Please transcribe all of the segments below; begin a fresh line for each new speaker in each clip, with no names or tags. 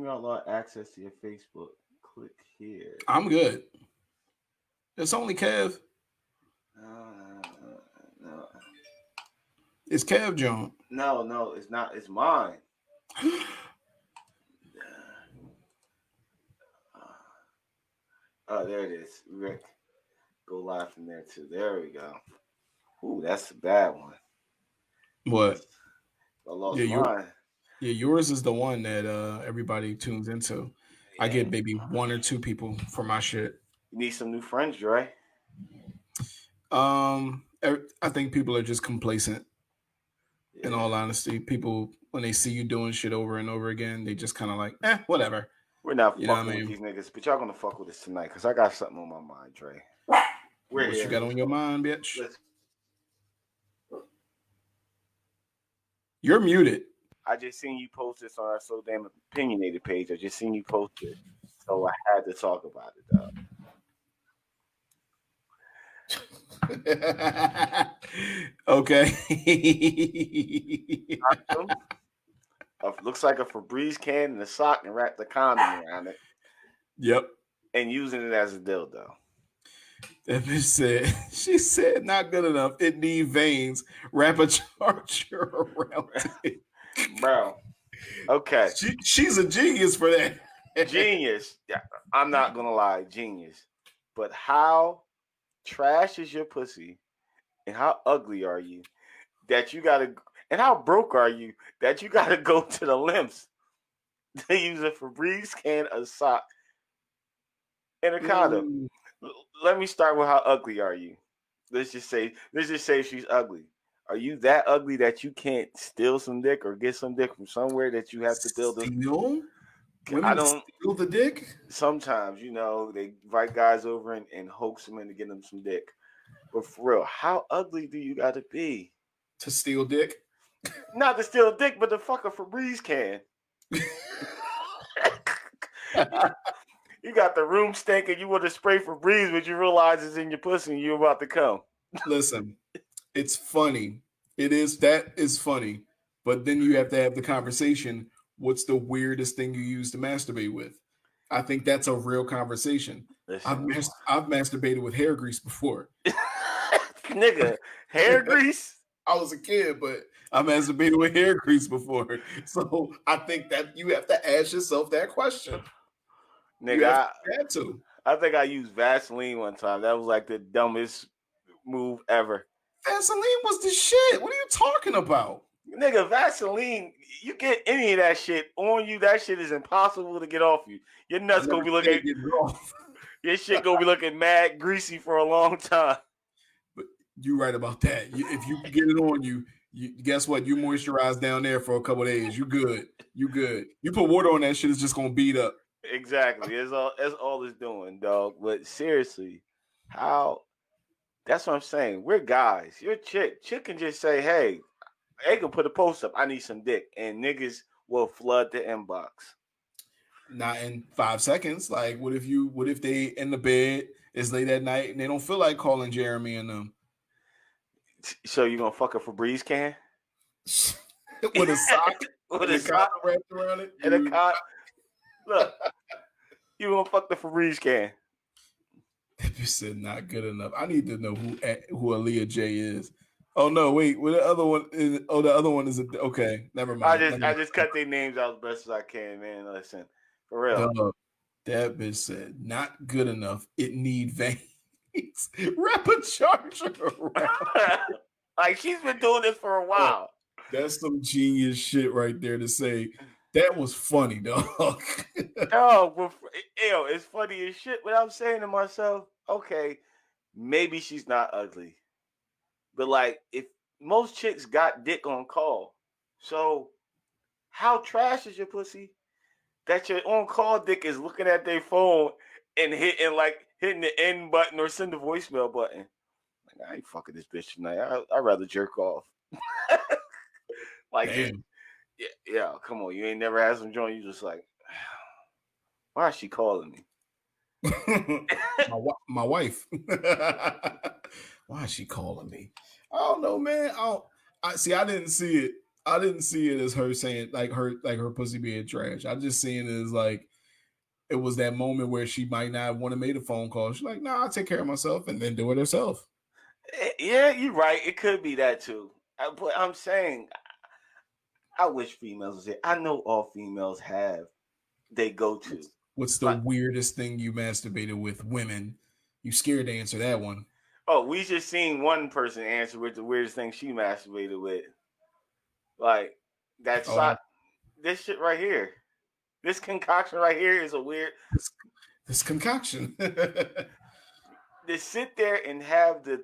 outlaw access to your Facebook. Click here.
I'm good. It's only Kev.
No,
It's Kev John.
no, it's not. It's mine. Oh, there it is. Rick, go live from there too. There we go. Ooh, that's a bad one.
What?
I lost
Yeah,
mine.
yours is the one that everybody tunes into. I
Yeah.
get maybe one or two people for my shit.
You need some new friends, Dre.
I think people are just complacent. In
Yeah.
all honesty, people when they see you doing shit over and over again, they just kind of like, whatever.
We're not
You know what
fucking
I
with
mean?
these niggas, but y'all gonna fuck with us tonight, cause I got something on my mind, Dre. We're
What you
here.
got on your mind, bitch?
Let's.
You're muted.
I just seen you post this on our So Damn Opinionated page. I just seen you post it, so I had to talk about it.
Okay.
Looks like a Febreze can and a sock and wrapped the condom around it.
Yep.
And using it as a dildo.
That bitch said, she said, not good enough. It need veins. Wrap a charger around it.
Bro. Okay.
She's a genius for that.
Genius. Yeah, I'm not gonna lie, genius. But how trash is your pussy and how ugly are you that you gotta, and how broke are you that you gotta go to the lengths to use a Febreze can, a sock, and a condom? Let me start with how ugly are you. Let's just say she's ugly. Are you that ugly that you can't steal some dick or get some dick from somewhere that you have to build a
steal?
I
Women
don't
steal the dick?
Sometimes, they invite guys over and hoax them into getting them some dick. But for real, how ugly do you gotta be
to steal dick?
Not to steal dick, but to fuck a Febreze can. You got the room stinking. You want to spray Febreze, but you realize it's in your pussy and you're about to come.
Listen, it's funny. That is funny. But then you have to have the conversation. What's the weirdest thing you use to masturbate with? I think that's a real conversation. I've masturbated with hair grease before.
Nigga, hair grease?
I was a kid, but I masturbated with hair grease before. So I think that you have to ask yourself that question.
Nigga, I think I used Vaseline one time. That was like the dumbest move ever.
Vaseline was the shit. What are you talking about?
Nigga, Vaseline, you get any of that shit on you, that shit is impossible to get off you. Your nuts gonna be looking your shit gonna be looking mad greasy for a long time.
But you're right about that. If you get it on you, guess what? You moisturize down there for a couple of days. You good. You good. You put water on that shit, it's just gonna beat up.
Exactly. That's all it's doing, dog. But seriously, that's what I'm saying. We're guys. You're a chick. Chick can just say, hey, they can put a post up, I need some dick, and niggas will flood the inbox.
Not in 5 seconds. Like, what if they in the bed, it's late at night, and they don't feel like calling Jeremy and them?
So you gonna fuck a Febreze can?
With a sock?
With a sock
wrapped around it?
And a cot? Look, you gonna fuck the Febreze can.
You said not good enough. I need to know who Aaliyah J is. Oh no, wait. Well, the other one is. Oh, the other one is okay. Never mind.
I just cut their names out as best as I can, man. Listen, for real.
That bitch said not good enough. It need veins. Wrap a charger around.
Like she's been doing this for a while.
That's some genius shit right there to say. That was funny, dog.
No, but it's funny as shit. But I'm saying to myself, okay, maybe she's not ugly. But like, if most chicks got dick on call, so how trash is your pussy that your on call dick is looking at their phone and hitting the end button or send the voicemail button? Like, I ain't fucking this bitch tonight. I'd rather jerk off. Like, damn. Yeah, come on. You ain't never had some joint. You just like, why is she calling me?
my wife. Why is she calling me? I don't know, man. I didn't see it. I didn't see it as her saying her pussy being trash. I just seen it as like it was that moment where she might not want to make a phone call. She's like, "Nah, I'll take care of myself," and then do it herself.
Yeah, you're right. It could be that too. But I'm saying, I wish females was it. I know all females have they go to.
What's the weirdest thing you masturbated with women? You scared to answer that one.
Oh, we just seen one person answer with the weirdest thing she masturbated with. Like that sock. This shit right here. This concoction right here is a weird.
This concoction.
To sit there and have the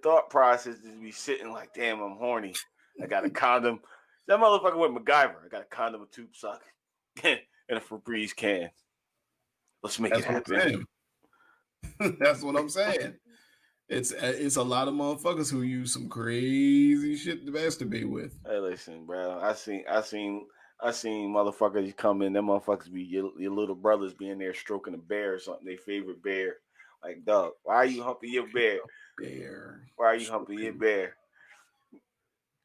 thought process to be sitting like, damn, I'm horny. I got a condom. That motherfucker went MacGyver. I got a condom, a tube sock, and a Febreze can. Let's make it happen.
That's what I'm saying. It's a lot of motherfuckers who use some crazy shit to masturbate with.
Hey, listen, bro. I seen motherfuckers come in. Them motherfuckers be your little brothers being there stroking a bear or something. Their favorite bear. Like, dog, why are you humping your bear?
Bear.
Why are you humping your bear?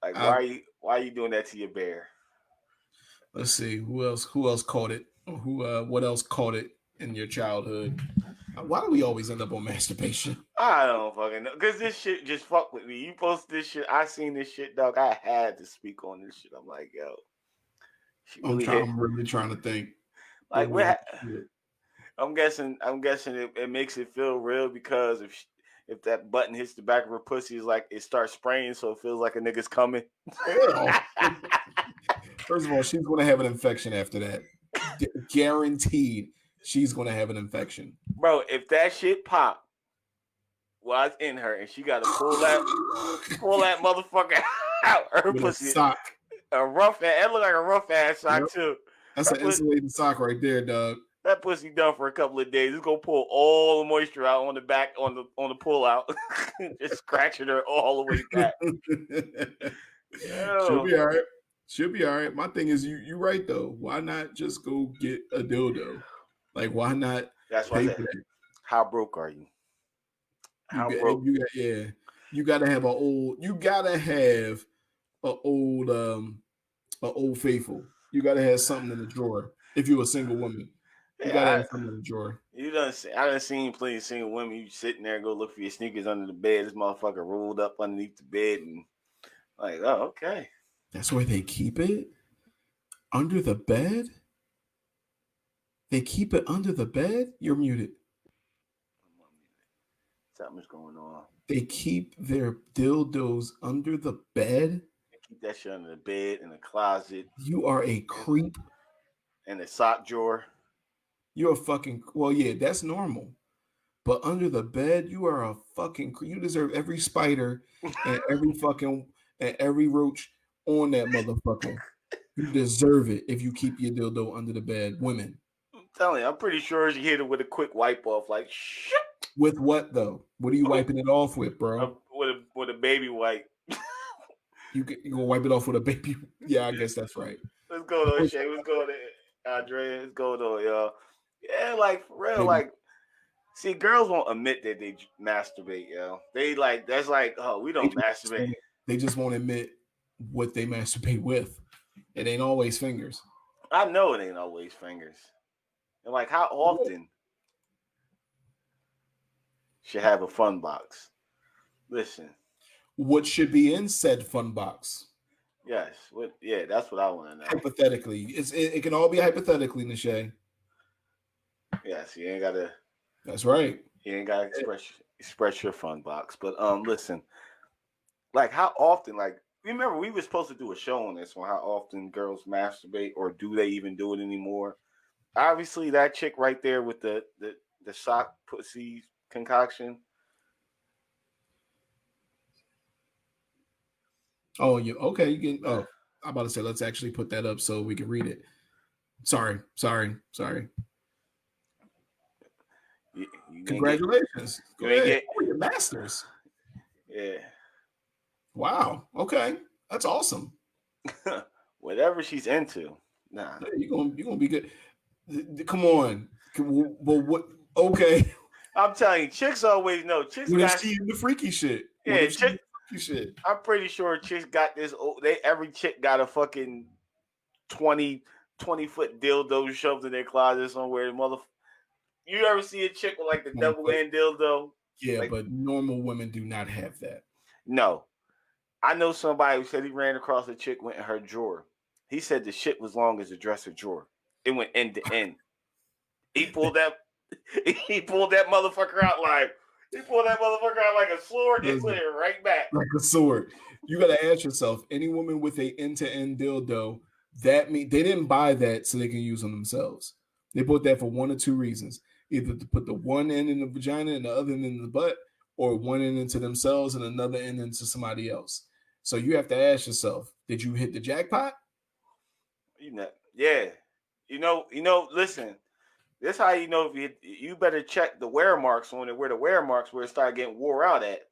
Like, why are you doing that to your bear?
Let's see who else caught it. What else caught it in your childhood? Why do we always end up on masturbation?
I don't fucking know. Because this shit just fucked with me. You post this shit. I seen this shit, dog. I had to speak on this shit. I'm like, yo.
I'm really trying to think.
Like, I'm guessing it makes it feel real because if that button hits the back of her pussy, it's like it starts spraying, so it feels like a nigga's coming.
First of all, she's going to have an infection after that. Guaranteed, she's going to have an infection.
Bro, if that shit pop while it's in her and she got to pull that motherfucker out her
with
pussy.
A sock.
A rough ass. It look like a rough ass sock too.
That's an insulated sock right there, dog.
That pussy done for a couple of days. It's gonna pull all the moisture out on the back on the pull out. Just scratching her all the way back.
She'll be all right. My thing is you're right though. Why not just go get a dildo? Like why not?
That's why. How broke are you?
Broke? You gotta have an old faithful. You gotta have something in the drawer. If you're a single woman, you gotta have something in the drawer.
I done seen plenty of single women. You sitting there and go look for your sneakers under the bed. This motherfucker rolled up underneath the bed and like, oh, okay.
That's where they keep it? Under the bed? They keep it under the bed? You're muted.
Something's going on.
They keep their dildos under the bed?
They keep that shit under the bed, in the closet.
You are a creep.
In the sock drawer.
You're a fucking... Well, yeah, that's normal. But under the bed, you are a fucking creep. You deserve every spider and every roach on that motherfucker. You deserve it if you keep your dildo under the bed. Women.
I'm telling you, I'm pretty sure she hit it with a quick wipe off, like shit.
With what though? What are you wiping it off with, bro?
With a baby wipe.
You gonna wipe it off with a baby? Yeah, I guess that's right.
Let's go though, Shay. Let's go there, Andrea. Let's go though, y'all. Yeah, like for real, like. See, girls won't admit that they masturbate, yo. They like that's like, oh, we don't masturbate.
They just won't admit what they masturbate with. It ain't always fingers.
I know it ain't always fingers. And like, how often should have a fun box? Listen.
What should be in said fun box?
Yes. Yeah, that's what I want to know.
Hypothetically. It can all be hypothetically, Nishay.
Yes, you ain't gotta.
That's right.
You ain't gotta express your fun box. But listen, like how often, like remember we were supposed to do a show on this one, how often girls masturbate, or do they even do it anymore? Obviously, that chick right there with the sock pussy concoction.
Oh, you okay? You can. Oh, I'm about to say let's actually put that up so we can read it. Sorry. Congratulations! Go ahead. Your masters.
Yeah.
Wow. Okay, that's awesome.
Whatever she's into. Nah.
You're gonna be good. Come on. Well, what? Okay.
I'm telling you, chicks always know. Chicks
got she in the freaky shit.
Yeah,
You should.
I'm pretty sure chicks got this. Every chick got a fucking 20-foot dildo shoved in their closet somewhere. You ever see a chick with like the double end dildo?
Yeah,
like,
but normal women do not have that.
No. I know somebody who said he ran across a chick, went in her drawer. He said the shit was long as a dresser drawer. It went end to end. He pulled that motherfucker out like a sword and put it right back.
Like a sword. You got to ask yourself, any woman with a end-to-end dildo, that mean they didn't buy that so they can use on themselves. They bought that for one or two reasons. Either to put the one end in the vagina and the other end in the butt, or one end into themselves and another end into somebody else. So you have to ask yourself, did you hit the jackpot?
Yeah. Listen, this how you know if you better check the wear marks on it, where the wear marks where it start getting wore out at.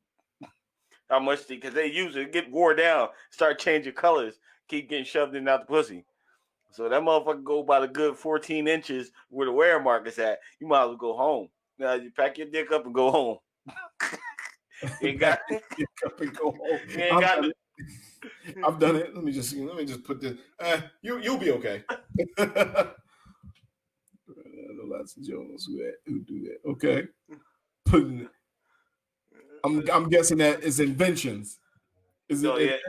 How much because they usually get wore down, start changing colors, keep getting shoved in and out the pussy. So that motherfucker go by the good 14 inches where the wear mark is at. You might as well go home. Now you pack your dick up and go home. You ain't got
pick up and go home.
You ain't got it.
I've done it. Let me just put this. You'll be okay. Lots of Jones who do that. Okay. I'm guessing that is inventions. Is it?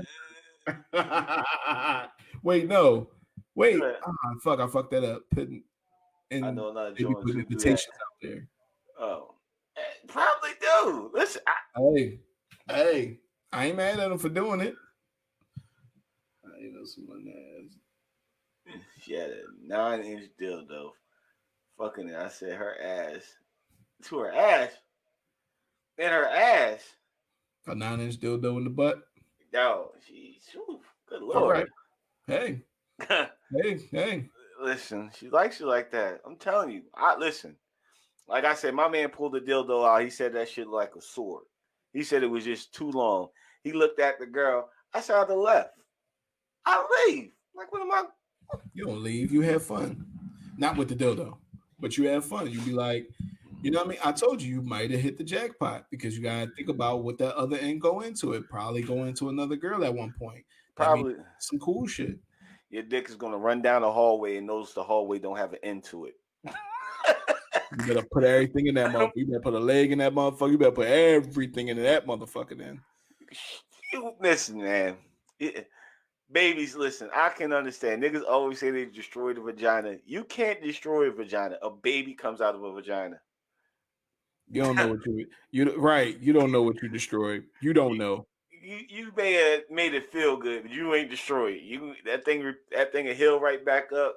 Yeah. Wait, no. Wait. Fuck! I fucked that up. Putting
I know a lot of Jones who
invitations
do
out there.
Oh, probably do. Listen,
hey, I ain't mad at them for doing it. Someone has.
She had a 9-inch dildo. Fucking it. I said her ass. To her ass. In her ass.
A 9-inch dildo in the butt.
Yo, good lord.
All right. Hey. hey.
Listen, she likes you like that. I'm telling you. Listen. Like I said, my man pulled the dildo out. He said that shit like a sword. He said it was just too long. He looked at the girl. I said, I'd have left. I leave. Like, what am I?
You don't leave. You have fun. Not with the dildo, but you have fun. You'd be like, you know what I mean? I told you might have hit the jackpot because you got to think about what that other end go into it. Probably go into another girl at one point.
Probably
some cool shit.
Your dick is going to run down the hallway and notice the hallway don't have an end to it.
You better put everything in that motherfucker. You better put a leg in that motherfucker. You better put everything in that motherfucker then.
Listen, man. Babies, listen, I can understand. Niggas always say they destroy the vagina. You can't destroy a vagina. A baby comes out of a vagina.
You don't know what you right. You don't know what you destroyed. You don't know.
You may have made it feel good, but you ain't destroyed it. That thing will heal right back up.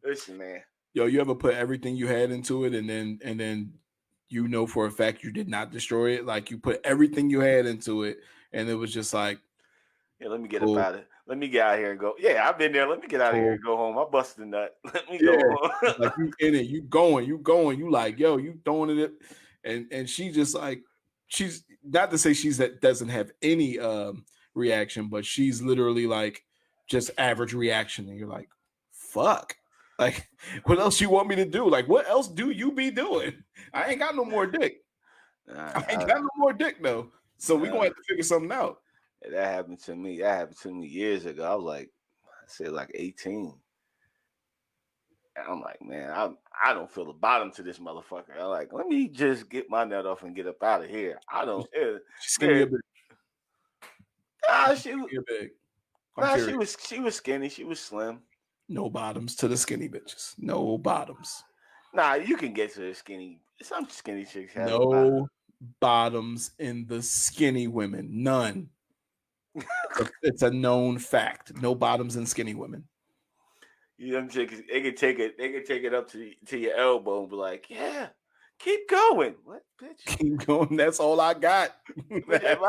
Listen, man.
Yo, you ever put everything you had into it and then you know for a fact you did not destroy it? Like you put everything you had into it and it was just like,
yeah, let me get about it. Let me get out here and go. Yeah, I've been there. Let me get out of here and go home. I busted a nut. Let me go home.
Like you in it, you going. You like, yo, you throwing it. And she just like, she's not to say that doesn't have any reaction, but she's literally like just average reaction. And you're like, fuck. Like, what else you want me to do? Like, what else do you be doing? I ain't got no more dick. I ain't got no more dick though. So we gonna have to figure something out.
That happened to me. That happened to me years ago. I was like, I said like 18. And I'm like, man, I don't feel the bottom to this motherfucker. I'm like, let me just get my nut off and get up out of here. I don't.
Skinny a bit.
She was skinny. She was slim.
No bottoms to the skinny bitches. No bottoms.
Nah, you can get to the skinny. Some skinny chicks have
no bottoms in the skinny women. None. It's a known fact. No bottoms in skinny women.
You know, chicks, they can take it up to your elbow and be like, yeah, keep going. What, bitch?
Keep going. That's all I got.
If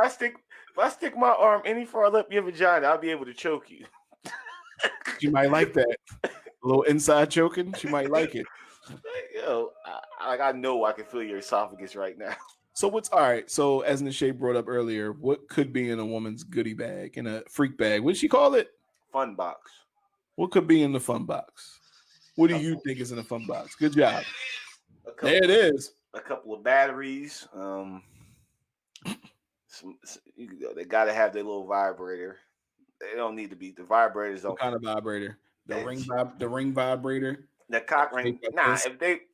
I stick my arm any farther up your vagina, I'll be able to choke you.
She might like that. A little inside choking. She might like it.
Yo, I know I can feel your esophagus right now.
So what's all right? So as Nishay brought up earlier, what could be in a woman's goodie bag, in a freak bag? What did she call it?
Fun box.
What could be in the fun box? What do you think is in the fun box? Good job. There it is.
A couple of batteries, They gotta have their little vibrator. They don't need to be the vibrators.
What
Don't
kind of vibrator? The
eh,
ring vibrator.
the cock ring.
Shaped like
Nah,
this?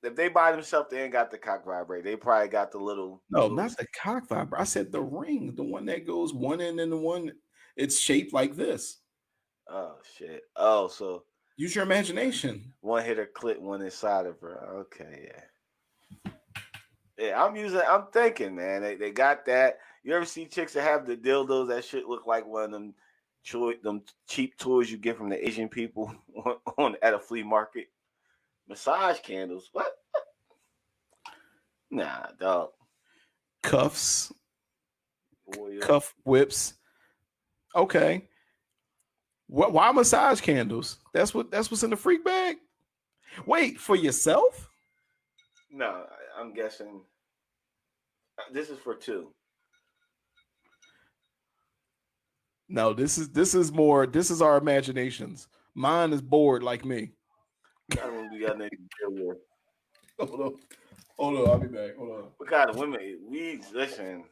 if they buy themselves, they ain't got the cock vibrator. They probably got the
No,
little.
not the cock vibrator. I said the ring, the one that goes one end and the one. It's shaped like this.
Oh shit. Oh, so
Use your imagination.
one hit her clit, one inside of her. Okay, yeah. Yeah, I'm thinking, man. They got that. You ever see chicks that have the dildos that shit look like one of them cheap toys you get from the Asian people on at a flea market? Massage candles. What? Nah, dog.
Cuffs,
Boy,
cuff whips. Okay. Why massage candles? That's what's in the freak bag. Wait, for yourself?
no, I'm guessing this is for two.
No, this is our imaginations. Mine is bored like me.
I don't be got nothing to deal with.
Hold on, I'll be back. Hold on.
What kind of women? We listen.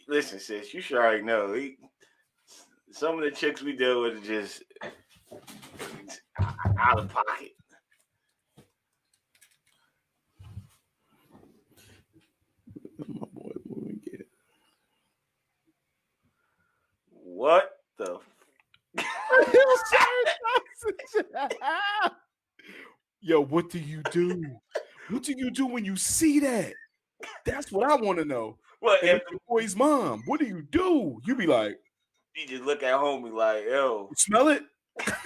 Listen, sis. You should already know. Some of the chicks we deal with are just out of pocket.
My boy, what we get?
What the?
Yo, what do you do? What do you do when you see that? That's what I want to know.
Well,
And
if
if your boy's mom, what do? You be like,
you just look at homie like, yo,
you smell it?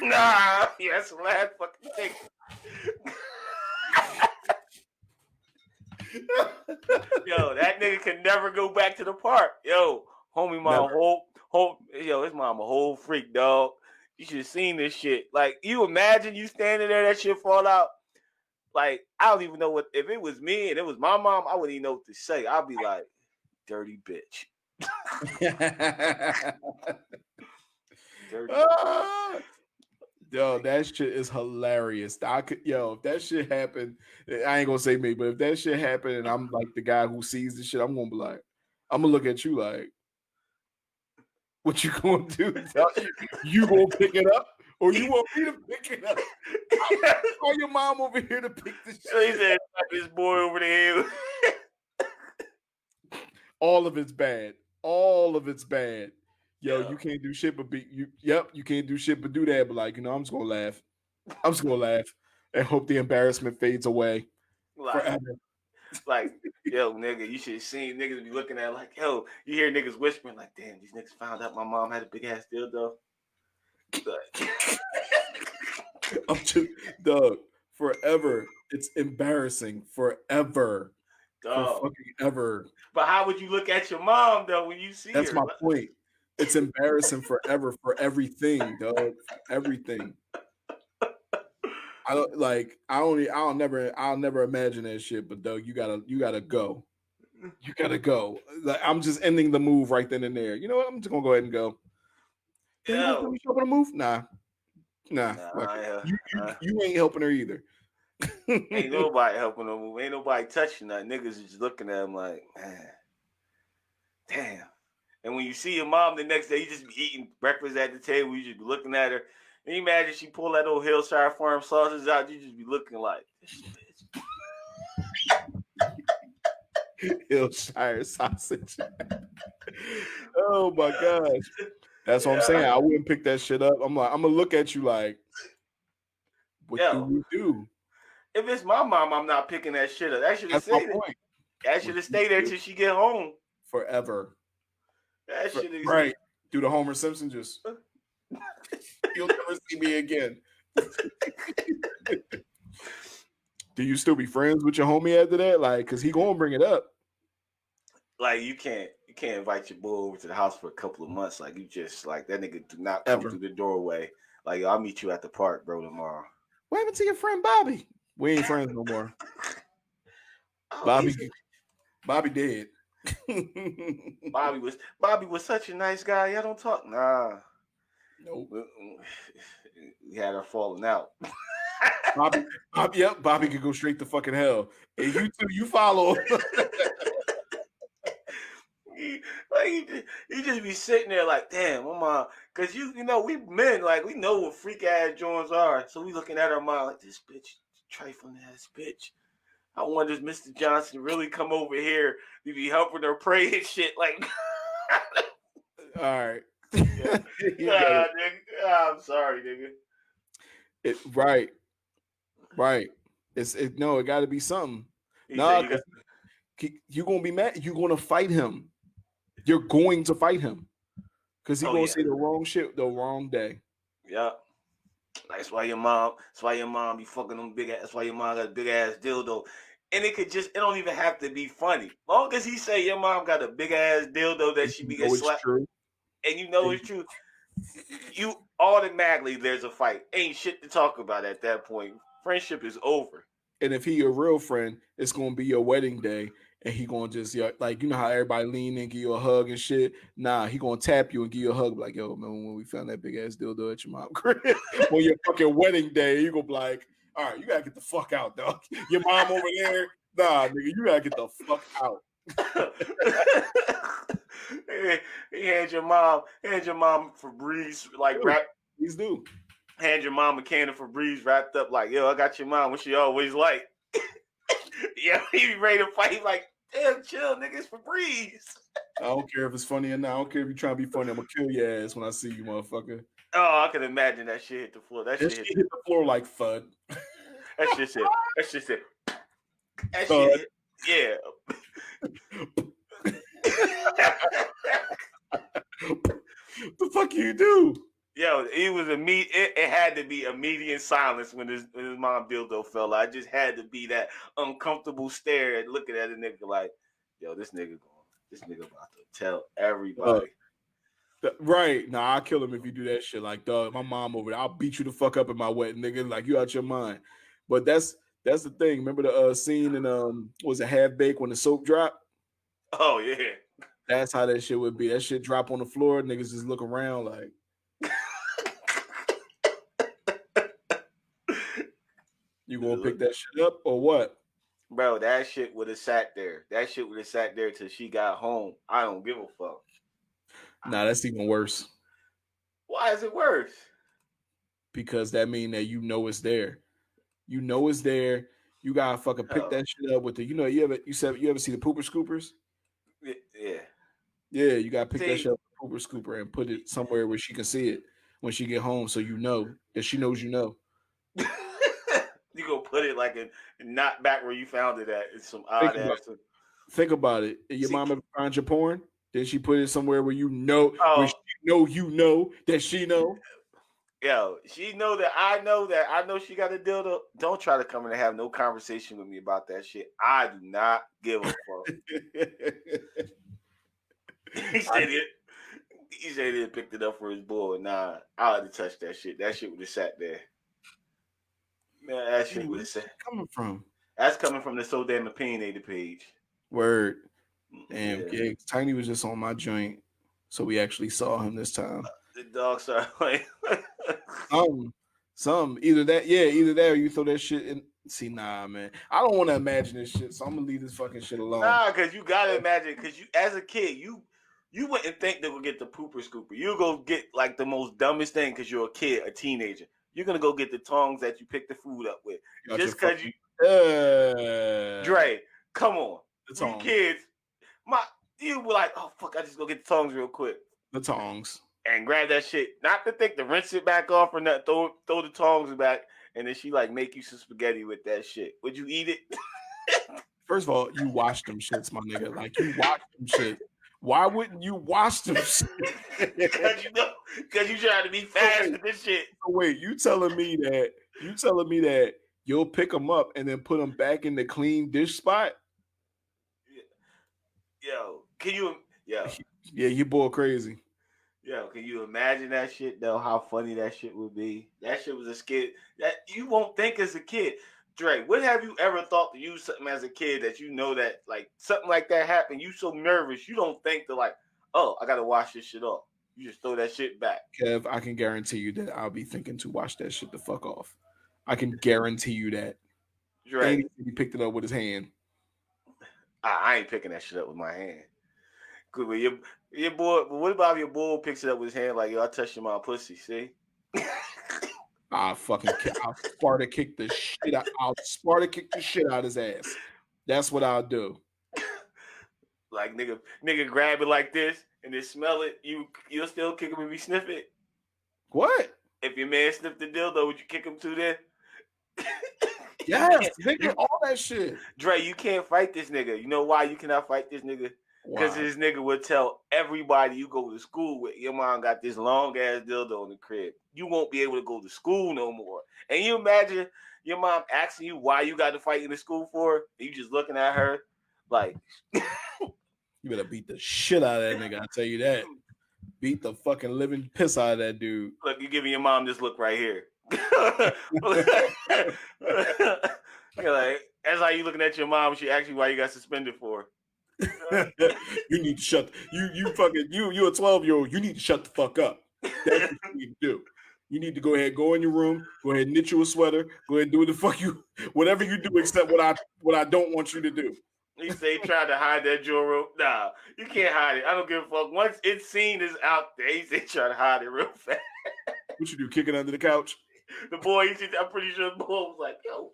nah, yeah, that's the last fucking thing. Yo, that nigga can never go back to the park. Yo, homie, mom, yo, his mom a whole freak, dog. You should have seen this shit. Like, you imagine you standing there, that shit fall out. Like, I don't even know what, if it was me and it was my mom, I wouldn't even know what to say. I'd be like, dirty bitch. Dirty bitch.
Yo, that shit is hilarious. If that shit happened, I ain't gonna say me, but if that shit happened and I'm like the guy who sees the shit, I'm gonna be like, I'm gonna look at you like, what you gonna do? You gonna pick it up, or you want me to pick it up? Call your mom over here to pick this shit.
So he said, this boy over there.
All of it's bad. All of it's bad. Yo,
Yeah.
you can't do shit but be you. Yep, you can't do shit but do that. But like, I'm just gonna laugh. I'm just gonna laugh and hope the embarrassment fades away forever.
Like, yo, nigga, you should have seen niggas be looking at it like, yo, you hear niggas whispering like, damn, these niggas found out my mom had a big ass dildo.
I'm just, dog, forever. It's embarrassing forever.
Dog.
For fucking ever.
But how would you look at your mom though when you see
That's
her?
my point. It's embarrassing forever for everything, dog. Everything. I'll never imagine that shit. But dog, you gotta go. You gotta go. Like, I'm just ending the move right then and there. You know what? I'm just gonna go ahead and go. You gonna me helping her move? Nah. You ain't helping her either.
Ain't nobody helping her move. Ain't nobody touching her. Niggas is just looking at him like, man, damn. And when you see your mom the next day, you just be eating breakfast at the table. You just be looking at her. And you imagine she pull that old Hillshire Farm sausage out. You just be looking like, this bitch.
Hillshire sausage. Oh my gosh. That's what I'm saying. I wouldn't pick that shit up. I'm gonna look at you like, what do we do?
If it's my mom, I'm not picking that shit up. That should have stayed there. That should have stayed there till she get home.
Forever.
That shit is
right. Do the Homer Simpson just you'll never see me again. Do you still be friends with your homie after that? Like, cause he gonna bring it up.
Like, you can't invite your boy over to the house for a couple of months. Like, you just like that nigga do not come through the doorway. Like, I'll meet you at the park, bro, tomorrow.
What happened to your friend Bobby? We ain't friends no more. Bobby dead.
Bobby was such a nice guy. Y'all don't talk. Nah.
Nope.
We had her falling out.
Bobby could go straight to fucking hell. And you follow.
he just be sitting there like, damn, my mom, because you know, we men, like, we know what freak ass joints are. So we looking at our mom like, this bitch, trifling ass bitch. I wonder if Mr. Johnson really come over here to be helping her pray and shit. Like,
All right.
yeah, nigga. I'm sorry, nigga.
Right. It got to be something.
He said
Nah,
you got.
you're gonna be mad. You're gonna fight him. You're going to fight him because he's
Oh
gonna
yeah,
say the wrong shit the wrong day.
yeah. That's why your mom. That's why your mom be fucking them big ass. That's why your mom got a big ass dildo. And it could just. It don't even have to be funny. Long as he say your mom got a big ass dildo that she be getting
It's
slapped,
true.
and you know it's true. You automatically there's a fight. Ain't shit to talk about at that point. Friendship is over.
And if he your real friend, it's gonna be your wedding day, and he gonna just like you know how everybody lean and give you a hug and shit. Nah, he gonna tap you and give you a hug like, yo, man, when we found that big ass dildo at your mom's crib on your fucking wedding day, you gonna be like, all right, you gotta get the fuck out, dog. Your mom over there, nah, nigga, you gotta get the fuck out.
He hand your mom Febreze like wrap.
Please do.
Hand your mom a can of Febreze wrapped up like, yo, I got your mom. What she always like. Yeah, he be ready to fight. Like, damn, chill, nigga, it's Febreze.
I don't care if it's funny or not. I don't care if you're trying to be funny. I'm gonna kill your ass when I see you, motherfucker.
Oh, I can imagine that shit hit the floor. That shit
hit the floor like thud.
That shit said. That shit said. That shit. Yeah.
The fuck you do?
Yo, it was it had to be immediate silence when his mom dildo fell out. It just had to be that uncomfortable stare at looking at a nigga like, yo, this nigga about to tell everybody.
Right. Nah, I'll kill him if you do that shit. Like, dog, my mom over there, I'll beat you the fuck up in my wedding, nigga. Like, you out your mind. But that's the thing. Remember the scene in was it Half Baked when the soap dropped?
Oh yeah.
That's how that shit would be. That shit drop on the floor, niggas just look around like you gonna pick that shit up or what?
Bro, that shit would have sat there. That shit would have sat there till she got home. I don't give a fuck.
Nah, that's even worse.
Why is it worse?
Because that mean that you know it's there. You know it's there. You gotta fucking pick that shit up with the. You ever see the pooper scoopers?
Yeah.
Yeah, you gotta pick that shit up with the pooper scooper and put it somewhere where she can see it when she get home, so you know that she knows you know.
You go put it like not back where you found it at. It's some odd ass.
Think about it. Your mom ever find your porn? Did she put it somewhere where you know where she know that she know?
Yo, she know that I know she got a dildo. Don't try to come in and have no conversation with me about that shit. I do not give a fuck. He said he picked it up for his boy. Nah, I had to touch that shit. That shit would have sat there. Man, that shit would have sat.
Coming from?
That's coming from the So Damn Opinionated page.
Word. Damn, yeah. Tiny was just on my joint, so we actually saw him this time.
The dog started playing.
Some either that or you throw that shit in. See, nah, man, I don't want to imagine this shit, so I'm gonna leave this fucking shit alone.
Nah, because you gotta imagine, because you as a kid, you wouldn't think they would get the pooper scooper. You go get like the most dumbest thing because you're a kid, a teenager. You're gonna go get the tongs that you pick the food up with, just because you. Dre, come on, you kids. You were like, oh fuck, I just go get the tongs real quick.
The tongs.
And grab that shit. Not to think to rinse it back off or not. Throw the tongs back, and then she like make you some spaghetti with that shit. Would you eat it?
First of all, you wash them shits, my nigga. Like you wash them shit. Why wouldn't you wash them shit?
Because you trying to be fast with this shit.
So wait, you telling me that you'll pick them up and then put them back in the clean dish spot?
Yo, can you? Yo,
yeah, you boy crazy.
Yo, can you imagine that shit though? How funny that shit would be. That shit was a skit that you won't think as a kid. Dre, what have you ever thought to use something as a kid that you know that like something like that happened? You so nervous, you don't think to like, oh, I gotta wash this shit off. You just throw that shit back.
Kev, I can guarantee you that I'll be thinking to wash that shit the fuck off. I can guarantee you that.
Dre,
he picked it up with his hand.
I ain't picking that shit up with my hand. Good, but your boy. But what about if your boy picks it up with his hand like, yo, I touched your mom pussy? See?
I'll Sparta kick the shit out. I'll Sparta kick the shit out his ass. That's what I'll do.
Like nigga grab it like this and then smell it. You'll still kick him if he sniff it.
What?
If your man sniffed the dildo, would you kick him too then?
Yes, nigga, all that shit.
Dre, you can't fight this nigga. You know why you cannot fight this nigga? Because this nigga would tell everybody you go to school with, your mom got this long ass dildo in the crib. You won't be able to go to school no more. And you imagine your mom asking you why you got to fight in the school for, and you just looking at her like
you better beat the shit out of that nigga, I tell you that. Beat the fucking living piss out of that dude.
Look, you giving your mom this look right here. You're like, that's how you looking at your mom. She asks you why you got suspended for.
You need to shut you a 12-year-old. You need to shut the fuck up. That's what you need to do. You need to go ahead, go in your room, go ahead and knit you a sweater, go ahead and do what the fuck whatever you do except what I don't want you to do.
You say trying to hide that jewelry. Nah, you can't hide it. I don't give a fuck. Once it's seen is out there, he say trying to hide it real fast.
What you do, kick it under the couch?
The boy, I'm pretty sure the boy was like, yo,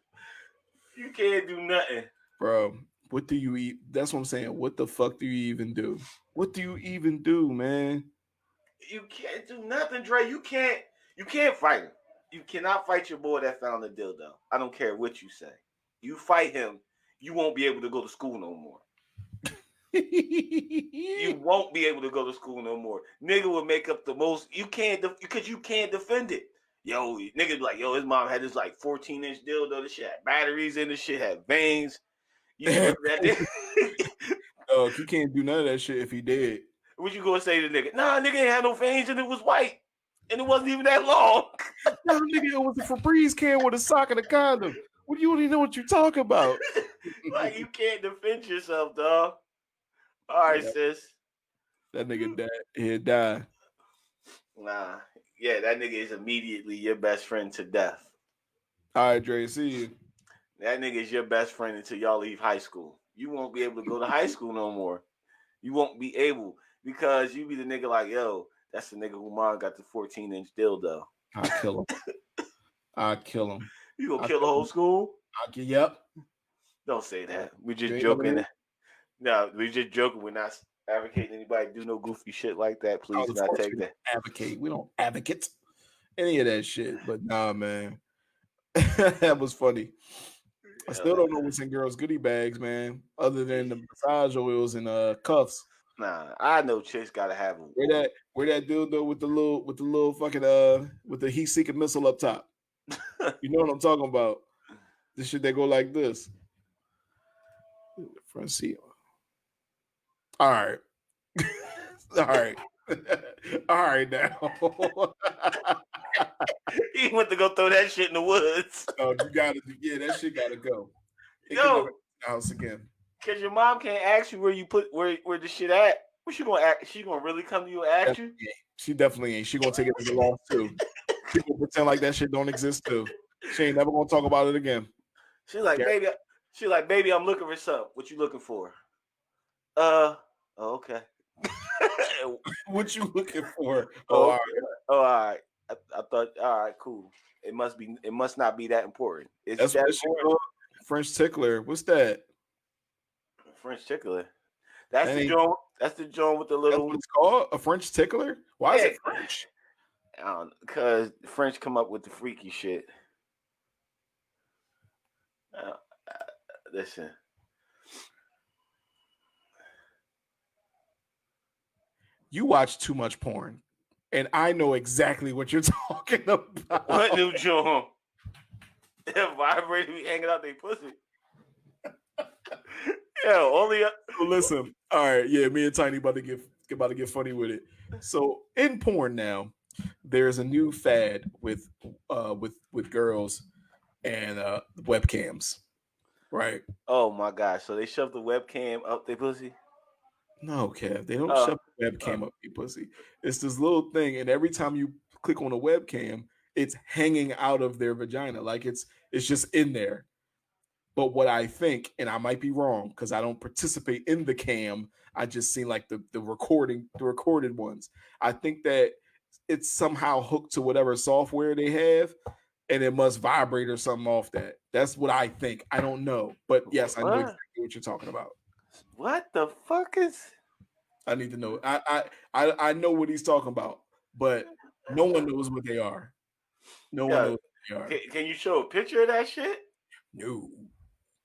you can't do nothing.
Bro, what do you eat? That's what I'm saying. What the fuck do you even do? What do you even do, man?
You can't do nothing, Dre. You can't fight him. You cannot fight your boy that found the dildo. I don't care what you say. You fight him, you won't be able to go to school no more. You won't be able to go to school no more. Nigga will make up the most. You can't because you can't defend it. Yo, nigga be like, yo, his mom had this like 14-inch dildo. This shit had batteries in. This shit had veins. You know that?
Oh, you can't do none of that shit if he did.
What you gonna say to the nigga? Nah, nigga ain't had no veins and it was white. And it wasn't even that long.
No, nigga, it was a Febreze can with a sock and a condom. What do you even know what you're talking about?
Like, you can't defend yourself, dog. All right, sis.
That nigga died. He'd die.
Nah. Yeah, that nigga is immediately your best friend to death.
All right, Dre, see you.
That nigga is your best friend until y'all leave high school. You won't be able to go to high school no more. You won't be able because you be the nigga like, yo, that's the nigga who mom got the 14-inch dildo.
I'll kill him. I'll kill him.
You gonna kill the whole school?
Yep.
Don't say that. We just joking. No, we just joking. We're not advocating anybody do no goofy shit like that. Please do not take that.
Advocate. We don't advocate any of that shit. But nah, man. That was funny. I still don't know what's in girls' goodie bags, man. Other than the massage oils and cuffs.
Nah, I know chicks gotta have them.
Where that dildo with the little fucking with the heat-seeking missile up top. You know what I'm talking about? The shit that go like this. Front seat. All right. All right. All right now.
He went to go throw that shit in the woods.
Oh, you gotta, that shit gotta go.
Yo,
house again.
Cause your mom can't ask you where you put where the shit at. What she gonna ask? She gonna really come to you and ask you?
She definitely ain't. She gonna take it as a loss too. She gonna pretend like that shit don't exist too. She ain't never gonna talk about it again.
She's like, baby. She's like, baby, I'm looking for something. What you looking for? Okay.
What you looking for?
All right. I thought, all right, cool. It must not be that important.
That's that important? French tickler. What's that?
French tickler. That's the joint. That's the joint with the little.
That's what it's called? A French tickler? Why is it French?
Because French come up with the freaky shit. Listen.
You watch too much porn, and I know exactly what you're talking about.
What new joint? That vibrator be hanging out their pussy. Yeah, only.
Listen, all right, yeah, me and Tiny about to get funny with it. So in porn now, there's a new fad with girls and webcams, right?
Oh my gosh! So they shove the webcam up their pussy?
No, Kev, they don't shove the webcam up your pussy. It's this little thing, and every time you click on a webcam, it's hanging out of their vagina, like it's just in there. But what I think, and I might be wrong because I don't participate in the cam, I just seen like the recorded ones. I think that it's somehow hooked to whatever software they have, and it must vibrate or something off that. That's what I think. I don't know, but yes, I know
What?
exactly what you're talking about.
What the fuck is?
I need to know. I know what he's talking about, but no one knows what they are. No one
Yeah.
knows what they are.
Can you show a picture of that shit?
No,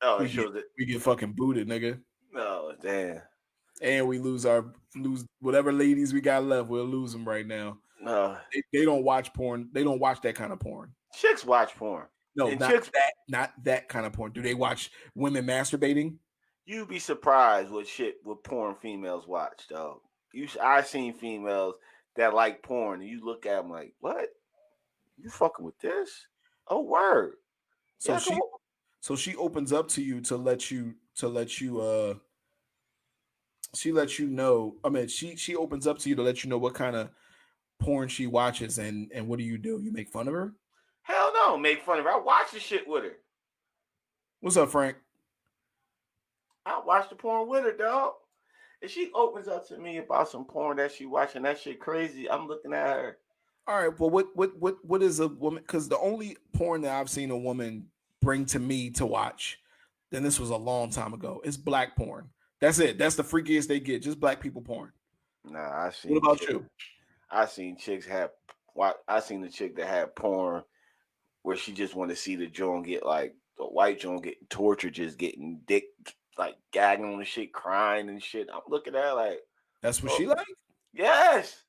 Oh, it
we get
shows it.
we get fucking booted, nigga,
Oh, damn.
and we lose whatever ladies we got left. We'll lose them right now.
No.
They don't watch porn. They don't watch that kind of porn.
Chicks watch porn.
No,
And
not
chicks,
that kind of porn. Do they watch women masturbating?
you'd be surprised what porn females watch, dog. I seen females that like porn, and you look at them like, what? You fucking with this? Oh, word.
So
Yeah, come
she
on.
so she opens up to you to let you she lets you know. I mean, she opens up to you to let you know what kind of porn she watches, and what do? You make fun of her?
Hell no, make fun of her. I watch the shit with her.
What's up, Frank?
I watch the porn with her, dog. If she opens up to me about some porn that she watching, that shit crazy, I'm looking at her.
All right. Well, what is a woman? Because the only porn that I've seen a woman bring to me to watch, then this was a long time ago, is black porn. That's it. That's the freakiest they get. Just black people porn.
Nah,
What about you?
I seen chicks have. I seen the chick that had porn where she just wanted to see the joint get like the white joint getting tortured, just getting dick like gagging on the shit, crying and shit. I'm looking at her like,
That's what
oh,
she like.
yes.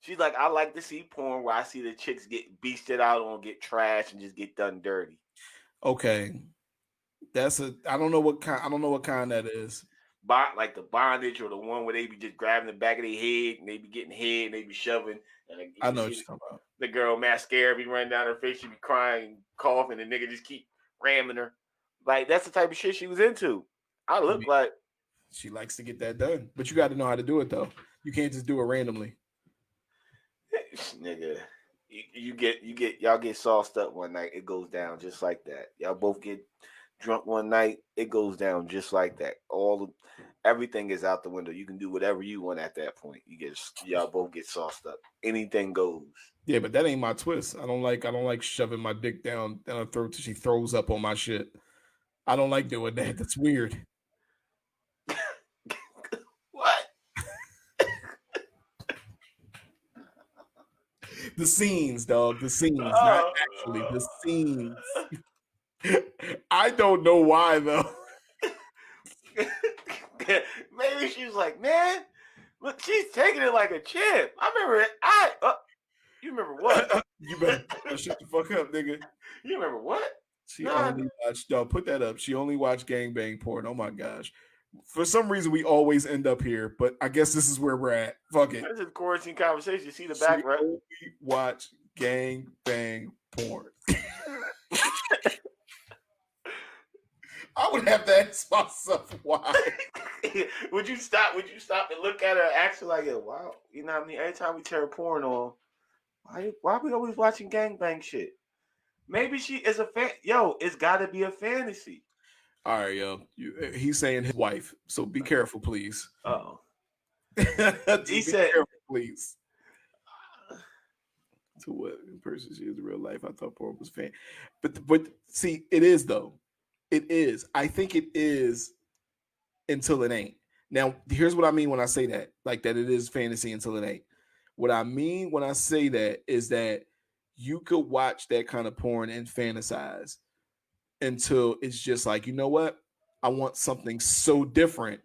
She's like, I like to see porn where I see the chicks get beasted out on, get trashed, and just get done dirty.
Okay, that's a. I don't know what kind. I don't know what kind that is.
Like the bondage or the one where they be just grabbing the back of their head and they be getting head and they be shoving. And you
I know what
see
you're talking about.
the girl mascara be running down her face. She be crying, coughing, and the nigga just keep ramming her. Like that's the type of shit she was into. I look like
She likes to get that done, but you got to know how to do it though. You can't just do it randomly.
nigga. Y'all get sauced up one night. It goes down just like that. Y'all both get drunk one night. It goes down just like that. Everything is out the window. You can do whatever you want at that point. Y'all both get sauced up. Anything goes.
Yeah, but that ain't my twist. I don't like shoving my dick down her throat till she throws up on my shit. I don't like doing that. That's weird.
What?
The scenes, dog. The scenes, not actually the scenes. I don't know why though.
Maybe she was like, man, look, she's taking it like a champ. I remember it. You remember what?
You better shut the fuck up, nigga.
You remember what?
She only watched. Yo, put that up. She only watched gangbang porn. Oh my gosh. For some reason, we always end up here, but I guess this is where we're at. Fuck it.
This is quarantine conversation. You see the back, right?
Only watch gangbang porn. I would have to ask myself why.
Would you stop and look at her and ask her like, yeah, wow, you know what I mean? Every time we turn porn on, why are we always watching gangbang shit? Maybe she is a fan. Yo, it's got to be a fantasy.
All right, yo. He's saying his wife, so be careful, please.
Oh,
he said, careful, please. To what person she is in real life? I thought porn was fan, but see, it is though. It is. I think it is until it ain't. Now, here's what I mean when I say that, like that it is fantasy until it ain't. What I mean when I say that is that you could watch that kind of porn and fantasize until it's just like, you know what? I want something so different.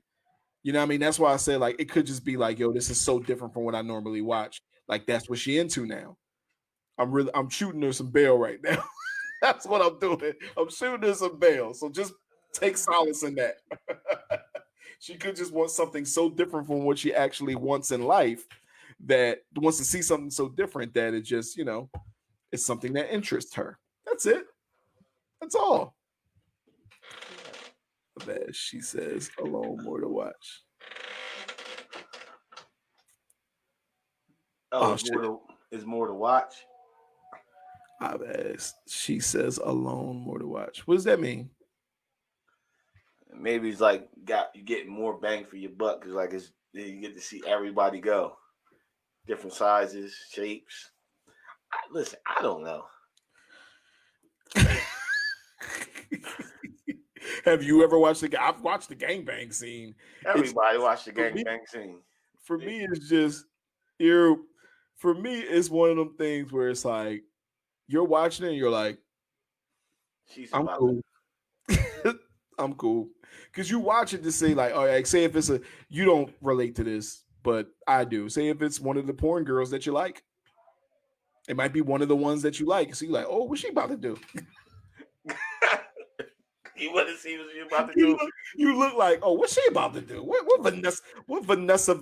You know what I mean? That's why I say like it could just be like, yo, this is so different from what I normally watch. Like that's what she into now. I'm shooting her some bail right now. That's what I'm doing. I'm shooting her some bail. So just take solace in that. She could just want something so different from what she actually wants in life that wants to see something so different that it just, it's something that interests her. That's it. That's all. That she says alone more to watch.
Oh, it's more to watch.
I've asked. She says alone more to watch. What does that mean?
Maybe it's like you get more bang for your buck because like you get to see everybody go, different sizes, shapes. Listen, I don't know.
Have you ever watched I've watched the gangbang scene.
Everybody watch the
for me,
gangbang scene.
For me, it's just you're. For me, it's one of them things where it's like you're watching it and you're like, I'm cool. I'm cool. Because you watch it to say, like, all right, say if it's you don't relate to this, but I do. Say if it's one of the porn girls that you like. It might be one of the ones that you like. So you're like, oh, what's she about to do?
You want to see what you're about to do?
You look like, oh, what's she about to do? What Vanessa,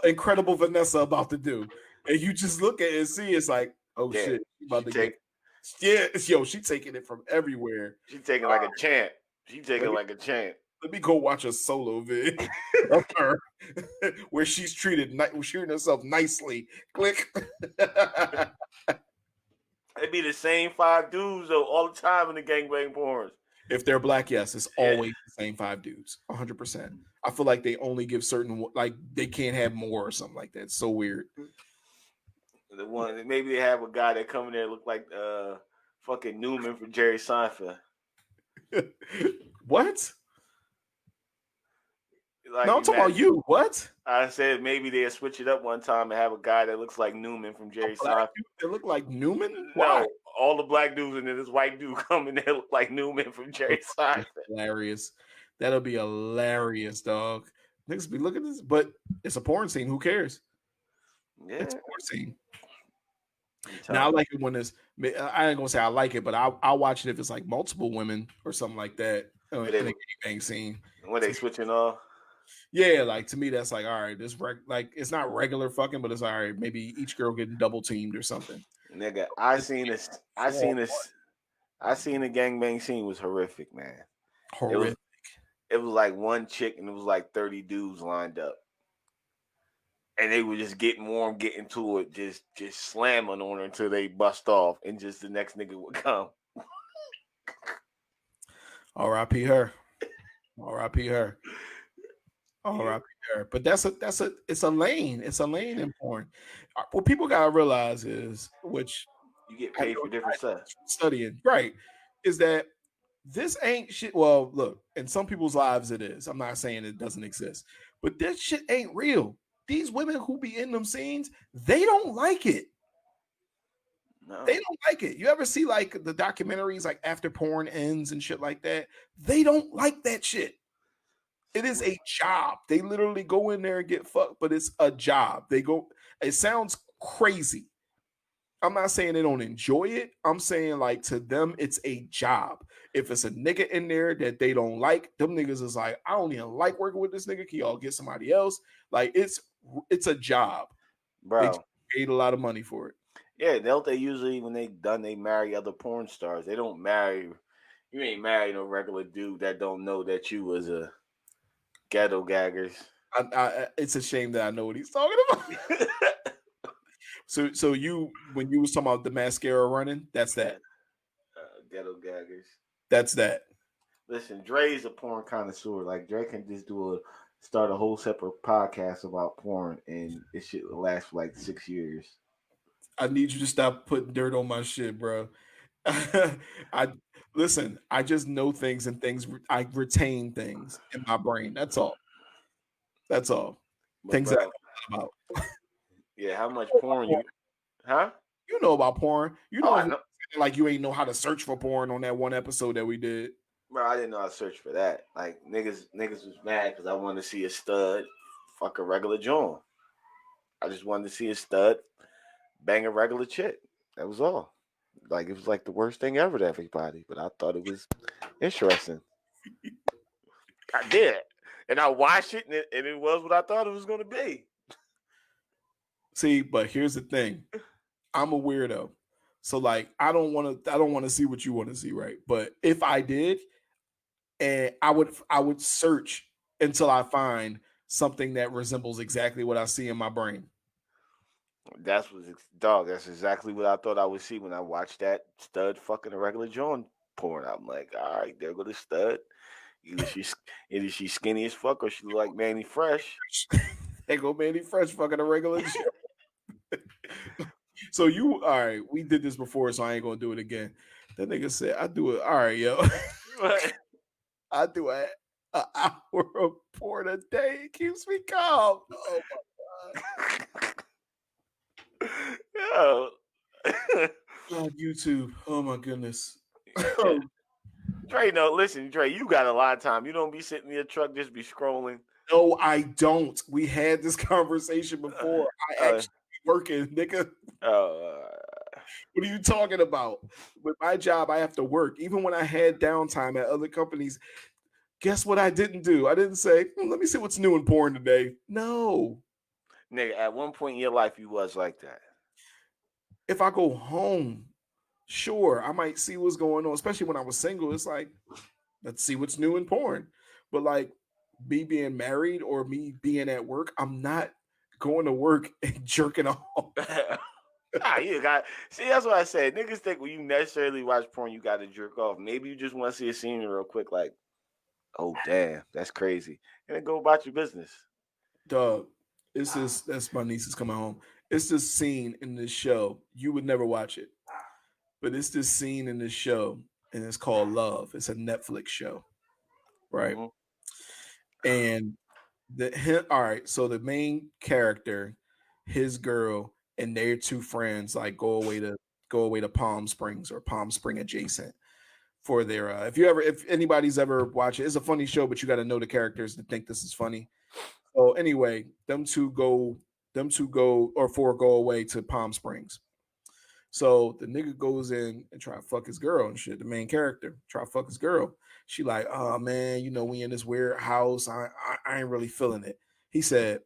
incredible Vanessa about to do? And you just look at it and see, it's like, oh shit, she taking it from everywhere.
She taking like a champ. She taking like a champ.
Let me go watch a solo vid of her where she's treating herself nicely. Click.
It'd be the same 5 dudes though all the time in the gangbang porns.
If they're black, yes, it's always the same 5 dudes, 100%. I feel like they only give certain, like they can't have more or something like that. It's so weird.
The one maybe they have a guy that come in there look like fucking Newman from Jerry Seinfeld.
What?
Like,
no, I'm talking about you. What?
I said maybe they'll switch it up one time and have a guy that looks like Newman from Jerry Seinfeld.
They look like Newman?
Why? No, all the black dudes and then this white dude come in there look like Newman from Jerry Seinfeld.
Hilarious. That'll be hilarious, dog. Niggas be looking at this, but it's a porn scene. Who cares?
Yeah.
It's a porn scene. Now I like it when it's. I ain't gonna say I like it, but I'll watch it if it's like multiple women or something like that in a gangbang scene.
When they switching off.
Yeah, like to me that's like all right. This like it's not regular fucking, but it's all right. Maybe each girl getting double teamed or something.
Nigga, I seen the gangbang scene was horrific, man.
Horrific.
It was like one chick and it was like 30 dudes lined up. And they would just get warm, get into it, just slamming on her until they bust off, and just the next nigga would come.
R.I.P. her. R.I.P. her. R.I.P. her. But it's a lane. It's a lane in porn. What people gotta realize is, which
you get paid for different stuff.
Studying, right? Is that this ain't shit. Well, look, in some people's lives it is. I'm not saying it doesn't exist, but this shit ain't real. These women who be in them scenes, they don't like it. No. They don't like it. You ever see like the documentaries like After Porn Ends and shit like that? They don't like that shit. It is a job. They literally go in there and get fucked, but it's a job. It sounds crazy. I'm not saying they don't enjoy it. I'm saying like to them, it's a job. If it's a nigga in there that they don't like, them niggas is like, I don't even like working with this nigga. Can y'all get somebody else? Like it's a job.
Bro.
They paid a lot of money for it.
Yeah, don't they usually when they marry other porn stars? They don't marry. You ain't marrying no regular dude that don't know that you was a ghetto gaggers.
It's a shame that I know what he's talking about. So you when you was talking about the mascara running, that's that.
Ghetto gaggers.
That's that.
Listen, Dre's a porn connoisseur. Like Dre can just start a whole separate podcast about porn, and it should last for like 6 years.
I need you to stop putting dirt on my shit, bro. I just know things and things. I retain things in my brain. That's all. That's all. But things bro, that I know about.
Yeah, how much porn you? Huh?
You know about porn. You know, like you ain't know how to search for porn on that one episode that we did.
Bro, I didn't know how to search for that. Like niggas was mad because I wanted to see a stud fuck a regular John. I just wanted to see a stud bang a regular chick. That was all. Like it was like the worst thing ever to everybody, but I thought it was interesting. I did, and I watched it, and it was what I thought it was going to be.
See, but here's the thing: I'm a weirdo, so like I don't want to see what you want to see, right? But if I did, and I would search until I find something that resembles exactly what I see in my brain.
That's exactly what I thought I would see when I watched that stud fucking a regular John porn. I'm like, all right, there go the stud. Either she skinny as fuck or she look like Manny Fresh.
They go Manny Fresh fucking a regular shit. So you all right? We did this before, so I ain't gonna do it again. That nigga said, "I do it." All right, yo. I do an hour of porn a day. It keeps me calm. Oh my
Yo.
god, YouTube. Oh my goodness.
Dre, no, listen, Dre, you got a lot of time. You don't be sitting in your truck, just be scrolling.
No, I don't. We had this conversation before. I actually be working, nigga. What are you talking about? With my job, I have to work. Even when I had downtime at other companies, guess what I didn't do? I didn't say, let me see what's new in porn today. No.
Nigga, at one point in your life, you was like that.
If I go home, sure, I might see what's going on, especially when I was single. It's like, let's see what's new in porn. But like me being married or me being at work, I'm not going to work and jerking off.
You got see. That's what I said. Niggas think when you necessarily watch porn, you got to jerk off. Maybe you just want to see a scene real quick, like, oh damn, that's crazy, and then go about your business.
Dog, that's my niece is coming home. It's this scene in this show. You would never watch it, but it's this scene in this show, and it's called Love. It's a Netflix show, right? Mm-hmm. And all right, so the main character, his girl, and their two friends like go away to Palm Springs or Palm Spring adjacent for their if anybody's ever watched it, it's a funny show, but you got to know the characters to think this is funny. So anyway, them two go away to Palm Springs. So the nigga goes in and try to fuck his girl and shit. The main character try to fuck his girl. She like, oh man, we in this weird house. I ain't really feeling it. He said,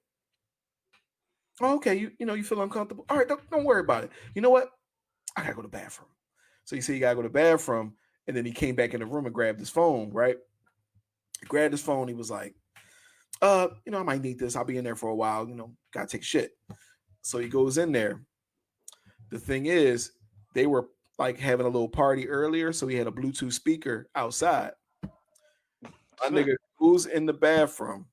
oh, okay, you feel uncomfortable. All right, don't worry about it. You know what? I gotta go to the bathroom. So he said he gotta go to the bathroom, and then he came back in the room and grabbed his phone. Right? He grabbed his phone. He was like, I might need this. I'll be in there for a while. Gotta take a shit. So he goes in there. The thing is, they were like having a little party earlier, so he had a Bluetooth speaker outside. My nigga goes in the bathroom,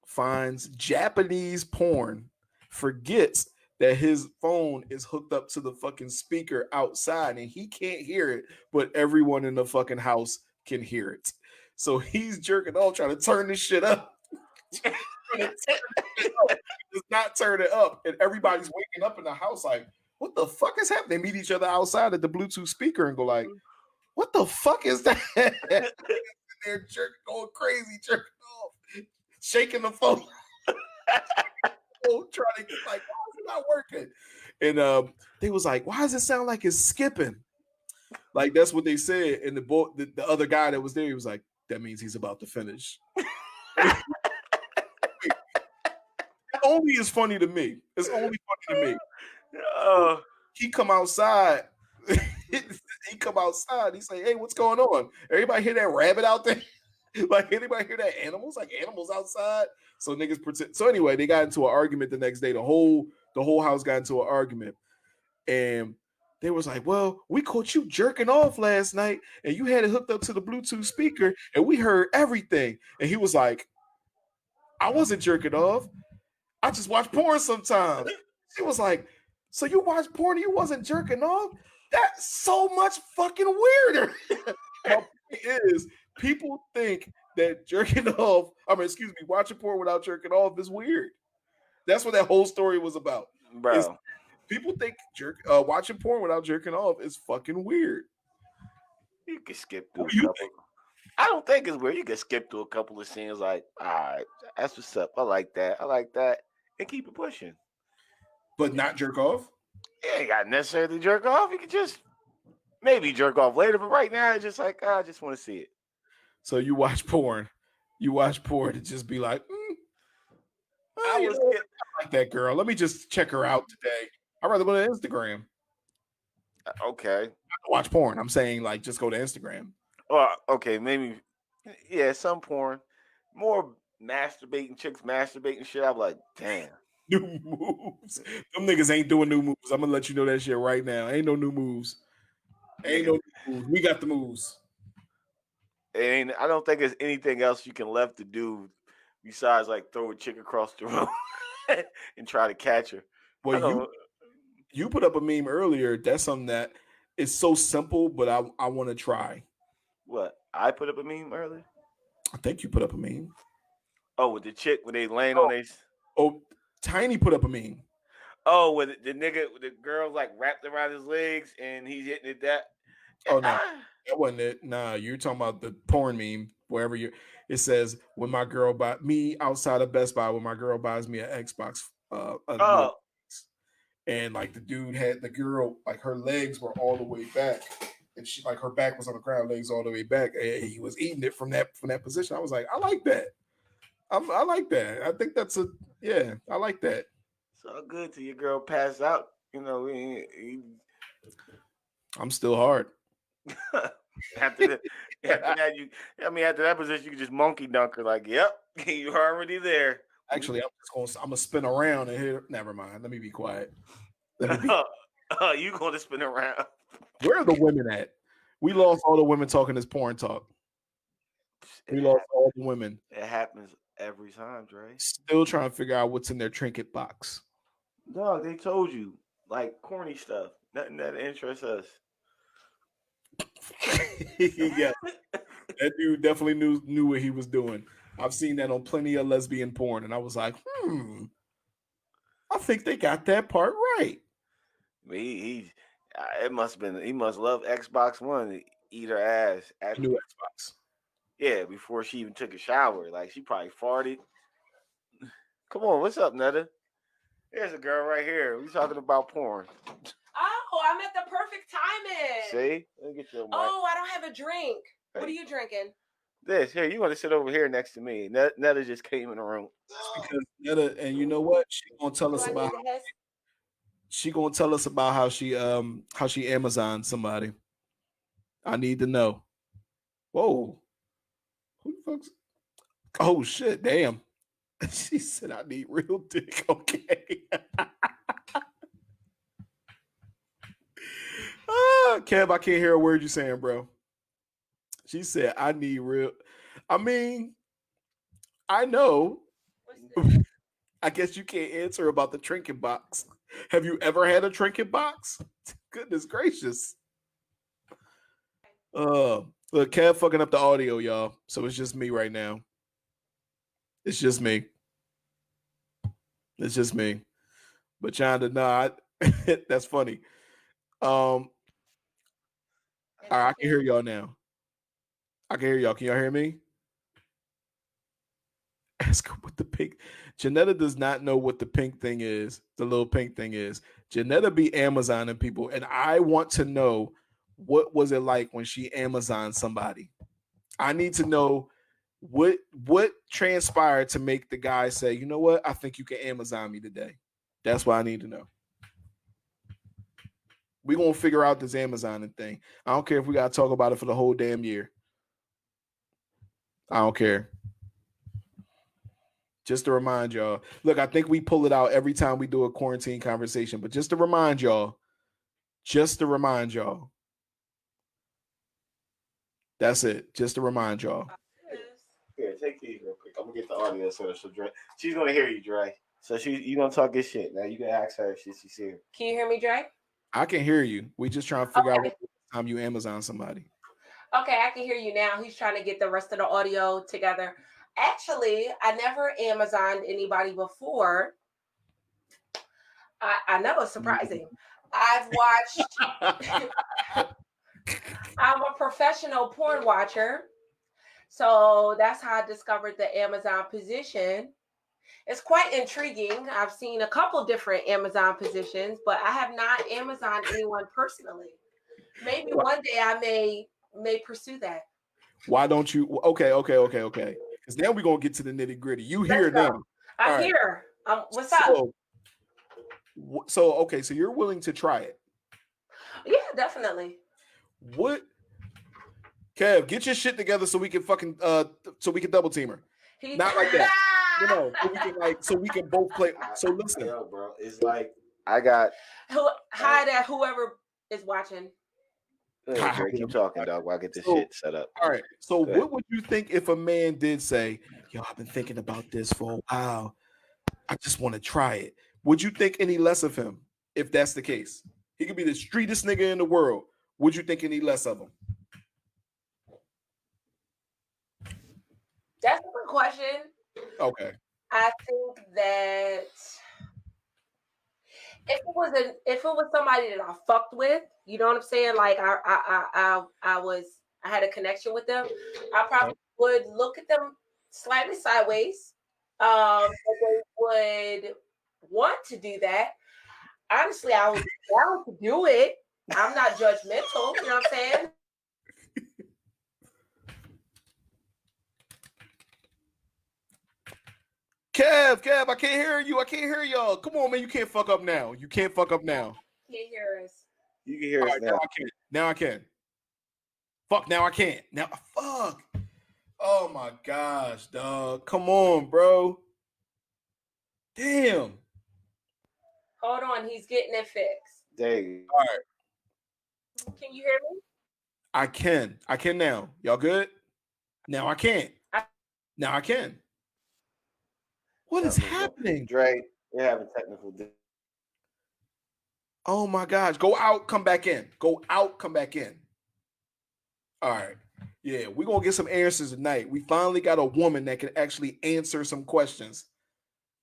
finds Japanese porn, forgets that his phone is hooked up to the fucking speaker outside and he can't hear it, but everyone in the fucking house can hear it. So he's jerking off, trying to turn this shit up. Does not turn it up, and everybody's waking up in the house like, what the fuck is happening? They meet each other outside at the Bluetooth speaker and go like, what the fuck is that? They're going crazy, jerking off, shaking the phone. Trying to get like, why is it not working? And they was like, why does it sound like it's skipping? Like that's what they said. And the other guy that was there, he was like, that means he's about to finish. It only is funny to me. It's only funny to me. He come outside. He come outside. He say, hey, what's going on? Everybody hear that rabbit out there? Like anybody hear that animals? Like animals outside? So niggas pretend. So anyway, they got into an argument the next day. The whole house got into an argument. And they was like, well, we caught you jerking off last night and you had it hooked up to the Bluetooth speaker and we heard everything. And he was like, I wasn't jerking off. I just watch porn sometimes. She was like, so you watch porn and you wasn't jerking off? That's so much fucking weirder. My point is, people think that watching porn without jerking off is weird. That's what that whole story was about.
Bro.
People think watching porn without jerking off is fucking weird.
You can skip through a couple. I don't think it's weird. You can skip through a couple of scenes like, all right, that's what's up. I like that. And keep it pushing.
But not jerk off?
You ain't got necessarily jerk off. You can just maybe jerk off later, but right now it's just like, I just want to see it.
So you watch porn. To just be like, I like that girl. Let me just check her out today. I'd rather go to Instagram.
Okay.
Watch porn. I'm saying like just go to Instagram.
Okay, maybe. Yeah, some porn. More masturbating chicks masturbating shit. I'm like, damn.
New moves. Them niggas ain't doing new moves. I'm gonna let you know that shit right now. Ain't no new moves. We got the moves.
I don't think there's anything else you can left to do besides like throw a chick across the room and try to catch her.
Well,
I don't.
you put up a meme earlier. That's something that is so simple, but I want to try.
What? I put up a meme earlier.
I think you put up a meme.
Oh, with the chick when they laying on they.
Oh, Tiny put up a meme.
Oh, with the nigga, the girl like wrapped around his legs and he's hitting it that.
Oh no, that wasn't it. Nah, you're talking about the porn meme. Wherever you, it says when my girl buy me outside of Best Buy when my girl buys me an Xbox.
Oh,
And like the dude had the girl like her legs were all the way back, and she like her back was on the ground, legs all the way back, and he was eating it from that position. I was like, I like that. I like that. I think that's I like that.
It's all good till your girl pass out. You know,
I'm still hard.
after that, after that position, you can just monkey dunk her. Like, yep, you're already there.
Actually, I'm gonna spin around and hit. Never mind. Let me be quiet.
You gonna spin around?
Where are the women at? We lost all the women talking this porn talk. We lost all the women.
It happens every time, Dre.
Still trying to figure out what's in their trinket box.
Dog, they told you like corny stuff. Nothing that interests us.
Yeah, that dude definitely knew what he was doing. I've seen that on plenty of lesbian porn, and I was like, I think they got that part right.
It must have been. He must love Xbox One to eat her ass.
New Xbox.
Yeah, before she even took a shower, like she probably farted. Come on, what's up, Netta? There's a girl right here. We talking about porn.
Oh, I'm at the perfect timing.
See? Let me get your mic.
Oh, I don't have a drink. Hey. What are you drinking?
This. Here, you want to sit over here next to me. Netta just came in the room.
Because Netta, and you know what? She gonna tell us about. She gonna tell us about how she Amazoned somebody. I need to know. Whoa. Who the fuck's? Oh shit! Damn. She said, "I need real dick." Okay. Kev, I can't hear a word you're saying, bro. She said, "I need real." I mean, I know. I guess you can't answer about the trinket box. Have you ever had a trinket box? Goodness gracious. Look, Kev fucking up the audio, y'all. So it's just me right now. It's just me. It's just me. But Chanda, nah, that's funny. All right, I can hear y'all now. I can hear y'all. Can y'all hear me? Ask her what the pink. Janetta does not know what the pink thing is. The little pink thing is. Janetta be Amazoning people, and I want to know what was it like when she Amazoned somebody. I need to know what transpired to make the guy say, you know what? I think you can Amazon me today. That's what I need to know. We're going to figure out this Amazoning thing. I don't care if we got to talk about it for the whole damn year. I don't care. Just to remind y'all. Look, I think we pull it out every time we do a quarantine conversation, but just to remind y'all. That's it. Just to remind y'all.
Here, take these real quick. I'm gonna get the audio so Dre. She's gonna hear you, Dre. So you gonna talk this shit. Now you can ask her if she's here.
Can you hear me, Dre?
I can hear you. We just trying to figure out what time you Amazon somebody.
Okay, I can hear you now. He's trying to get the rest of the audio together. Actually, I never Amazoned anybody before. I know it's surprising. I've watched. I'm a professional porn watcher. So that's how I discovered the Amazon position. It's quite intriguing. I've seen a couple different Amazon positions, but I have not Amazoned anyone personally. Maybe one day I may pursue that.
Why don't you? Okay. Because now we're going to get to the nitty gritty. You hear them.
I'm here. What's up?
So you're willing to try it?
Yeah, definitely.
What? Kev, get your shit together so we can so we can double team her. Not like that. So we can both play. So listen,
yo, bro, it's like I got
hi to whoever is watching.
Go ahead, Drake. Keep talking, dog, while I get this
So-
shit set up.
All right. So
Go ahead.
what would you think if a man did say, "Yo, I've been thinking about this for a while. I just want to try it." Would you think any less of him if that's the case? He could be the streetest nigga in the world. Would you think any less of him?
That's a good question.
Okay.
I think that if it was somebody that I fucked with, you know what I'm saying? Like I had a connection with them, I probably would look at them slightly sideways. But they would want to do that. Honestly, I was down to do it. I'm not judgmental, you know what I'm saying?
Kev, I can't hear you. I can't hear y'all. Come on, man. You can't fuck up now. You can't fuck up now.
Can't hear us.
You can hear
All
us
right,
now.
now I can. Fuck, now I can't. Now, fuck. Oh my gosh, dog. Come on, bro. Damn.
Hold on, he's getting it fixed.
There you go.
All right.
Can you hear me?
I can. I can now. Y'all good? Now I can't. Now I can. What is happening?
Dre, we're having technical difficulties.
Oh my gosh. Go out, come back in. Go out, come back in. All right. Yeah, we're going to get some answers tonight. We finally got a woman that can actually answer some questions.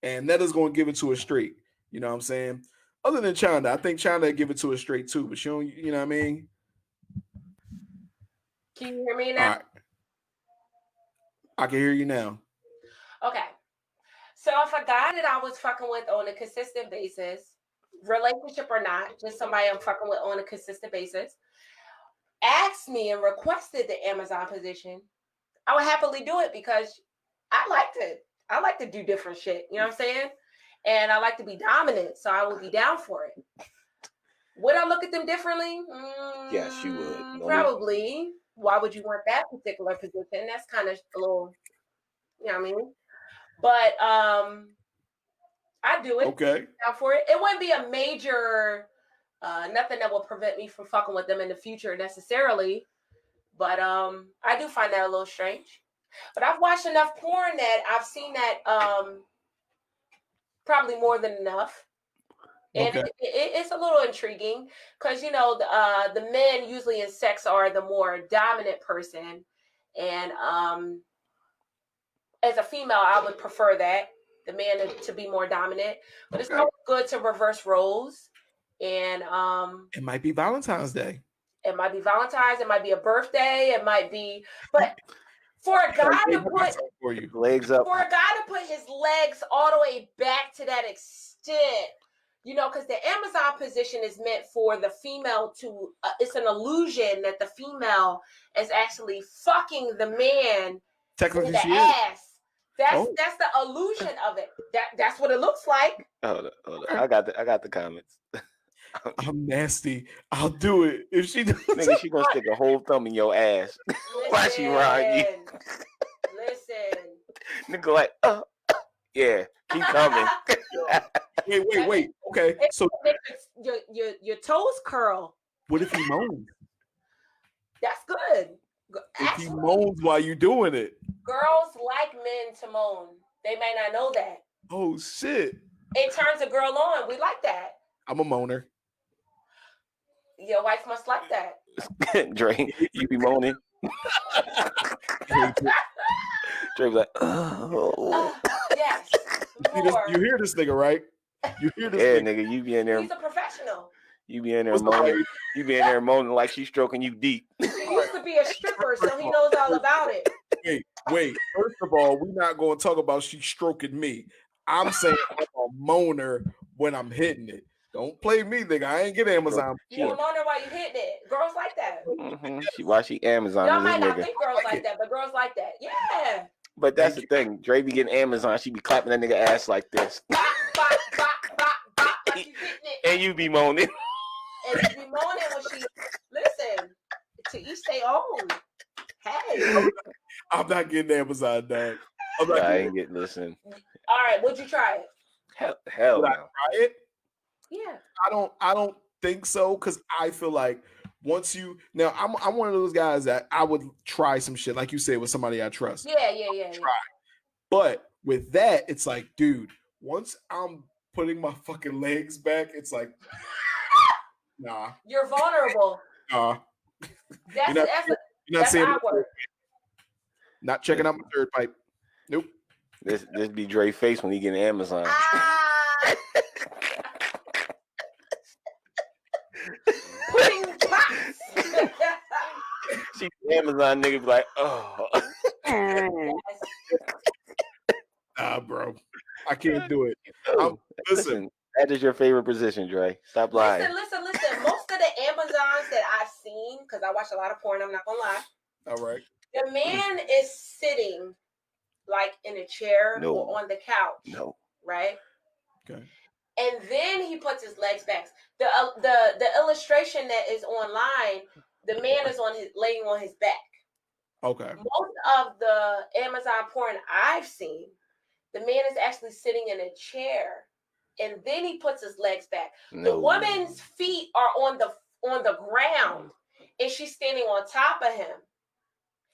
And Netta's going to give it to us straight. You know what I'm saying? Other than China, I think China will give it to us straight too. But she don't, you know what I mean?
Can you hear me
All
now?
right. I can hear you now.
Okay. So if a guy that I was fucking with on a consistent basis, relationship or not, just somebody I'm fucking with on a consistent basis, asked me and requested the Amazon position, I would happily do it because I like to do different shit. You know what I'm saying? And I like to be dominant, so I would be down for it. Would I look at them differently?
Yes, you would. No,
Probably. Why would you want that particular position? That's kind of a little, you know what I mean? But I do it.
Okay.
Down for it. It wouldn't be a major, nothing that will prevent me from fucking with them in the future necessarily. But I do find that a little strange. But I've watched enough porn that I've seen that probably more than enough. And
Okay.
it's a little intriguing because, you know, the men usually in sex are the more dominant person. And as a female, I would prefer that, the man to be more dominant. But it's always good to reverse roles. And
it might be Valentine's Day.
It might be Valentine's. It might be a birthday. It might be, but for a guy to put
legs up,
for a guy to put his legs all the way back to that extent, you know, because the Amazon position is meant for the female to. It's an illusion that the female is actually fucking the man
technically
in the ass. That's the illusion of it. That's what it looks like.
Hold on. I got the comments.
I'm nasty. I'll do it if she does.
Nigga, she gonna stick a whole thumb in your ass while she ride you.
Listen,
nigga, like, yeah, keep coming.
wait. Okay, so
your toes curl.
What if he moans?
That's good.
If he moans while you doing it,
girls like men to moan. They may not know that.
Oh shit!
It turns a girl on. We like that.
I'm a moaner.
Your wife must like that.
Dre, you be moaning. Dre be like, oh.
Yes.
You hear this nigga, right? You hear this
nigga, you be in there.
He's a professional.
You be in there moaning. You be in there moaning like she's stroking you deep.
He used to be a stripper, so he knows all about it.
Wait. First of all, we're not going to talk about she stroking me. I'm saying I'm a moaner when I'm hitting it. Don't play me, nigga. I ain't get Amazon.
You a moaner while you hitting it. Girls like that.
Mm-hmm. Why she Amazon?
Y'all might not think girls like that, but girls like that. Yeah.
But that's the thing. Dre be getting Amazon. She be clapping that nigga ass like this.
Bop, bop, bop, bop, bop, like you hitting it.
And you be moaning.
And you be moaning when she listen. To each their own. Hey.
I'm not getting Amazon, dog.
I ain't getting listen.
All right, would you try it?
Hell
Would
no.
I try it?
Yeah.
I don't think so, because I feel like Once you now, I'm one of those guys that I would try some shit, like you said, with somebody I trust.
Yeah.
But with that, it's like, dude, once I'm putting my fucking legs back, it's like, nah.
You're vulnerable.
You're
That's
not,
that's
you're not
that's
saying
awkward.
not checking out my third pipe. Nope.
This be Dre face when he get Amazon.
Ah! Pudding pops.
See Amazon nigga be like, oh.
Nah, bro. I can't do it.
Oh, listen, that is your favorite position, Dre. Stop lying.
Listen. Most of the Amazons that I've seen, because I watch a lot of porn, I'm not gonna lie.
All right.
The man is sitting like in a chair or on the couch.
No.
Right?
Okay.
And then he puts his legs back. The illustration that is online, the man is laying on his back.
Okay.
Most of the Amazon porn I've seen, the man is actually sitting in a chair, and then he puts his legs back.
No.
The woman's feet are on the ground, and she's standing on top of him.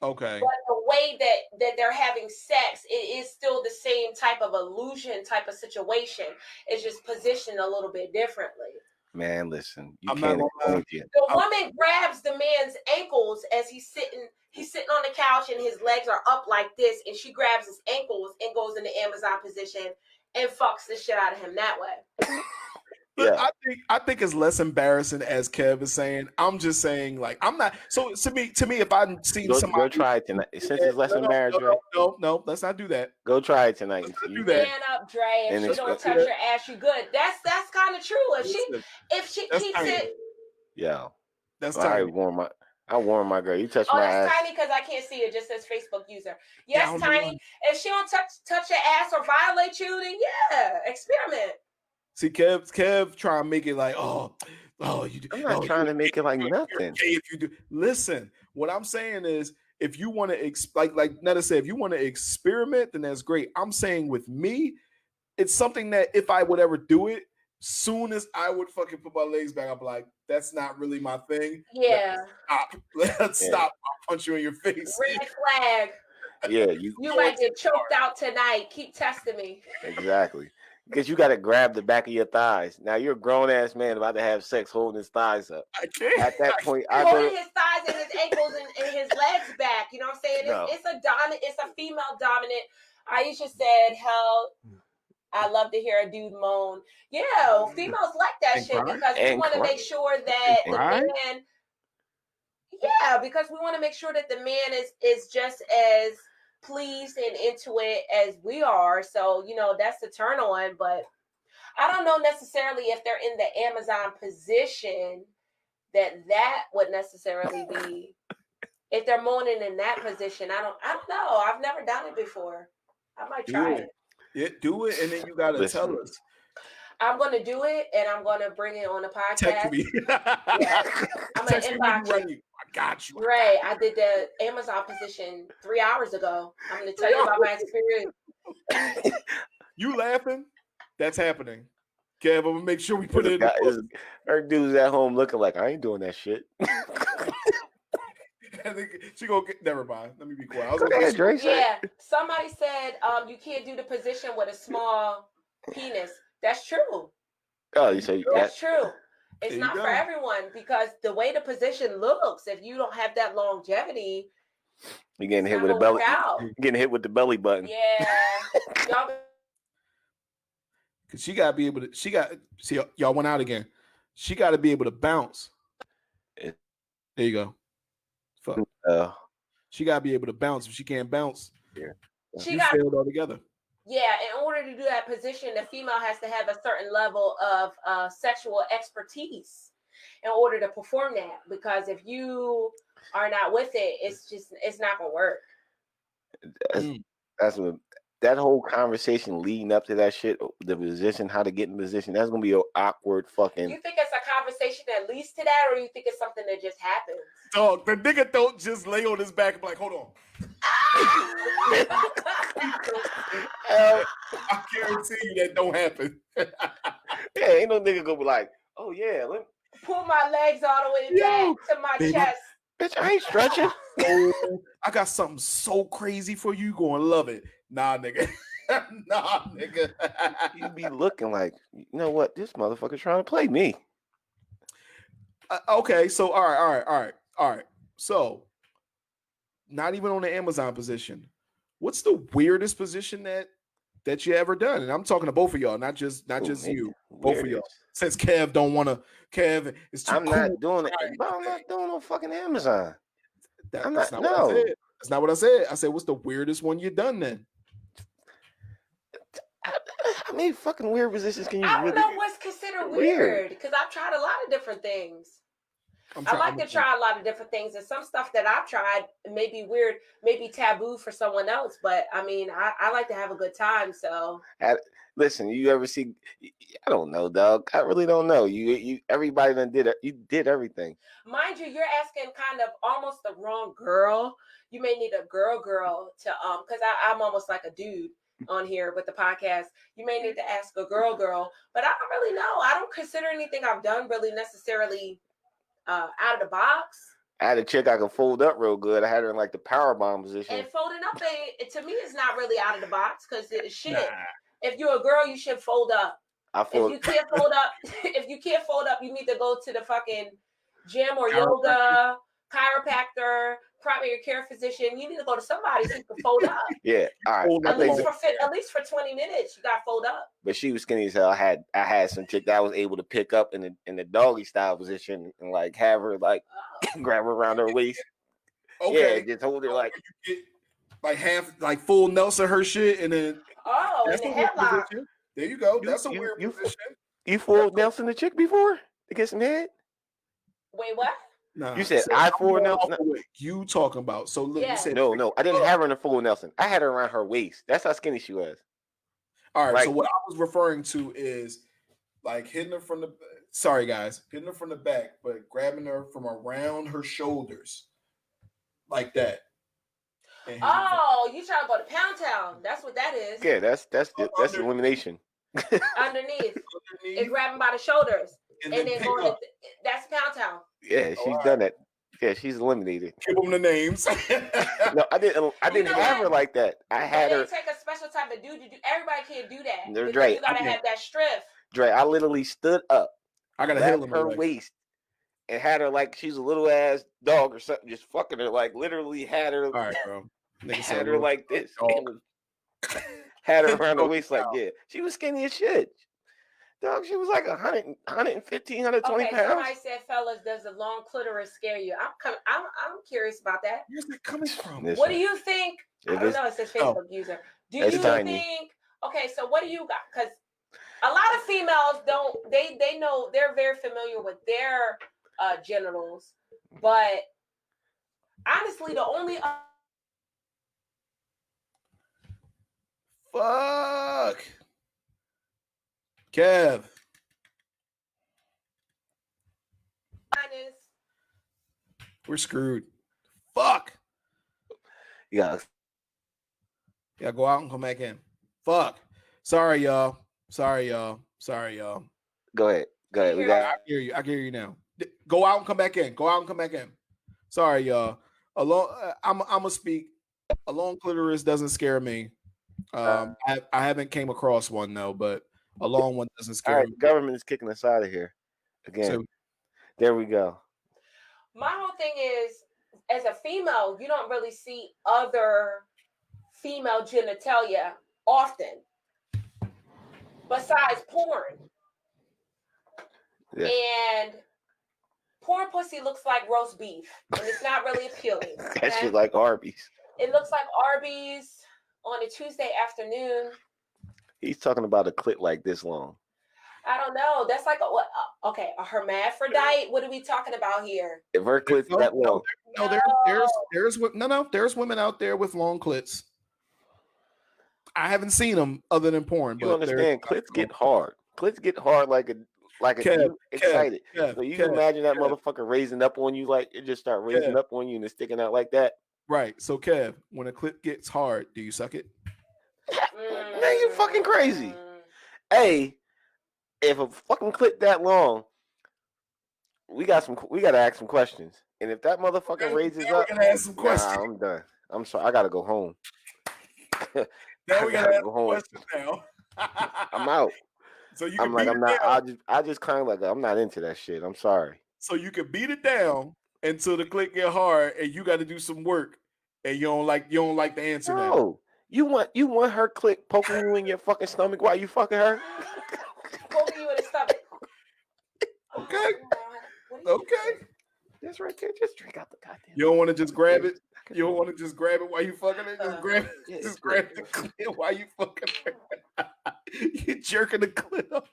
Okay.
But the way that they're having sex, it is still the same type of illusion type of situation. It's just positioned a little bit differently.
Man, listen, you
I'm
can't
not gonna
explain it.
The woman grabs the man's ankles as he's sitting on the couch and his legs are up like this, and she grabs his ankles and goes in the Amazon position and fucks the shit out of him that way.
Yeah. I think it's less embarrassing as Kev is saying. I'm just saying, like, I'm not. So to me, if I've seen somebody,
go try it tonight. Since it's less embarrassing,
no, let's not do that.
Go try it tonight.
Do that.
Man up, Dre. If she don't touch your ass, you good. That's kind of true. If she keeps
tiny.
it,
yeah,
that's
I
tiny.
warn my girl. You touch my ass.
That's tiny because I can't see it. Just says Facebook user. Yes,
Down
Tiny. If she don't touch your ass or violate you, then yeah, experiment.
See, Kev try to make it like, oh, you do.
I'm not trying to make it like nothing.
If you do, listen. What I'm saying is, if you want to, like Netta said, if you want to experiment, then that's great. I'm saying with me, it's something that if I would ever do it, soon as I would fucking put my legs back, I'm like, that's not really my thing.
Yeah.
Let's stop. I'll punch you in your face.
Red flag.
Yeah,
you might get choked out tonight. Keep testing me.
Exactly. Because you got to grab the back of your thighs. Now you're a grown ass man about to have sex, holding his thighs up.
I can't.
At that point,
holding his thighs and his ankles and his legs back. You know what I'm saying?
No.
It's a female dominant. Aisha said, "Hell, I love to hear a dude moan." Yeah, females like that shit because we want to make sure that the man. Yeah, because we want to make sure that the man is just as pleased and into it as we are. So, that's the turn on. But I don't know necessarily if they're in the Amazon position that would necessarily be. If they're moaning in that position, I don't know. I've never done it before. I might try it.
Yeah, do it, and then you gotta tell us.
I'm gonna do it, and I'm gonna bring it on the podcast.
Text me.
Yeah. I'm gonna inbox you.
I got you.
Right. I did the Amazon position 3 hours ago. I'm gonna tell you about my experience.
You laughing? That's happening. Kev, I'm gonna make sure we put it in.
Her dude's at home looking like I ain't doing that shit.
I think she gonna get. Never mind. Let me be quiet.
Yeah. Somebody said you can't do the position with a small penis. That's true.
Oh, you say
that's true. It's not for everyone because the way the position looks, if you don't have that longevity,
you're getting hit with a belly. You're getting hit with the belly button.
Yeah.
Cause she gotta be able to. See, y'all went out again. She got to be able to bounce. There you go. Fuck. She got to be able to bounce. If she can't bounce, she failed altogether.
Yeah, in order to do that position, the female has to have a certain level of sexual expertise in order to perform that. Because if you are not with it, it's not gonna work.
That's what that whole conversation leading up to that shit, the position, how to get in position. That's gonna be an awkward fucking.
You think it's a conversation that leads to that, or you think it's something that just happens?
Dog, the nigga don't just lay on his back and be like, hold on. I guarantee you that don't happen.
Yeah, ain't no nigga gonna be like, oh yeah,
pull my legs all the way back to my
baby.
chest.
Bitch, I ain't stretching.
Oh, I got something so crazy for you. You gonna love it. Nah, nigga. Nah, nigga.
You be looking like, you know what? This motherfucker trying to play me.
Okay, so all right. So, not even on the Amazon position. What's the weirdest position that you ever done? And I'm talking to both of y'all, not just
Ooh,
you. Both of y'all.
weirdest.
Since Kev don't want to, Kev is too
I'm
cool.
not doing it.
Right.
Bro, I'm not doing no fucking Amazon. I'm
That's
not.
not what I
No.
said. That's not what I said. I said, what's the weirdest one you done then?
How many fucking weird positions can you
I don't
really?
know what's considered weird because I've tried a lot of different things. I like to try a lot of different things, and some stuff that I've tried may be weird, maybe taboo for someone else. But I mean, I like to have a good time. So
Listen, you ever see? I don't know, dog. I really don't know. You everybody done did it. You did everything.
mind you, you're asking kind of almost the wrong girl. You may need a girl to because I'm almost like a dude on here with the podcast. You may need to ask a girl, but I don't really know. I don't consider anything I've done really necessarily out of the box.
I had a chick I could fold up real good. I had her in like the power bomb position.
And folding up, to me, is not really out of the box because shit.
Nah.
If you're a girl, you should fold up. If you can't fold up, you need to go to the fucking gym or yoga, chiropractor, primary care physician. You need to go to somebody so you can fold up.
Yeah, all right.
At least for 20 minutes, you got to fold up.
But she was skinny as hell. I had some chick that I was able to pick up in the doggy style position and like have her like grab her around her waist.
Okay.
Yeah, just hold her like
half, like full Nelson her shit, and then
in the headlock.
There you go. That's a weird position.
You full Nelson the chick before to get some head?
Wait, what?
Nah,
You said I full Nelson.
You talking about? So look,
Yeah.
you said
No. I didn't have her in a full Nelson. I had her around her waist. That's how skinny she was.
All right.
Like,
so what I was referring to is like hitting her from the. Sorry, guys, hitting her from the back, but grabbing her from around her shoulders, like that.
Oh, you trying to go to Pound Town? That's what that is.
Yeah, that's elimination.
Underneath. And grabbing by the shoulders. And then going to, that's Pound Town.
Yeah, she's done that. Yeah, she's eliminated.
Give them the names.
No, I didn't have her like that. I had her.
Take a special type of dude to do. Everybody can't do that.
They're Dre.
You gotta have that strength.
Dre, I literally stood up.
I gotta
grabbed her waist and had her like she's a little ass dog or something, just fucking her. Like literally had her.
All right, bro.
Had her like this. Had her around the waist like she was skinny as shit. Dog, she was like 100, 115, 120 pounds.
Somebody said, fellas, does a long clitoris scare you? I'm curious about that.
Where's it coming from?
What do you think? I don't know. It says Facebook user. Do you think? Okay, so what do you got? Because a lot of females don't. They know they're very familiar with their genitals, but honestly, the only
fuck. Kev. We're screwed. Fuck.
Yeah.
Go out and come back in. Fuck. Sorry, y'all. Go ahead. I hear you now. Go out and come back in. Sorry, y'all. I'm gonna speak. A long clitoris doesn't scare me. I haven't came across one though, but a long one doesn't scare me.
Government is kicking us out of here again. So, there we go.
My whole thing is, as a female, you don't really see other female genitalia often, besides porn. Yeah. And porn pussy looks like roast beef, and it's not really appealing.
That shit like Arby's.
It looks like Arby's on a Tuesday afternoon.
He's talking about a clit like this long.
I don't know. That's like a hermaphrodite. What are we talking about here?
If her clit's that long.
There's women out there with long clits. I haven't seen them other than porn.
You understand? Clits get hard. Clits get hard like a excited. So you can imagine that motherfucker raising up on you, like it just start raising up on you and it's sticking out like that.
Right. So Kev, when a clit gets hard, do you suck it?
Man, you fucking crazy. Hey, if a fucking clit that long, we gotta ask some questions. And if that motherfucker
Okay,
raises
now we
up,
gotta ask some questions.
nah, I'm done. I'm sorry. I gotta go home.
Now
I
we gotta
gotta
ask
go
some
home.
questions now.
I'm out.
So you
I'm
can
like,
beat
I'm
it
not.
down.
I just kind of like, I'm not into that shit. I'm sorry.
So you can beat it down until the click get hard, and you got to do some work, and you don't like the answer now.
No, you want her click poking you in your fucking stomach while you fucking her?
Poking you in the stomach.
Okay.
What are you
Okay.
doing?
That's right there. Just drink out the goddamn.
You don't want to just grab it.
I can
You don't
do
want to just grab it while you fucking it. Just grab it.
Yeah,
Just
yeah.
grab the clit while you fucking her. You jerking the clit off.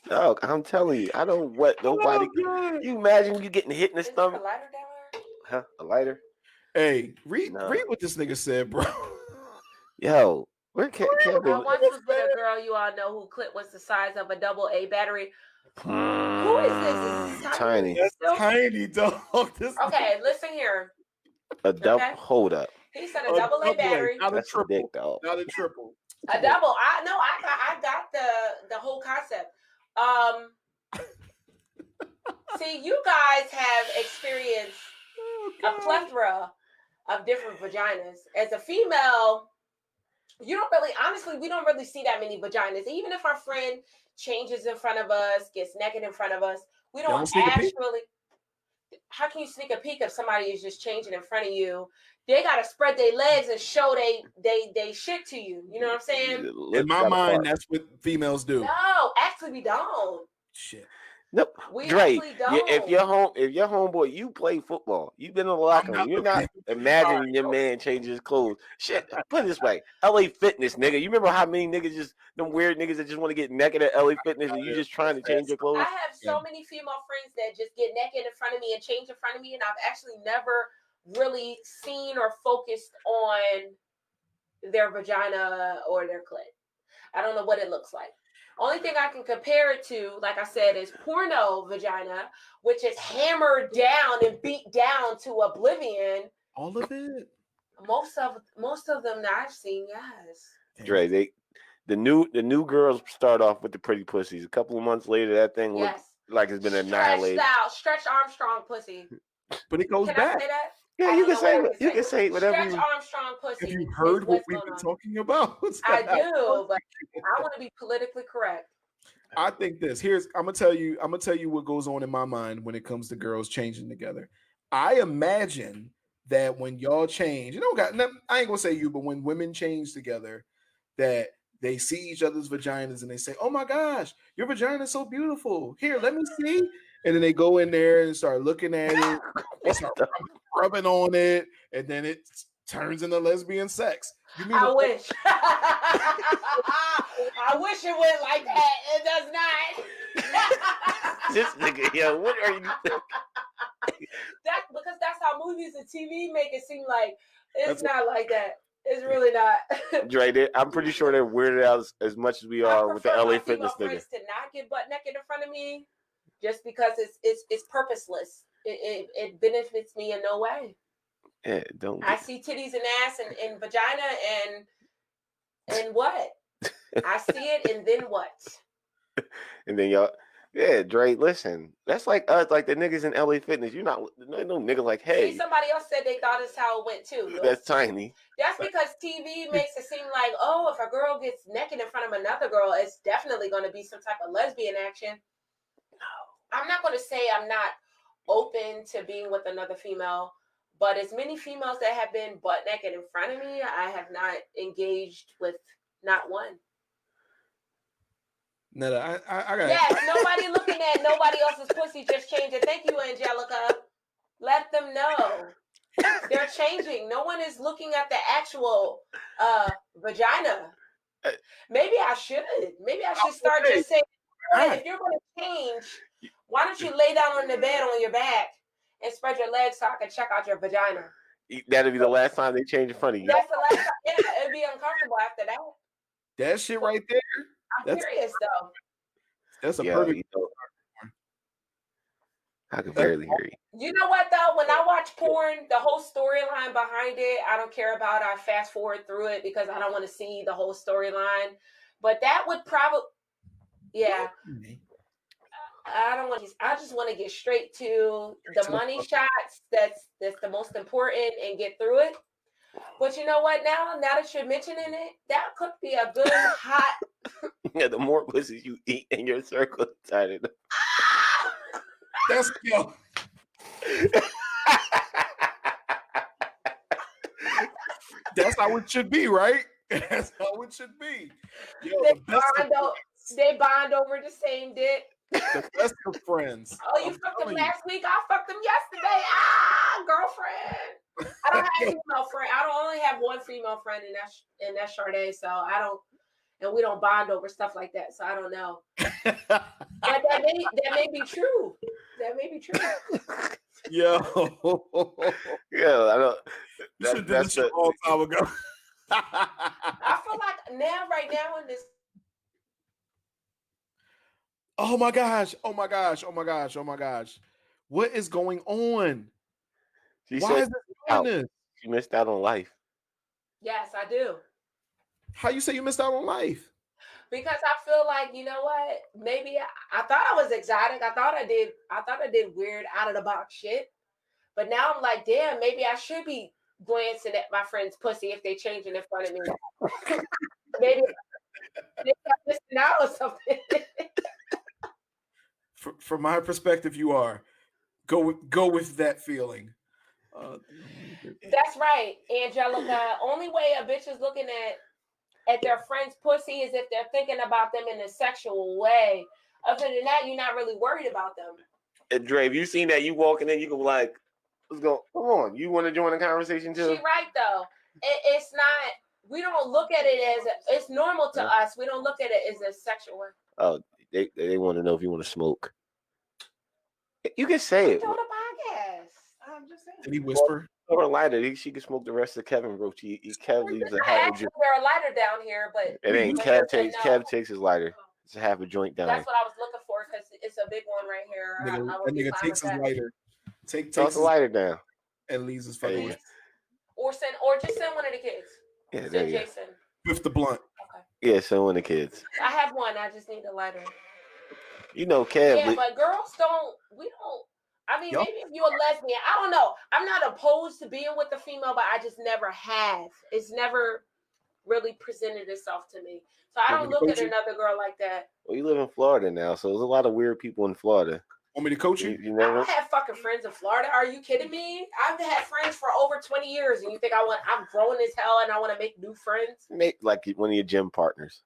Dog, I'm telling you, I don't want nobody.
God.
You imagine you getting hit in the
Is there a
stomach?
lighter down there?
Huh? A lighter?
Hey, read
Nah.
what this nigga said, bro.
Yo, where
I
Kevin?
once was with a girl you all know who clit was the size of a AA battery. Who is this? Is this
Tiny.
That's
still?
tiny, dog. This
Okay, listen here.
A double.
Okay.
Hold up.
He said a double A battery.
not a
That's a
triple.
dick, dog.
Not a triple.
A double. I got the whole concept. See, you guys have experienced a plethora of different vaginas. As a female, we don't really see that many vaginas. Even if our friend changes in front of us, gets naked in front of us, we don't actually. How can you sneak a peek if somebody is just changing in front of you? They gotta spread their legs and show they shit to you. You know what I'm saying?
In my mind, that's what females do.
No, actually we don't.
Shit.
Nope.
We
Dre,
actually don't.
if your homeboy, you play football, you've been in the locker room. You're not imagining your man changes his clothes. Shit, put it this way: LA Fitness, nigga. You remember how many niggas them weird niggas that just want to get naked at LA Fitness, and you just trying to change your clothes?
I have so many female friends that just get naked in front of me and change in front of me, and I've actually never really seen or focused on their vagina or their clit. I don't know what it looks like. Only thing I can compare it to, like I said, is porno vagina, which is hammered down and beat down to oblivion.
All of it.
Most of them that I've seen, yes.
Dre, the new girls start off with the pretty pussies. A couple of months later, that thing looks like it's been annihilated.
Stretch Armstrong pussy.
But it goes
Can
back.
I say that?
Yeah, you can say whatever.
Stretch Armstrong pussy.
Have you heard what we've been talking about?
I do, but I want to be politically correct.
I think this. I'm gonna tell you what goes on in my mind when it comes to girls changing together. I imagine that when y'all change, I ain't gonna say you, but when women change together, that they see each other's vaginas and they say, "Oh my gosh, your vagina is so beautiful. Here, let me see." And then they go in there and start looking at it, they start rubbing on it, and then it turns into lesbian sex.
I wish. I wish it went like that. It does not.
This nigga, yo, what are you thinking?
Because that's how movies and TV make it seem like it's not like that. It's really not.
Dre, I'm pretty sure they're weirded out as much as we are with the LA Fitness nigga.
To not get butt naked in front of me, just because it's purposeless. It benefits me in no way.
Yeah, don't.
I see titties and ass and vagina and what? I see it and then what?
And then y'all, yeah, Dre, listen, that's like us, like the niggas in LA Fitness. You're not no nigga like, hey.
See, somebody else said they thought it's how it went too.
That's tiny.
That's because TV makes it seem like, oh, if a girl gets naked in front of another girl, it's definitely going to be some type of lesbian action. No, I'm not going to say I'm not open to being with another female. But as many females that have been butt naked in front of me, I have not engaged with not one.
No, I got.
Yes, nobody looking at nobody else's pussy just changing. Thank you, Angelica. Let them know they're changing. No one is looking at the actual vagina. Maybe I should. Maybe I should start just saying, if you're going to change, why don't you lay down on the bed on your back and spread your legs so I can check out your vagina?
That'll be the last time they change in front of you.
That's the last time. Yeah, it'd be uncomfortable after that.
That shit right there.
I'm curious though.
That's a perfect.
I can barely hear you.
You know what though? When I watch porn, the whole storyline behind it, I don't care about. I fast forward through it because I don't want to see the whole storyline. But that would probably, yeah. I don't want to. I just want to get straight to the money shots. That's the most important, and get through it. But you know what? Now that you're mentioning it, that could be a good hot.
Yeah, the more pussies you eat in your circle, the tighter.
That's yo. That's how it should be, right? That's how it should be. Yo,
They bond over the same dick.
The best of friends.
Oh, you fucked them last week. I fucked them yesterday. Girlfriend. I don't have female friend. I don't only have one female friend, and that's Sade. So I don't, and we don't bond over stuff like that. So I don't know. But that may be true. That may be true.
Yo.
Yeah, I don't.
You should do this a long time ago.
I feel like right now in this.
Oh my gosh. What is going on? Why is this doing this?
You missed out on life.
Yes, I do.
How you say you missed out on life?
Because I feel like, you know what? Maybe I thought I was exotic. I thought I did weird out of the box shit. But now I'm like, damn, maybe I should be glancing at my friend's pussy if they changing in front of me. Maybe I'm missing out or something.
From my perspective, you are. Go with that feeling.
That's right, Angelica. Only way a bitch is looking at their friend's pussy is if they're thinking about them in a sexual way. Other than that, you're not really worried about them.
And Dre, if you seen that, you walking in, you go like, let's go. Come on, you want to join the conversation too?
She right though. It's not. We don't look at it as it's normal to us. We don't look at it as a sexual way.
Oh, they want to know if you want to smoke. You can say it.
Doing a podcast. I'm just saying.
Did he whisper?
Or a lighter. She can smoke the rest of Kevin Roach. Kev leaves a half a joint.
There's a lighter down here, but
it ain't. Kev takes his lighter. It's a half a joint down.
That's what I was looking for because it's a big one right here.
That nigga takes his lighter. Takes
the lighter down.
And leaves his fucking with.
Or just send one of the kids.
Yeah,
send Jason.
With the blunt.
Okay.
Yeah, send one of the kids.
I have one. I just need a lighter.
You know, Kev.
Yeah, but girls don't. We don't. I mean, maybe if you're a lesbian, I don't know. I'm not opposed to being with a female, but I just never have. It's never really presented itself to me. So I don't look at another girl like that.
Well, you live in Florida now, so there's a lot of weird people in Florida.
Want me to coach you?
You never...
I have fucking friends in Florida. Are you kidding me? I've had friends for over 20 years, and you think I'm growing as hell and I want to make new friends?
Make like one of your gym partners.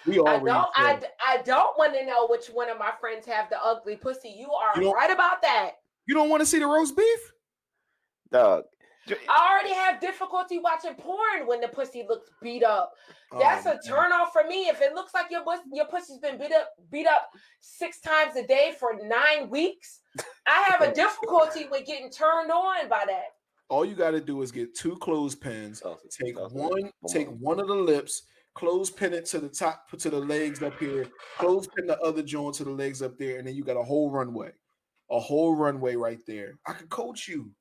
I don't want to know which one of my friends have the ugly pussy. You are right about that.
You don't want to see the roast beef?
Dog.
I already have difficulty watching porn when the pussy looks beat up. That's a turn off for me. If it looks like your pussy's been beat up 6 times a day for 9 weeks, I have a difficulty with getting turned on by that.
All you got to do is get 2 clothespins. Take one of the lips. Clothespin it to the top, to the legs up here. Clothespin the other joint to the legs up there, and then you got a whole runway right there. I could coach you.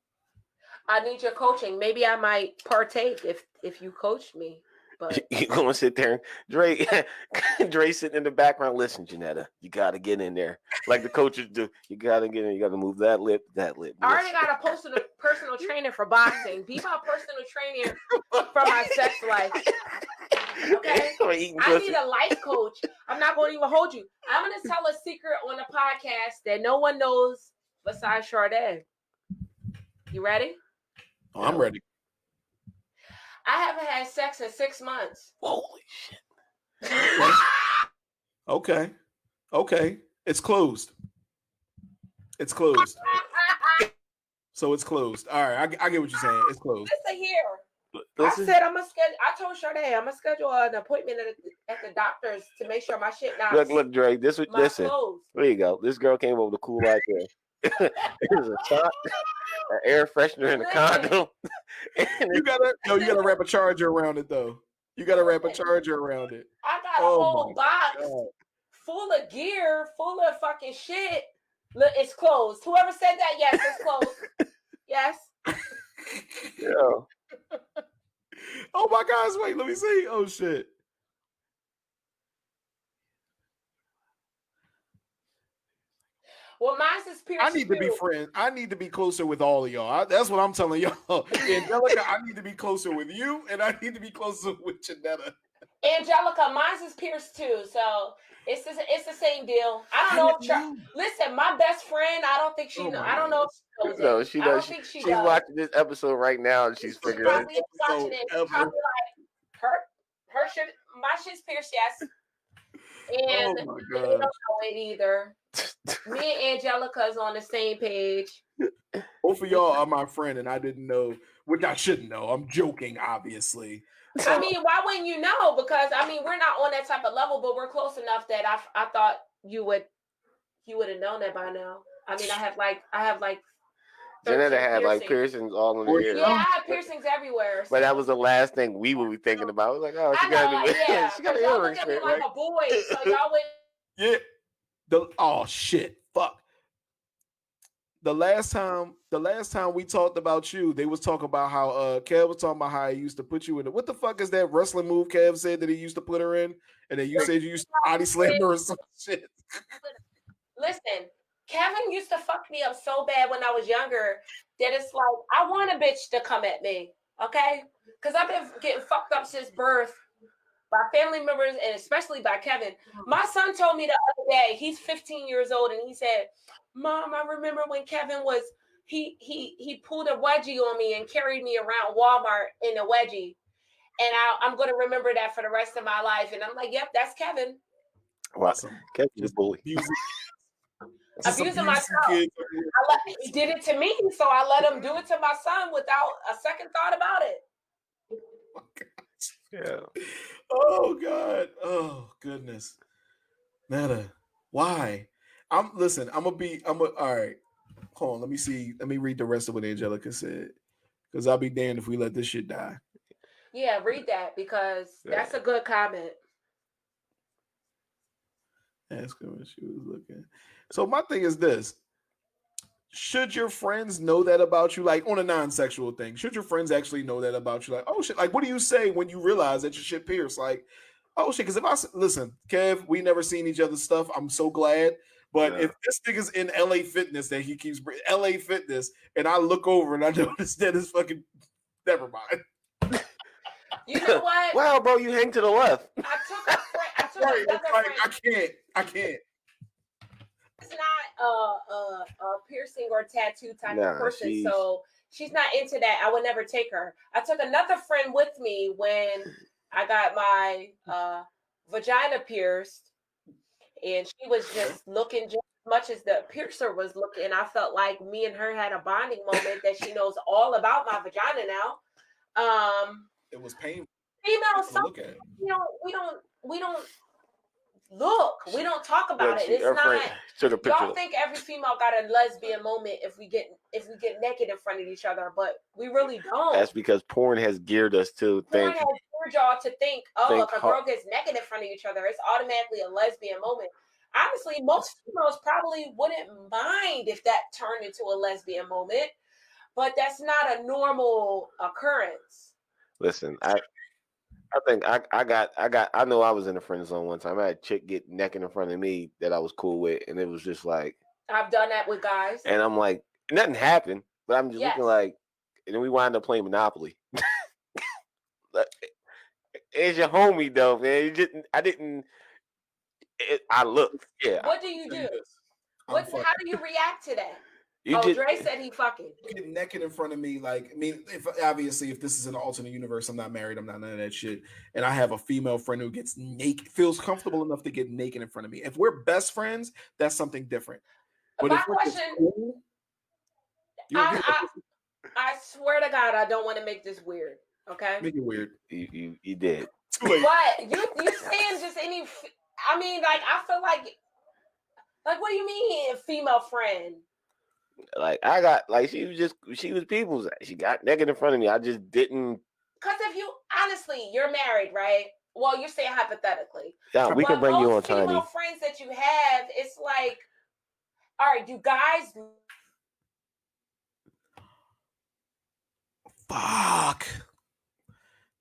I need your coaching. Maybe I might partake if you coach me. But
you gonna sit there, Dre sitting in the background. Listen, Janetta, you gotta get in there, like the coaches do. You gotta get in. You gotta move that lip.
I already got a personal trainer for boxing. Be my personal trainer for my sex life. Okay, I need a life coach. I'm not going to even hold you. I'm going to tell a secret on the podcast that no one knows besides Sade. You ready?
Oh, I'm ready.
I haven't had sex in 6 months.
Holy shit.
Okay. It's closed. So it's closed. All right, I get what you're saying. It's closed.
Listen here. I said I'm gonna schedule. I told Sade I'm gonna schedule an appointment at the doctor's to make sure my shit not.
Look, Dre. Listen.
Clothes.
There you go. This girl came over with a cool idea. It was a top, an air freshener, and a condom.
You gotta wrap a charger around it though. You gotta wrap a charger around it.
I got a whole box full of gear, full of fucking shit. Look, it's closed. Whoever said that, yes, it's closed. Yes.
Yeah. Oh my gosh! Wait, let me see. Oh shit!
Well, mine's is pierced.
I need to be
too.
friends. I need to be closer with all of y'all. That's what I'm telling y'all. Angelica, I need to be closer with you, and I need to be closer with Janetta.
Angelica, mine's is pierced too. So it's the same deal. I don't know if listen, my best friend, I don't think she
Oh
know.
my
I don't know if she knows
No,
it.
she
I don't
does.
think she
She's
does.
watching this episode right now, and she's figuring it.
Probably watching it.
ever.
Probably like her shit. My shit's pierced, yes. And
Oh my
they don't
god.
know it either. Me and Angelica's on the same page.
Both of y'all are my friend, and I didn't know, which I shouldn't know. I'm joking, obviously.
I mean, why wouldn't you know? Because I mean, we're not on that type of level, but we're close enough that I thought you would have known that by now. I mean, I have like
Janetta
13
had like
piercings.
piercings all in the ear.
Yeah, I have piercings everywhere.
But that was the last thing we would be thinking about. It was like, oh, she
I
got
know,
a new,
yeah.
she got
But
an
y'all
earring
look at me
strip,
like
right?
a boy, so y'all would.
Yeah. Oh shit. Fuck. The last time we talked about you, they was talking about how Kev was talking about how he used to put you in. What the fuck is that wrestling move Kev said that he used to put her in, and then you said you used to body slam her or some shit.
Listen, Kevin used to fuck me up so bad when I was younger that it's like I want a bitch to come at me, okay? Because I've been getting fucked up since birth by family members and especially by Kevin. My son told me the other day, he's 15 years old, and he said, Mom, I remember when Kevin was he pulled a wedgie on me and carried me around Walmart in a wedgie. And I'm gonna remember that for the rest of my life. And I'm like, yep, that's Kevin.
Wow.
Awesome.
Kevin's a bully.
Abusing my child. He did it to me, so I let him do it to my son without a second thought about it.
Oh,
Yeah.
Oh God. Oh goodness. Netta, why? All right. Hold on. Let me see. Let me read the rest of what Angelica said. Because I'll be damned if we let this shit die.
Yeah, read that because that's a good comment.
Ask her when she was looking. So my thing is this. Should your friends know that about you? Like on a non-sexual thing, should your friends actually know that about you? Like, oh shit, like what do you say when you realize that your shit pierced? Like, oh shit, because if listen, Kev, we never seen each other's stuff. I'm so glad. But if this nigga's in LA Fitness that he keeps LA Fitness, and I look over and I notice that it's fucking never mind.
You know what?
Wow, bro, you hang to the left.
I took another friend.
I can't.
It's not a piercing or tattoo type of person, so she's not into that. I would never take her. I took another friend with me when I got my vagina pierced, and she was just looking just as much as the piercer was looking. I felt like me and her had a bonding moment that she knows all about my vagina now.
It was painful.
Females, we don't look. We don't talk about it. It's not. Y'all think every female got a lesbian moment if we get naked in front of each other, but we really don't.
That's because porn has geared us to
porn
think.
Has geared y'all to think, if a girl gets naked in front of each other, it's automatically a lesbian moment. Honestly, most females probably wouldn't mind if that turned into a lesbian moment, but that's not a normal occurrence.
Listen, I think I know I was in the friend zone one time. I had a chick get naked in front of me that I was cool with, and it was just like
I've done that with guys.
And I'm like, nothing happened, but I'm just looking like, and then we wind up playing Monopoly. It's your homie though, man. I looked. Yeah.
What do you do? How do you react to that? Dre said he fucking
get naked in front of me. Like, I mean, if this is an alternate universe, I'm not married, I'm not none of that shit, and I have a female friend who gets naked, feels comfortable enough to get naked in front of me. If we're best friends, that's something different. But
my question, I swear to God, I don't want to make this weird. Okay,
make it weird.
You did.
What you saying? Just any? I mean, like I feel like what do you mean, female friend?
Like I got she was people's. She got naked in front of me. I just didn't.
Because if you honestly, you're married, right? Well, you're saying hypothetically.
Yeah, we can bring you on, Tiny.
Female friends that you have, it's like, all right, you guys.
Fuck.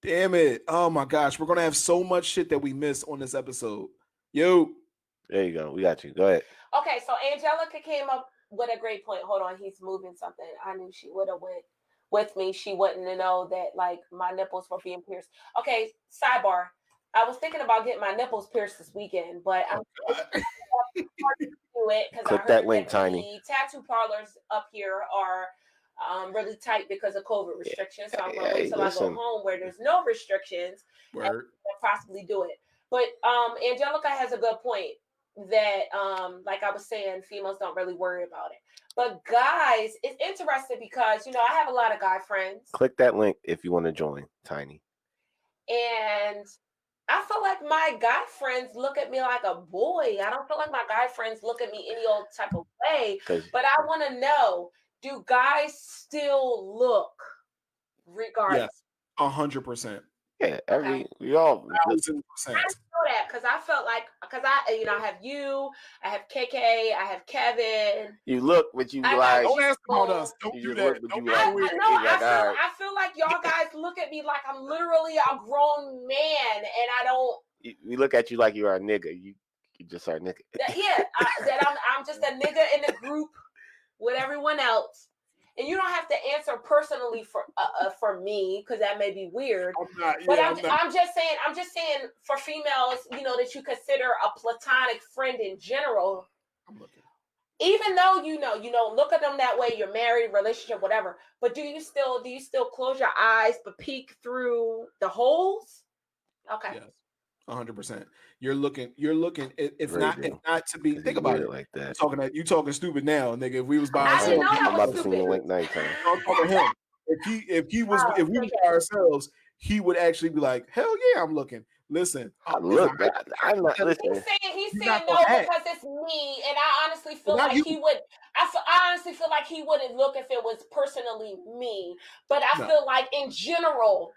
Damn it! Oh my gosh, we're gonna have so much shit that we missed on this episode. Yo.
There you go. We got you. Go ahead.
Okay, so Angelica came up with a great point. Hold on, he's moving something. I knew she would have went with me. She wouldn't know that like my nipples were being pierced. Okay, sidebar. I was thinking about getting my nipples pierced this weekend, but I'm do it because I
Click
heard
that link, Tiny.
the tattoo parlors up here are really tight because of COVID restrictions. So I'm gonna wait till I go home where there's no restrictions and possibly do it. But Angelica has a good point that like I was saying, females don't really worry about it. But guys, it's interesting because I have a lot of guy friends.
Click that link if you want to join, Tiny.
And I feel like my guy friends look at me like a boy. I don't feel like my guy friends look at me any old type of way. But I want to know, do guys still look regardless?
Yes, 100%.
Yeah, we all
1,000%.
I know that because I felt like I have you, I have KK, I have Kevin.
You look, but you
I
like.
Don't ask about us. Don't do that.
I feel like y'all guys look at me like I'm literally a grown man, and I don't.
We look at you like you are a nigga. You just are a nigga.
That I'm just a nigga in the group with everyone else. And you don't have to answer personally for me because that may be weird. I'm just saying for females, that you consider a platonic friend in general. Even though you don't look at them that way, you're married, relationship, whatever. But do you still close your eyes but peek through the holes? Okay.
Yes. 100%. You're looking. If not to be. Think about it
like that.
You talking stupid now, nigga. If we was by
ourselves,
I'm about to see the link nighttime.
I'm talking him. If we was by ourselves, he would actually be like, hell yeah, I'm looking. Listen,
I'm not listening.
He's saying no because it's me, and I honestly feel like he would. I honestly feel like he wouldn't look if it was personally me, but I feel like in general.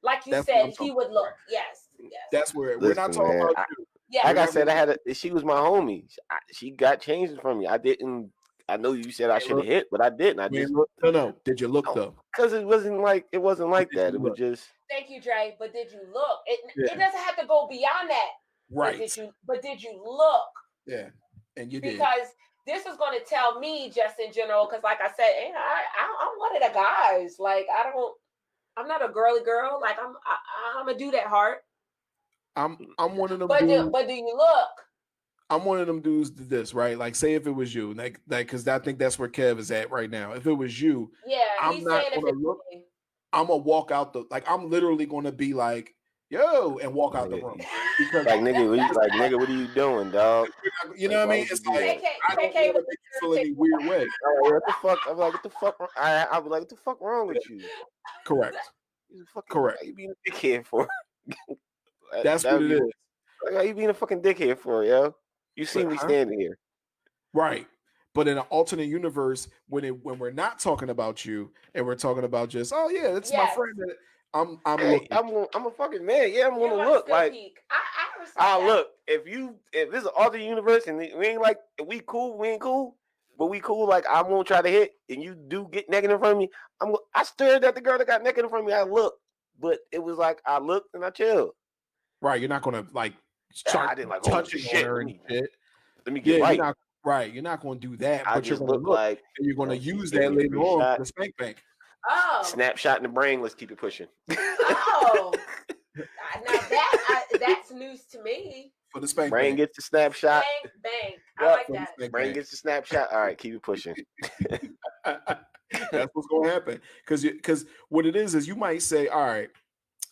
Like you said, he would look. Yes.
That's where we're not talking about you.
Yeah.
Like I said, she was my homie. She got changes from me. I didn't. I know you said I should have hit, but I didn't.
No. Did you look though?
Because it wasn't like that. It was just.
Thank you, Dre. But did you look? It doesn't have to go beyond that.
Right.
But did you look?
Yeah. And you did.
Because this is going to tell me just in general. Because like I said, I'm one of the guys. Like I'm not a girly girl. Like I'm a dude at heart.
I'm one of them.
But do you look?
I'm one of them dudes to this, right? Like, say if it was you, like, because I think that's where Kev is at right now. If it was you, I'm not gonna look. I'm gonna walk out I'm literally gonna be like, yo, and walk out the room. Because
nigga, what are you doing, dog?
You know what I mean? It's like I don't want to make you feel any weird way.
What the fuck? I'm like, what the fuck? I was like, what the fuck wrong with you?
Correct. Correct.
What you being a dickhead for?
That's what it is.
Like, are you being a fucking dickhead for, yo? You see me standing here,
right? But in an alternate universe, when we're not talking about you and we're talking about just, oh yeah, that's my friend. I'm
a fucking man. Yeah, I'm gonna look like. I look if this is an alternate universe and we ain't like we ain't cool, but we cool. Like I won't try to hit, and you do get naked in front of me. I stared at the girl that got naked in front of me. I looked, but it was like I looked and I chilled.
Right, you're not gonna like.
I didn't like touching
her and shit.
Let me get right.
You're not going to do that.
I
but
just
you're going to
look like
you're going to use that later on for the spank bank.
Oh,
snapshot in the brain. Let's keep it pushing.
Oh, now that's news to me.
For the spank
brain
bank.
Gets the snapshot.
Bang. I like that.
Brain gets the snapshot. All right, keep it pushing.
That's what's going to happen. Because what it is you might say, all right.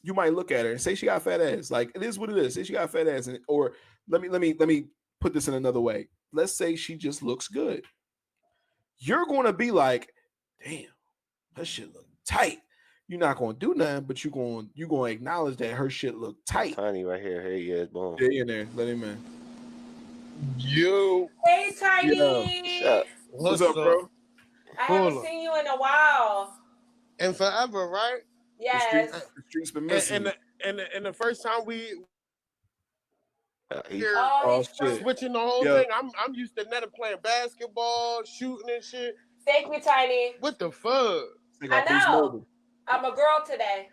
You might look at her and say she got fat ass. Like it is what it is. Say she got fat ass, or let me put this in another way. Let's say she just looks good. You're going to be like, damn, that shit look tight. You're not going to do nothing, but you're going to acknowledge that her shit look tight.
Tiny right here. Hey, yeah, boom.
Stay in there. Let him in.
Yo.
Hey, Tiny.
Yo.
What's up, bro?
I haven't seen you in a while.
And forever, right?
Yes.
The streets been missing.
And the first time we
switching
the whole thing, I'm used to netting playing basketball, shooting and shit.
Thank me, Tiny.
What the fuck?
I know. I'm a girl today.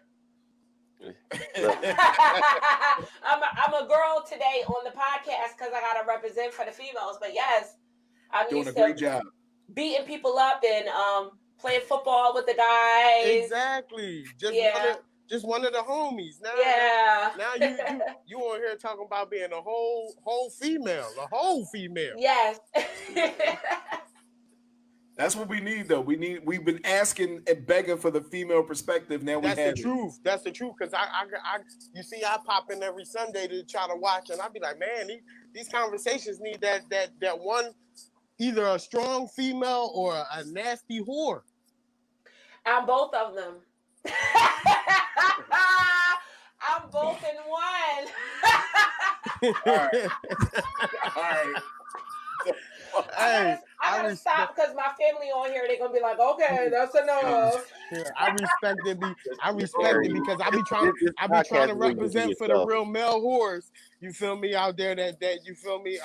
I'm I'm a girl today on the podcast because I gotta represent for the females. But yes, I'm
Doing
used
a great
to
job.
beating people up and playing football with the guys.
Exactly. Just one of the homies. Now you on here talking about being a whole female.
Yes.
That's what we need, though. We've been asking and begging for the female perspective. Now
That's
we have
the truth. That's the truth. Because you see, I pop in every Sunday to try to watch, and I be like, man, these conversations need that one, either a strong female or a nasty whore.
I'm both of them. I'm both in one.
All right.
Hey,
I gotta stop because my family on here, they're gonna be like, okay, that's enough.
I respect it because I be trying to represent for the real male whores. You feel me out there that you feel me?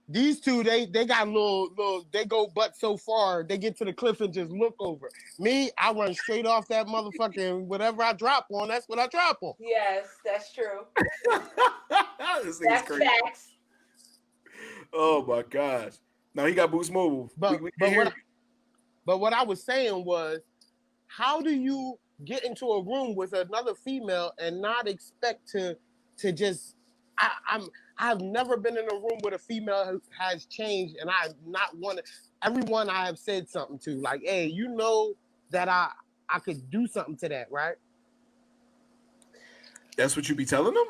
These two, they got little they go butt so far, they get to the cliff and just look over. Me, I run straight off that motherfucking whatever I drop on, that's what I drop on.
Yes, that's true.
That's crazy.
Facts.
Oh my gosh. No, he got Boost Mobile.
But what I was saying was, how do you get into a room with another female and not expect to just I've never been in a room with a female who has changed, and I've not wanted everyone I have said something to, like, hey, you know that I could do something to that, right?
That's what you be telling them?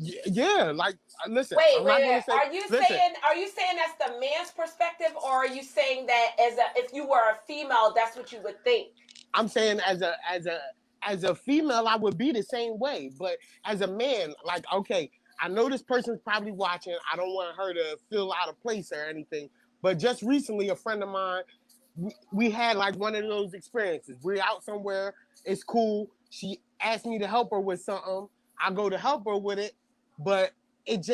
Yeah, like, listen.
Wait. Are you saying that's the man's perspective, or are you saying that if you were a female, that's what you would think?
I'm saying as a female, I would be the same way, but as a man, like, okay, I know this person's probably watching. I don't want her to feel out of place or anything, but just recently, a friend of mine, we had like one of those experiences. We're out somewhere, it's cool. She asked me to help her with something. I go to help her with it, but it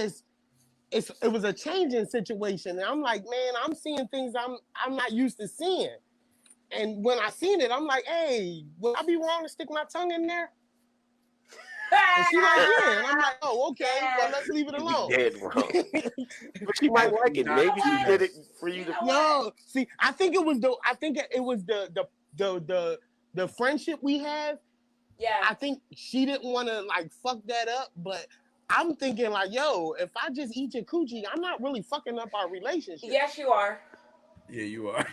was a changing situation. And I'm like, man, I'm seeing things I'm not used to seeing. And when I seen it, I'm like, hey, would I be wrong to stick my tongue in there? And she like, yeah. And I'm like, oh, okay, well, let's leave it alone.
Dead wrong. But she might like it. Maybe she did it for you to.
No, see, I think it was the friendship we have.
Yeah.
I think she didn't want to like fuck that up, but I'm thinking like, yo, if I just eat your coochie, I'm not really fucking up our relationship.
Yes, you are.
Yeah, you are.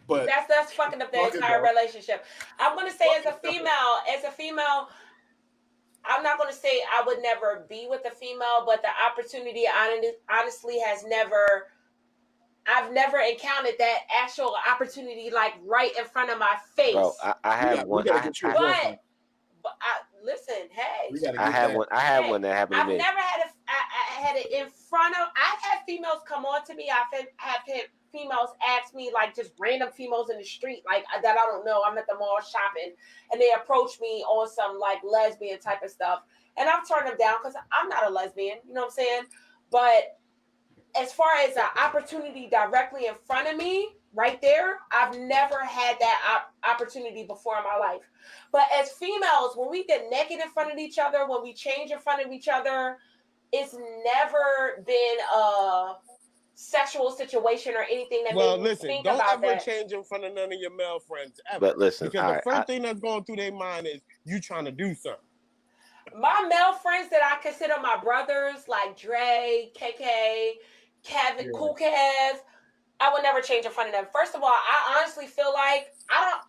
But
that's fucking up the entire relationship. I'm gonna say as a female, I'm not gonna say I would never be with a female, but the opportunity honestly I've never encountered that actual opportunity like right in front of my face.
Bro, I had one.
Listen, hey.
I had one that happened to me.
I've never had it in front of. I've had females come on to me. I've had females ask me, like, just random females in the street, like, that I don't know. I'm at the mall shopping, and they approach me on some, like, lesbian type of stuff. And I've turned them down because I'm not a lesbian. You know what I'm saying? But as far as an opportunity directly in front of me, right there, I've never had that opportunity before in my life. But as females, when we get naked in front of each other, when we change in front of each other, it's never been a sexual situation or anything that made me think about that.
Don't ever change in front of none of your male friends ever.
But listen,
because the first thing that's going through their mind is you trying to do something.
My male friends that I consider my brothers, like Dre, KK, Kevin, Cool Kev, I would never change in front of them. First of all, I honestly feel like I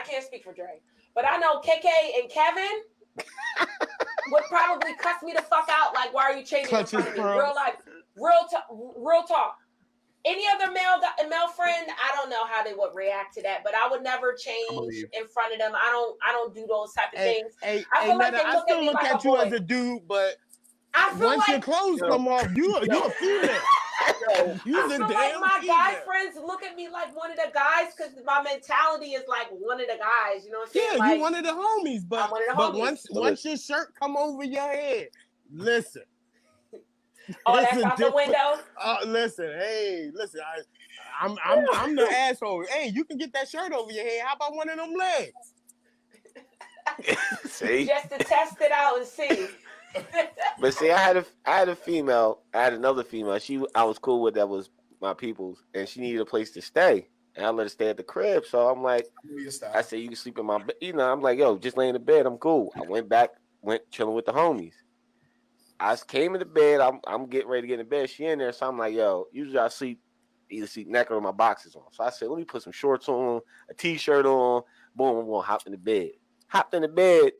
can't speak for Dre, but I know KK and Kevin would probably cuss me the fuck out. Like, why are you changing in front of me? Real talk. Any other male friend, I don't know how they would react to that, but I would never change in front of them. I don't do those type of things.
I still look at you as a dude, but once your clothes come off, you're a female.
I feel like my guy friends look at me like one of the guys because my mentality is like one of the guys. You know what I'm saying?
Yeah,
like,
you one of the homies, but once your shirt come over your head, listen.
Oh, that's out the window.
Listen, I'm the asshole. Hey, you can get that shirt over your head. How about one of them legs?
See?
Just to test it out and see.
But see, I had a female. I had another female. I was cool with. That was my people's, and she needed a place to stay, and I let her stay at the crib. So I'm like, I said, you can sleep in my bed. You know, I'm like, yo, just lay in the bed. I'm cool. I went chilling with the homies. I came in the bed. I'm getting ready to get in bed. She in there, so I'm like, yo, usually I either sleep naked or my boxes on. So I said, let me put some shorts on, a t-shirt on. Boom, I'm gonna hop in the bed. Hopped in the bed,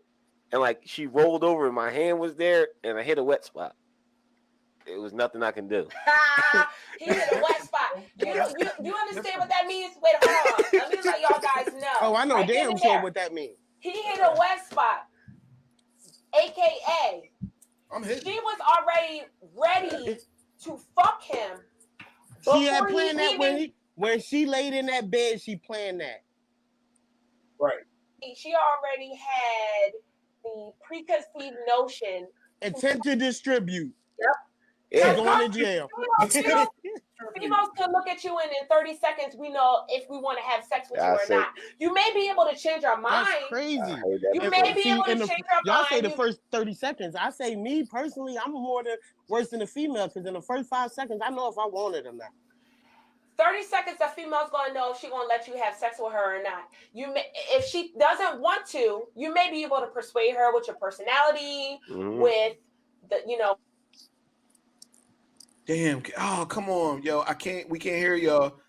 and like she rolled over, and my hand was there, and I hit a wet spot. It was nothing I can do.
He hit a wet spot. You understand what that means? Wait, hold on. Let me let y'all guys know.
Oh, I know damn sure what that means.
He hit a wet spot, aka she was already ready to fuck him.
She had planned that when she laid in that bed. She planned that.
Right.
She already had the preconceived notion.
Intent to distribute.
Yep.
Yeah. Going to jail.
Females can look at you and in 30 seconds we know if we want to have sex with you or not. You may be able to change our mind.
That's crazy.
You may be able to change our mind.
Y'all say the first 30 seconds. I say me personally, I'm worse than a female because in the first 5 seconds, I know if I want it or not.
30 seconds, a female's gonna know if she's gonna let you have sex with her or not. If she doesn't want to, you may be able to persuade her with your personality, with the,
Damn. Oh, come on, yo. We can't hear y'all.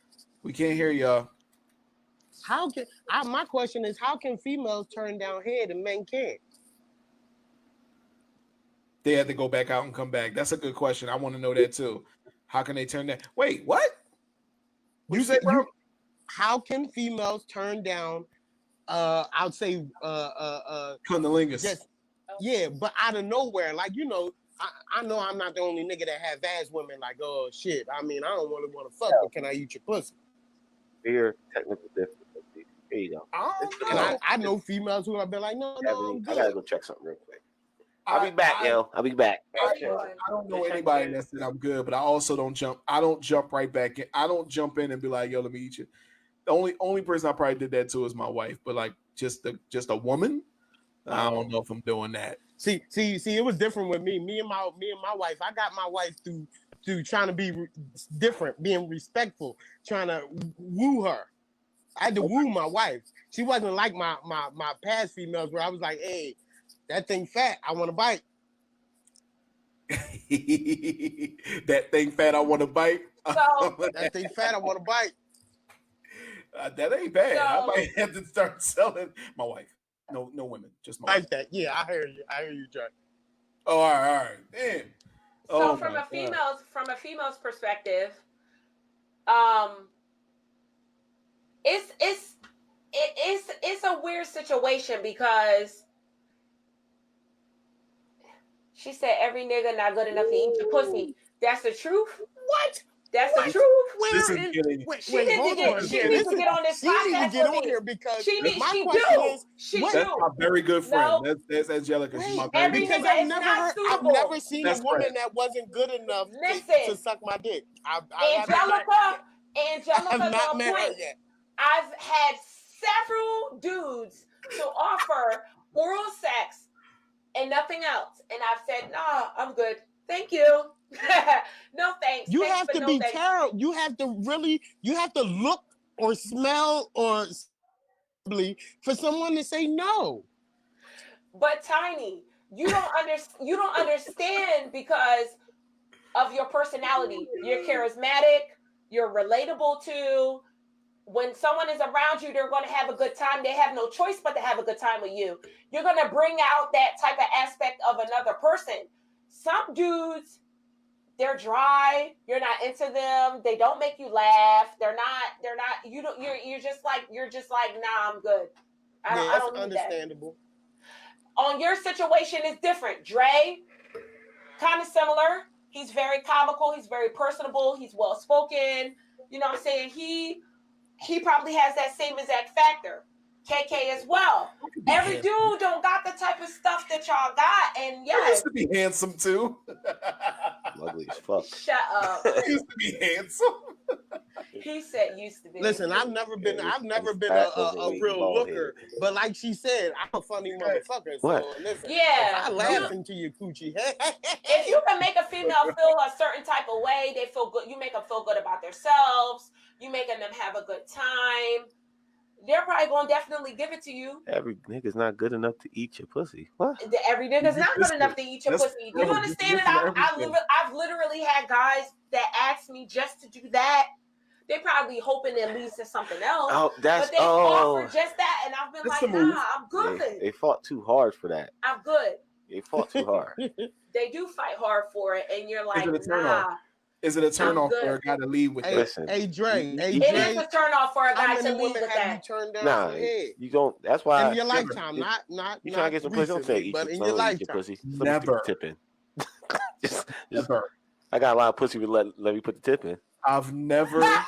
We can't hear y'all.
My question is, how can females turn down head and men can't?
They had to go back out and come back. That's a good question. I want to know that too. How can they turn that? Wait, what?
You said, bro? How can females turn down? I'd say
cunnilingus.
Yeah, but out of nowhere, like I know I'm not the only nigga that have ass women. Like, oh shit. I mean, I don't really want to fuck, but can I eat your pussy?
Here, technical difficulty. Here you go.
I know females who have been like, no, I'm good.
I gotta go check something real quick. I'll be back, yo. I'll be back.
I don't know anybody that said I'm good, but I also don't jump. I don't jump right back in. I don't jump in and be like, yo, let me eat you. The only person I probably did that to is my wife, but like just a woman, I don't know if I'm doing that.
See, it was different with me. Me and my wife. I got my wife through trying to be different, being respectful, trying to woo her. I had to woo my wife. She wasn't like my past females where I was like, hey, that thing fat, I want to bite.
That thing fat, I want to bite.
That thing fat, I want to bite.
That ain't bad. I might have to start selling my wife. No women, just my wife.
That. Yeah, I hear you, Jack.
Oh, all right. Damn.
So from a female's perspective, it's a weird situation because she said every nigga not good enough to eat your pussy. That's the truth.
What?
That's the truth. She needs to get on this podcast.
She needs to get on here because
she do.
That's my very good friend.
No.
That's Angelica. She's my very good friend.
I've never seen a woman that wasn't good enough to suck my dick.
Angelica's on point. I've had several dudes to offer oral sex and nothing else, and I've said, "Nah, I'm good. Thank you." No thanks.
You have to be terrible. You have to look or smell or for someone to say no.
But Tiny, you don't understand because of your personality. You're charismatic, you're relatable to. When someone is around you, they're going to have a good time. They have no choice but to have a good time with you. You're going to bring out that type of aspect of another person. Some dudes, they're dry. You're not into them. They don't make you laugh. You're just like, nah, I'm good. I don't need
understandable.
That. On your situation is different. Dre, kind of similar. He's very comical. He's very personable. He's well-spoken. You know what I'm saying? He probably has that same exact factor. KK as well. Every dude don't got the type of stuff that y'all got, and
I used to be handsome too.
Ugly as fuck.
Shut up.
I used to be handsome.
He said used to be.
Listen, I've never been a real looker, but like she said, I'm a funny motherfucker. So listen,
yeah,
if I laugh into your coochie.
If you can make a female feel a certain type of way, they feel good. You make them feel good about themselves. You making them have a good time. They're probably gonna definitely give it to you.
Every nigga's not good enough to eat your pussy. What?
Every nigga's not good enough to eat your pussy. You understand that? I've literally had guys that ask me just to do that. They probably hoping it leads to something else.
Oh,
but they offer just that, and I've been like, nah, I'm good.
They fought too hard for that.
I'm good.
They fought too hard.
They do fight hard for it, and you're like, nah.
Is it a turn off for a guy to lead with that?
Listen,
Hey, Dre.
It is a turn off for a guy to lead with that.
Nah,
you don't. That's why.
In your lifetime, not.
You trying to get some pussy? Don't say eat
but in
your
your lifetime.
pussy.
Never.
Tipping.
Never.
I got a lot of pussy. Let me put the tip in.
I've never.
Right.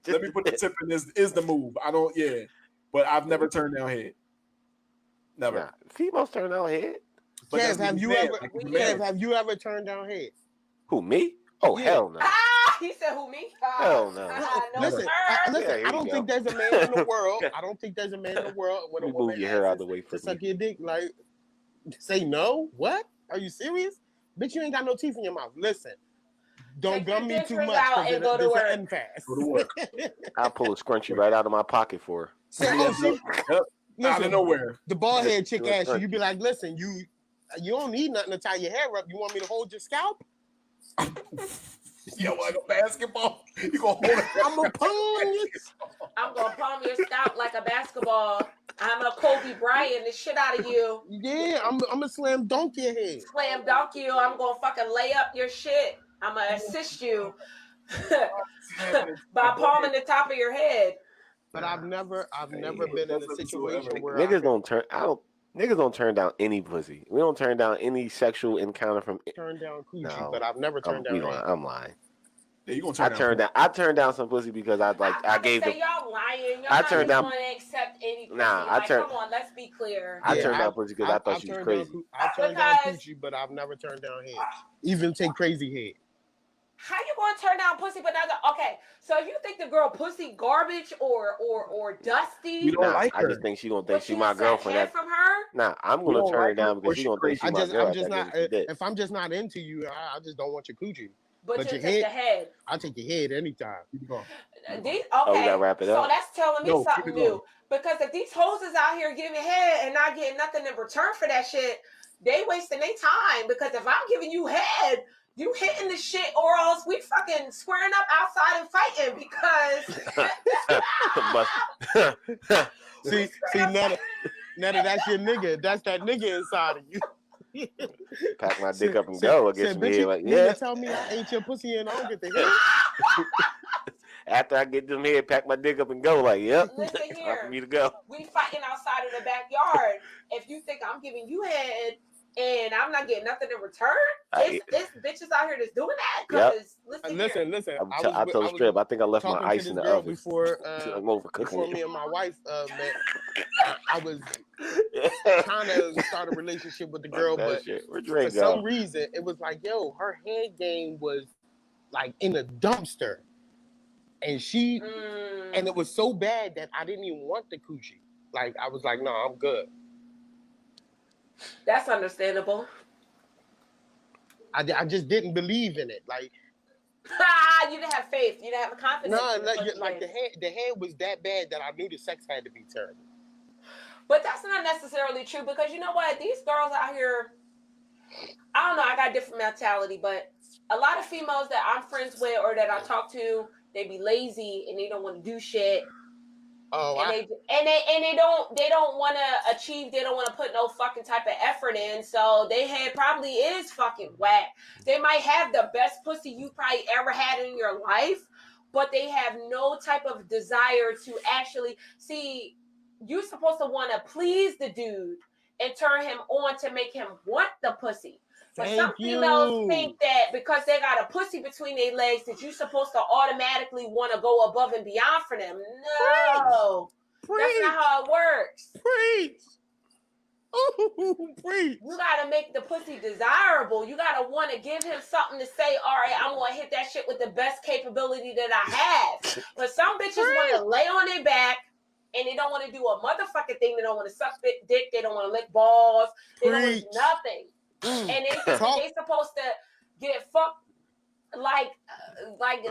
Let me put the tip in. Is the move? I don't. Yeah, but I've never turned down head. Never.
Nah, females turn down head.
Kev, have you ever turned down head?
Who, me? Oh, hell no.
He said, "Who, me?"
Hell no.
Listen, I don't think there's a man in the world. I don't think there's a man in the world when a woman
move your hair out of the way for
to suck your dick. Like, say no. What? Are you serious? Bitch, you ain't got no teeth in your mouth. Listen, don't gum me too much.
And go to work.
Go to work.
I'll pull a scrunchie right out of my pocket for her.
Out of nowhere.
The bald head chick ass you be like, listen, you don't need nothing to tie your hair up. You want me to hold your scalp?
Yo, like a basketball. You gonna hold it?
I'm gonna palm you.
I'm gonna palm your scalp like a basketball. I'm gonna Kobe Bryant the shit out of you.
Yeah, I'm gonna slam dunk your head.
Slam dunk you. I'm gonna fucking lay up your shit. I'm gonna assist you by palming the top of your head.
But I've never been in a situation where
niggas don't turn down any pussy. We don't turn down any sexual encounter from.
Turn down coochie, but I've never turned down.
I'm lying.
Yeah, you gonna
I turned down some pussy because I gave them.
Y'all lying. Y'all
I turned down.
Want to accept any pussy.
Nah,
like, come on, let's be clear.
I turned down pussy because I thought she was crazy.
I turned down coochie, but I've never turned down head. Even take crazy head.
How you gonna turn down pussy but not okay? So if you think the girl pussy garbage or dusty,
you don't like her.
I just think she gonna think she my girlfriend.
From her?
Nah, I'm gonna turn her down because she gonna think she my girl.
I'm just not. If I'm just not into you, I just don't want your coochie.
But you take the head.
I'll take your head anytime.
Okay,
we gotta wrap it up.
So that's telling me something new. Because if these hoes is out here giving head and not getting nothing in return for that shit, they wasting their time. Because if I'm giving you head, you hitting the shit, or else we fucking squaring up outside and fighting because.
see, Netta, that's your nigga. That's that nigga inside of you.
Pack my dick up and go against me. Like,
yeah. Tell me I ate your pussy and I don't get the head.
After I get them head, pack my dick up and go. Like, yep.
Listen here.
For me to go.
We fighting outside of the backyard. If you think I'm giving you head and I'm not getting nothing in return, this bitches out here that's doing that. Because
listen.
I told Strip, I think I left my ice in the oven
before me and my wife met. I was trying to start a relationship with the girl, but for some reason it was like, yo, her head game was like in a dumpster, and and it was so bad that I didn't even want the coochie. Like I was like, no, I'm good.
That's understandable.
I just didn't believe in it. Like,
you didn't have faith. You didn't have confidence.
No, like the head was that bad that I knew the sex had to be terrible.
But that's not necessarily true because you know what? These girls out here, I don't know. I got a different mentality, but a lot of females that I'm friends with or that I talk to, they be lazy and they don't want to do shit.
Oh,
they don't want to achieve. They don't want to put no fucking type of effort in. So they head probably is fucking whack. They might have the best pussy you probably ever had in your life, but they have no type of desire to actually see. You're supposed to want to please the dude and turn him on to make him want the pussy. But some females think that because they got a pussy between their legs that you're supposed to automatically want to go above and beyond for them. No. Preach. That's not how it works.
Preach. Preach.
You gotta make the pussy desirable. You gotta want to give him something to say. All right, I'm gonna hit that shit with the best capability that I have. But some bitches want to lay on their back. And they don't want to do a motherfucking thing. They don't want to suck dick. They don't want to lick balls. They don't want to do nothing. And they supposed to get fucked like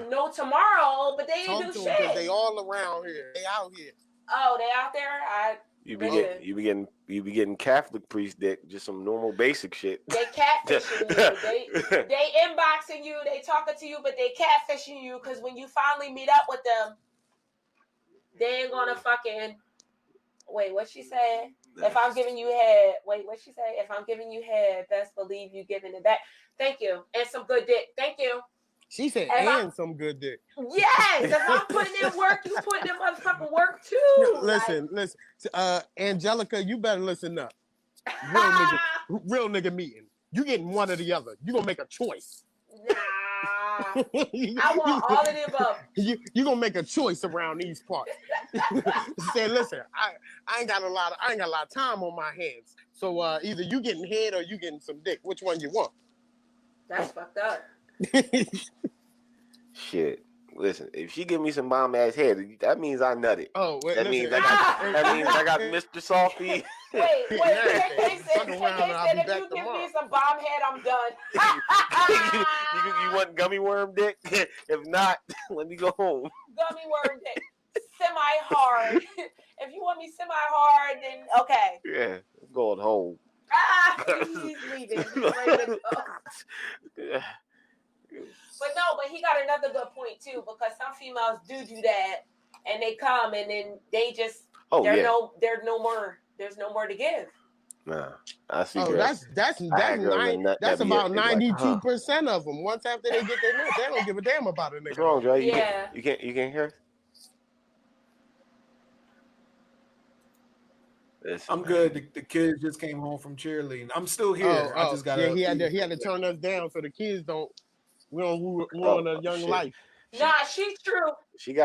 no tomorrow, but they ain't do shit.
They all around here. They out here.
Oh, they out there?
You be getting Catholic priest dick, just some normal basic shit.
They catfishing you. They inboxing you. They talking to you, but they catfishing you because when you finally meet up with them, they ain't gonna fucking wait. What she said? If I'm giving you head, wait. What she say? If I'm giving you head, best believe you giving it back. Thank you, and some good dick. Thank you.
She said, and some good dick.
Yes, if I'm putting in work, you putting in motherfucking work too.
Listen. Angelica, you better listen up. Real nigga meeting. You getting one or the other. You gonna make a choice.
Nah. I want all of the above.
You gonna make a choice around these parts. Say, listen, I ain't got a lot of time on my hands. So either you getting head or you getting some dick. Which one you want?
That's fucked up.
Shit. Listen, if she give me some bomb ass head, that means I nutted.
Oh, wait,
that means I got Mr. Softy.
Wait. KK said if you give me some bomb head, I'm done.
you want gummy worm dick? If not, let me go home.
Gummy worm dick, semi-hard. If you want me semi-hard, then okay.
Yeah, I'm going home.
He's leaving. He's ready to go. But he got another good point too, because some females do that, and they come and then they just there's no more to give.
Nah, I see.
Oh, that's about 92% of them. Once after they get their nut, they don't give a damn about it.
What's wrong, Dre?
You
can't hear us?
I'm good. The kids just came home from cheerleading. I'm still here. I just got
he had to turn us down so the kids don't ruin a young life.
Nah, she's true.
Keep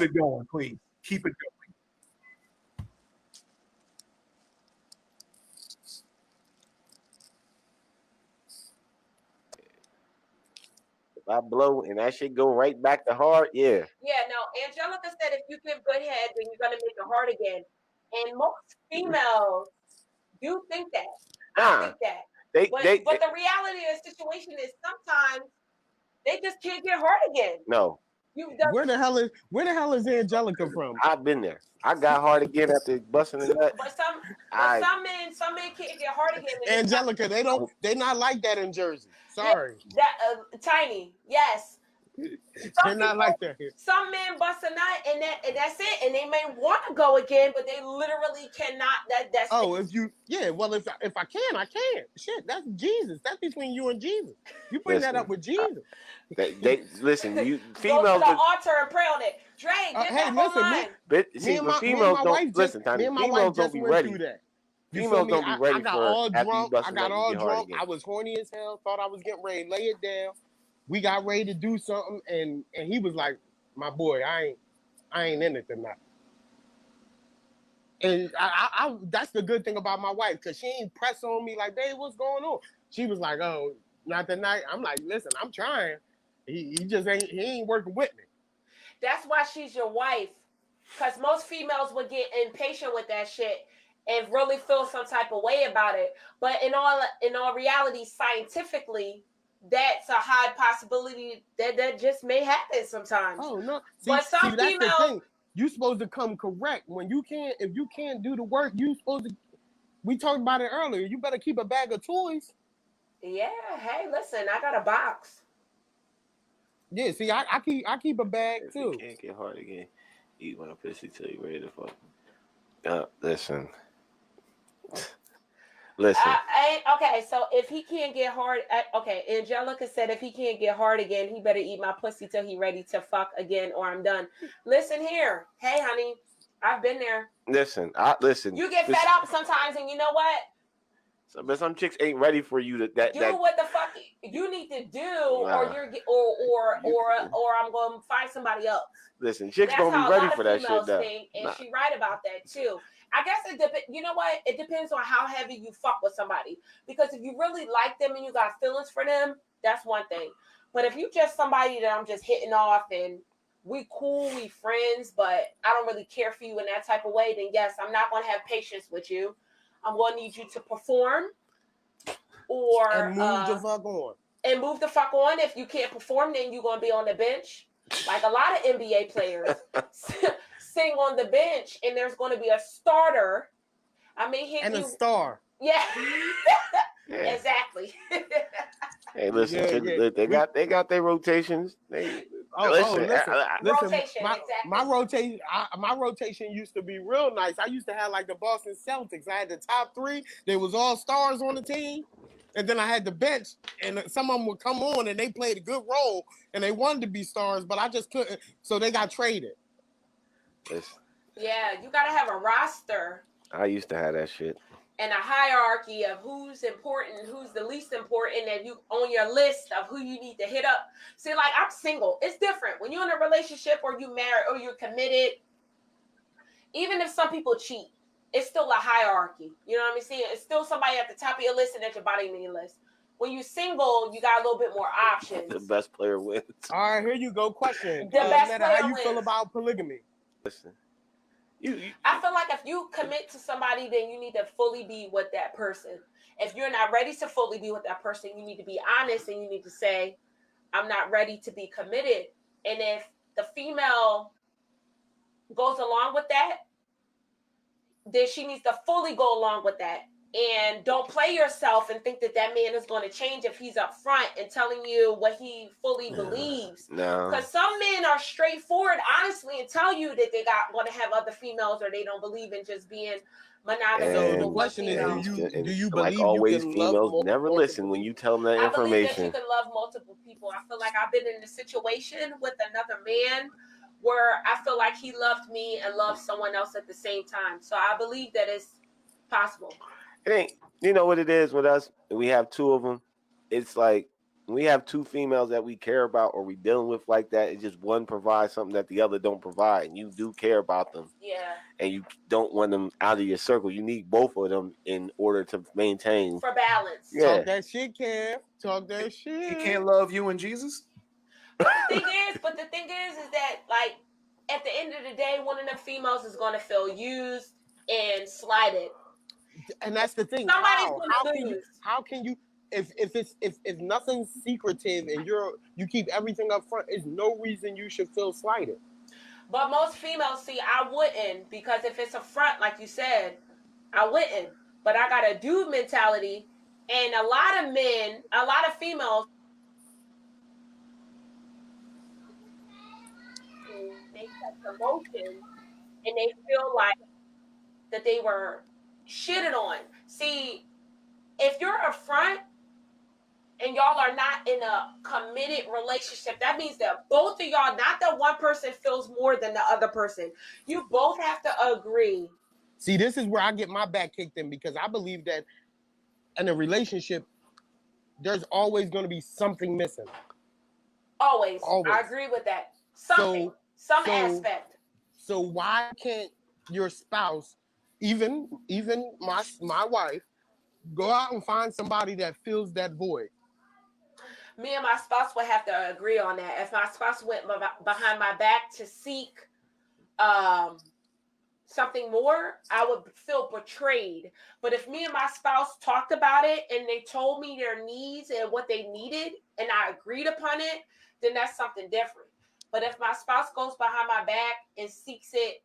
it going, please. Keep it going.
If I blow and that shit go right back to hard, yeah.
Yeah, no. Angelica said if you give good head, then you're gonna make it hard again. And most females do think that. I think that. But the reality of the situation is sometimes they just can't get hard again.
No.
Where the hell is Angelica from?
I've been there. I got hard again after busting the nut.
But some men can't get hard again.
Angelica, they not like that in Jersey. Sorry.
Tiny, yes.
They're not like that here.
Some men bust a nut and that's it, and they may want to go again, but they literally cannot. That's
well, if I can, I can. Shit, that's Jesus. That's between you and Jesus. You bring that up with Jesus.
They listen. You
females go to the altar and pray on it. Dre, get that
females don't listen. Tiny, females don't be ready. Females don't be ready for after you bust a nut. I got all drunk.
I was horny as hell. Thought I was getting ready to lay it down. We got ready to do something, and he was like, "My boy, I ain't in it tonight." And I that's the good thing about my wife, because she ain't press on me like, "Babe, what's going on?" She was like, "Oh, not tonight." I'm like, "Listen, I'm trying. He ain't working with me."
That's why she's your wife, because most females would get impatient with that shit and really feel some type of way about it. But in all reality, scientifically, that's a high possibility that just may happen sometimes.
Oh no!
But some
that's
females,
the thing. You supposed to come correct when you can't. If you can't do the work, you supposed to. We talked about it earlier. You better keep a bag of toys.
Yeah. Hey, listen, I got a box.
Yeah. See, I keep a bag too.
You can't get hard again. You want a pussy till you ready to fuck. Listen.
Okay, so if he can't get hard, Angelica said if he can't get hard again, he better eat my pussy till he ready to fuck again, or I'm done. Listen here, hey honey, I've been there.
Listen.
You get fed up sometimes, and you know what?
But some chicks ain't ready for you to
do what the fuck you need to do, or I'm going to find somebody else.
Listen, chicks don't be ready for that shit.
Think, and she right about that too. I guess it depends. You know what? It depends on how heavy you fuck with somebody. Because if you really like them and you got feelings for them, that's one thing. But if you just somebody that I'm just hitting off and we cool, we friends, but I don't really care for you in that type of way, then yes, I'm not going to have patience with you. I'm going to need you to perform or
and move the fuck on.
And move the fuck on. If you can't perform, then you're going to be on the bench. Like a lot of NBA players sitting on the bench, and there's going to be a starter. I mean,
and a star.
Yeah. Exactly.
Hey, listen, they got their rotations. Listen.
Rotation,
My rotation used to be real nice. I used to have like the Boston Celtics. I had the top 3. There was all stars on the team. And then I had the bench, and some of them would come on, and they played a good role, and they wanted to be stars, but I just couldn't, so they got traded.
Yeah, you got to have a roster.
I used to have that shit.
And a hierarchy of who's important, who's the least important, and you on your list of who you need to hit up. See, like, I'm single. It's different. When you're in a relationship or you married or you're committed, even if some people cheat, it's still a hierarchy. You know what I'm saying? It's still somebody at the top of your list and at your bottom of your list. When you're single, you got a little bit more options.
The best player wins.
All right, here you go. Question.
The best player
how you
wins.
Feel about polygamy?
Listen.
I feel like if you commit to somebody, then you need to fully be with that person. If you're not ready to fully be with that person, you need to be honest and you need to say, I'm not ready to be committed. And if the female goes along with that, then she needs to fully go along with that. And don't play yourself and think that that man is going to change if he's up front and telling you what he fully believes.
No.
Because some men are straightforward, honestly, and tell you that they going to have other females or they don't believe in just being monogamous.
So the question is, do you believe
like always,
you can
females
love
never listen when you tell them that information.
I believe that you can love multiple people. I feel like I've been in a situation with another man where I feel like he loved me and loved someone else at the same time. So I believe that it's possible.
It ain't, you know what it is with us? We have 2 of them. It's like we have 2 females that we care about or we dealing with like that. It's just one provides something that the other don't provide. And you do care about them.
Yeah.
And you don't want them out of your circle. You need both of them in order to maintain.
For balance.
Yeah.
Talk that shit, Kev. Talk that shit.
He can't love you and Jesus?
But the thing is that, like, at the end of the day, one of the females is going to feel used and slighted.
And that's the thing.
Somebody's going to lose.
How can you if nothing's secretive and you keep everything up front, there's no reason you should feel slighted.
But most females, see, I wouldn't, because if it's a front, like you said, I wouldn't. But I got a dude mentality, and a lot of men, a lot of females, they get promotion, and they feel like that they were shitted on. See, if you're a front and y'all are not in a committed relationship, that means that both of y'all, not that one person feels more than the other person. You both have to agree.
See, this is where I get my back kicked in, because I believe that in a relationship, there's always going to be something missing.
Always. I agree with that. Something. Some aspect.
So why can't your spouse, even my wife, go out and find somebody that fills that void?
Me and my spouse would have to agree on that. If my spouse went behind my back to seek something more, I would feel betrayed. But if me and my spouse talked about it and they told me their needs and what they needed and I agreed upon it, then that's something different. But if my spouse goes behind my back and seeks it,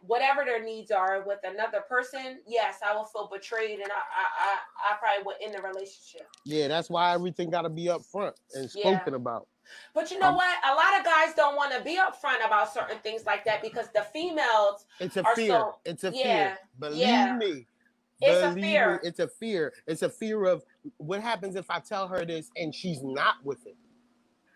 whatever their needs are, with another person, yes, I will feel betrayed, and I probably would end the relationship.
Yeah, that's why everything got to be up front and spoken about.
But you know what? A lot of guys don't want to be upfront about certain things like that, because the females
it's a fear. It's a fear. Believe me.
It's a fear.
It's a fear. It's a fear of what happens if I tell her this and she's not with it.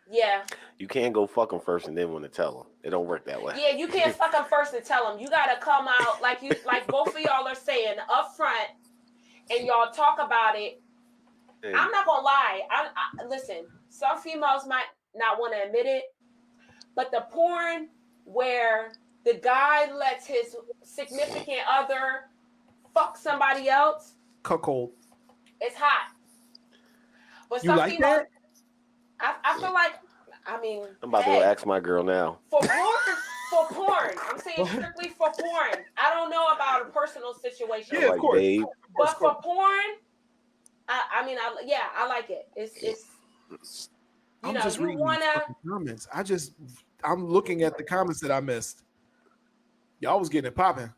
Yeah.
You can't go fuck them first and then want to tell them. It don't work that way.
Yeah, you can't fuck them first and tell them. You got to come out like both of y'all are saying up front, and y'all talk about it. Hey. I'm not going to lie. Listen, some females might not want to admit it, but the porn where the guy lets his significant other fuck somebody else,
cuckold.
It's hot. But
You
some
like
people,
that?
I feel like, I mean,
I'm about to go ask my girl now.
For porn. I'm saying strictly for porn. I don't know about a personal situation.
Yeah, of course.
Babe.
But for porn, I like it. It's
I'm just reading comments. I'm looking at the comments that I missed. Y'all was getting it popping.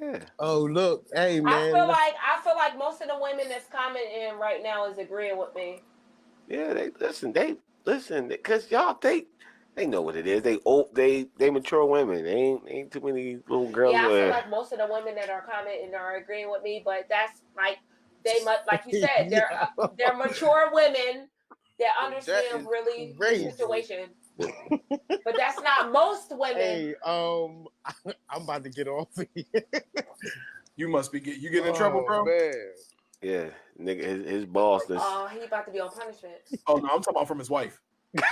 Yeah.
Oh look, hey man.
I feel like most of the women that's commenting right now is agreeing with me.
Yeah, they listen because y'all they know what it is. They mature women. They ain't too many little girls.
Yeah, I feel like most of the women that are commenting are agreeing with me, but that's like they must, like you said, they're mature women that understand really the situation. But that's not most women.
Hey, I'm about to get off of here.
You must be getting in trouble, bro.
Man.
Yeah, nigga, his boss.
He about to be on punishment.
Oh no, I'm talking about from his wife.
Yeah,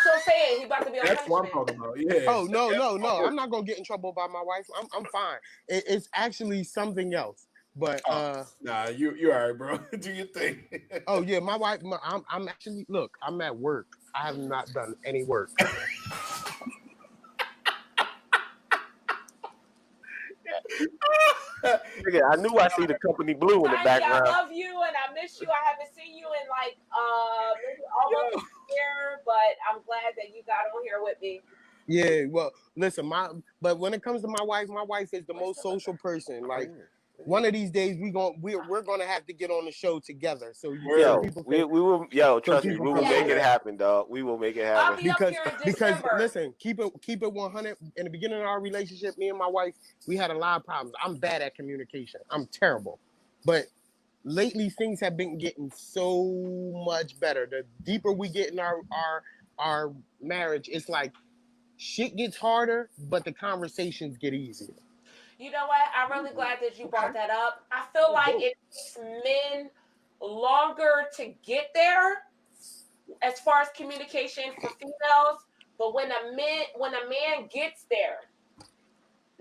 so saying he about to be on
That's
punishment.
what I'm talking about. Yeah.
Oh no. I'm not gonna get in trouble by my wife. I'm fine. It's actually something else. But
nah, you all right, bro. Do your thing.
Oh yeah, my wife. I'm actually look. I'm at work. I have not done any work.
Nigga, I knew I see the company blue in the background.
I love you and I miss you. I haven't seen you in like maybe almost a year, but I'm glad that you got on here with me.
Yeah, well, listen, but when it comes to my wife is the most social person. Like one of these days we're gonna have to get on the show together. So
we will trust me, we will make it happen, dog. We will make it happen.
Because listen, keep it 100. In the beginning of our relationship, me and my wife, we had a lot of problems. I'm bad at communication. I'm terrible. But lately things have been getting so much better. The deeper we get in our marriage, it's like shit gets harder, but the conversations get easier.
You know what? I'm really glad that you brought that up. I feel like it takes men longer to get there as far as communication for females. But when a man gets there,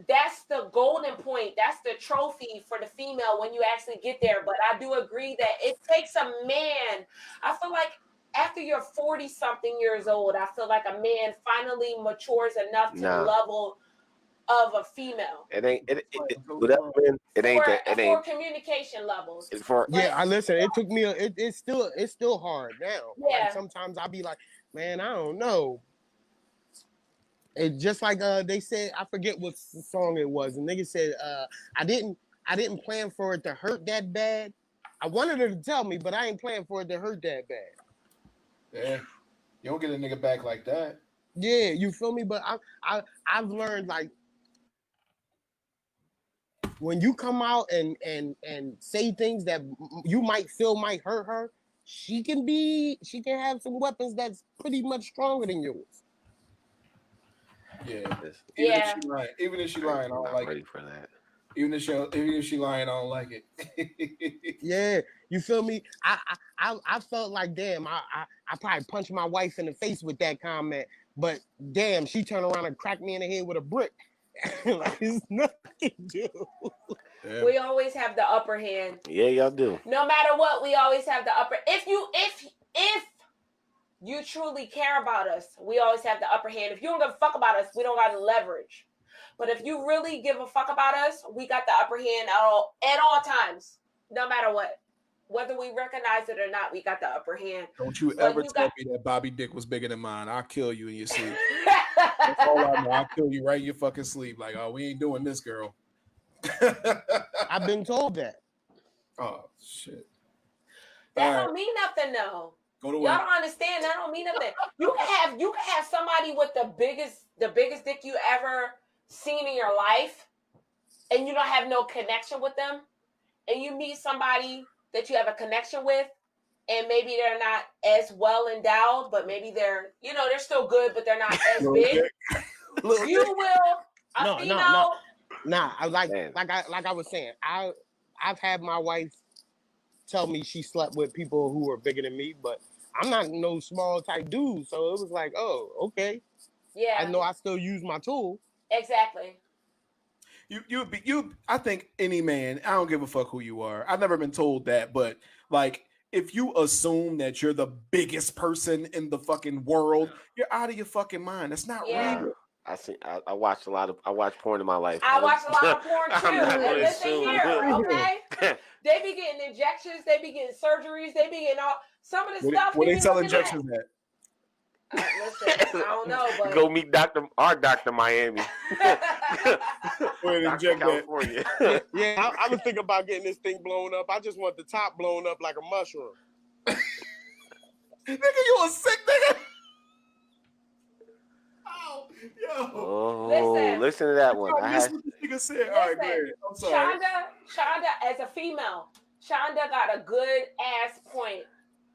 that's the golden point. That's the trophy for the female when you actually get there. But I do agree that it takes a man. I feel like after you're 40-something years old, I feel like a man finally matures enough to the level of a female.
It ain't for
communication levels.
I listen. It took me. It's still hard now.
Yeah.
Like sometimes I'll be like, man, I don't know. It just like they said, I forget what song it was, and nigga said, I didn't plan for it to hurt that bad. I wanted her to tell me, but I ain't planning for it to hurt that bad.
Yeah, you don't get a nigga back like that.
Yeah, you feel me? But I've learned like when you come out and say things that you might feel might hurt her, she can have some weapons that's pretty much stronger than yours.
Yeah. Even if she lying, I don't like
ready
it.
For that.
Even if she lying, I don't like it.
Yeah, you feel me? I felt like damn, I probably punched my wife in the face with that comment, but damn, she turned around and cracked me in the head with a brick. Like it's nothing to do.
Yeah. We always have the upper hand.
Yeah, y'all do.
No matter what, we always have the upper. If you truly care about us, we always have the upper hand. If you don't give a fuck about us, we don't got to leverage. But if you really give a fuck about us, we got the upper hand at all times, no matter what. Whether we recognize it or not, we got the upper hand.
Don't you ever tell me that Bobby dick was bigger than mine. I'll kill you in your sleep. That's all I know. I'll kill you right in your fucking sleep. Like, oh, we ain't doing this, girl.
I've been told that.
Oh, shit.
That don't mean nothing, though.
Go to
Y'all don't understand. That don't mean nothing. You can have somebody with the biggest dick you ever seen in your life, and you don't have no connection with them, and you meet somebody that you have a connection with, and maybe they're not as well endowed, but maybe they're still good, but they're not as big. You will.
Nah. Like I was saying, I've had my wife tell me she slept with people who were bigger than me, but I'm not no small type dude, so it was like, oh, okay.
Yeah.
I know I still use my tool.
Exactly.
I think any man, I don't give a fuck who you are. I've never been told that, but like if you assume that you're the biggest person in the fucking world, you're out of your fucking mind. That's not real.
I watched porn in my life.
I watch a lot of porn too.
I'm not gonna
And listen
assume.
here, okay? They be getting injections, they be getting surgeries, they be getting all some of the stuff.
Where they sell injections at?
Listen, I don't know, but
go meet Dr. Miami.
Where
Dr.
inject
California.
Yeah, I was thinking about getting this thing blown up. I just want the top blown up like a mushroom.
Nigga, you a sick nigga.
Oh, listen to that one.
Listen what this nigga said. All right, great. I'm sorry.
Shonda, as a female, Shonda got a good ass point.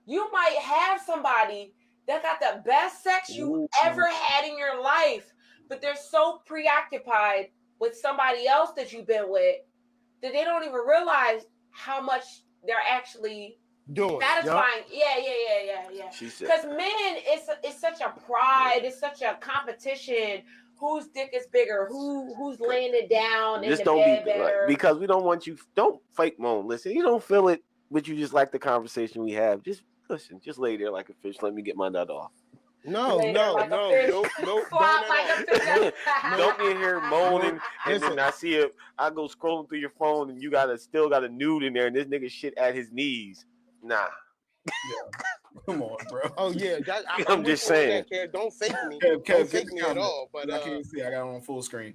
You might have somebody that got the best sex you ever had in your life, but they're so preoccupied with somebody else that you've been with that they don't even realize how much they're actually
doing.
Satisfying. Yep. Yeah. Because men, it's such a pride, it's such a competition. Whose dick is bigger? Who's laying it down
Just
in the bed better?
Because we don't want you. Don't fake moan. Listen, you don't feel it, but you just like the conversation we have. Just listen. Just lay there like a fish. Let me get my nut off.
No. Don't
be in here moaning, and then I go scrolling through your phone, and you still got a nude in there, and this nigga shit at his knees. Nah.
Yeah. Come on, bro.
Oh yeah,
I'm just saying.
Don't fake me.
Don't
fake me at all. But
I can't see. I got it on full screen.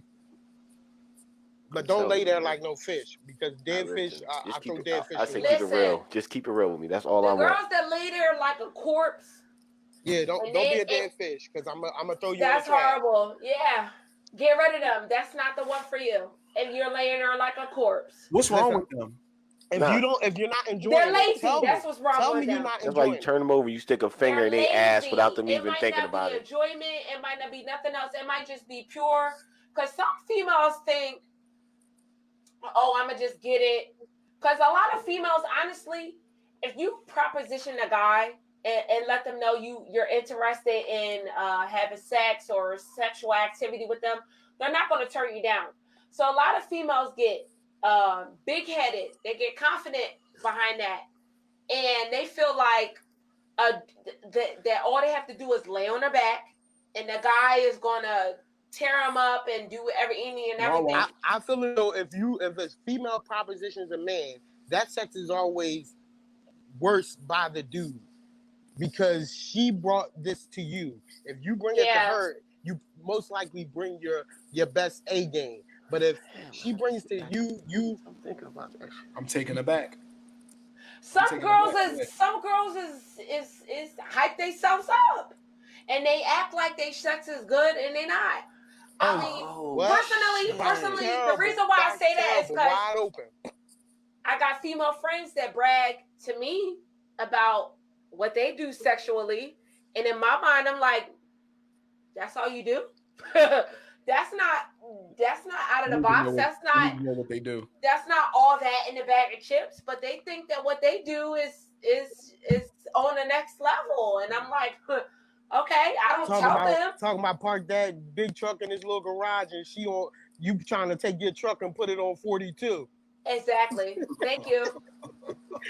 But don't lay there like no fish, because dead fish. I throw dead fish.
I say keep it real. Just keep it real with me. That's all I want.
Girls that lay there like a corpse.
Yeah, don't be a dead fish, because I'm gonna throw you.
That's horrible. Yeah, get rid of them. That's not the one for you. If you're laying there like a corpse.
What's wrong with them?
If you're not enjoying
they're lazy.
That's
what's wrong with them.
You're not
That's why you turn them over. You stick a finger in their ass without them even thinking about it.
Enjoyment. It might not be nothing else. It might just be pure. Because some females think, "Oh, I'ma just get it." Because a lot of females, honestly, if you proposition a guy and let them know you're interested in having sex or sexual activity with them, they're not going to turn you down. So a lot of females get big-headed. They get confident behind that, and they feel like that all they have to do is lay on their back, and the guy is gonna tear them up and do any and everything.
I feel as though if a female propositions a man, that sex is always worse by the dude, because she brought this to you. If you bring it to her, you most likely bring your best A game. But if she brings to you, I'm thinking about that.
I'm taking it back.
Some girls is hype themselves up, and they act like their sex is good, and they're not. I mean, personally, the reason why I say that is because I got female friends that brag to me about what they do sexually, and in my mind, I'm like, that's all you do? That's not out of the box. That's not
know what they do.
That's not all that in the bag of chips. But they think that what they do is on the next level, and I'm like, okay, I don't tell them.
Talking about park that big truck in his little garage, and you trying to take your truck and put it on 42.
Exactly. Thank you.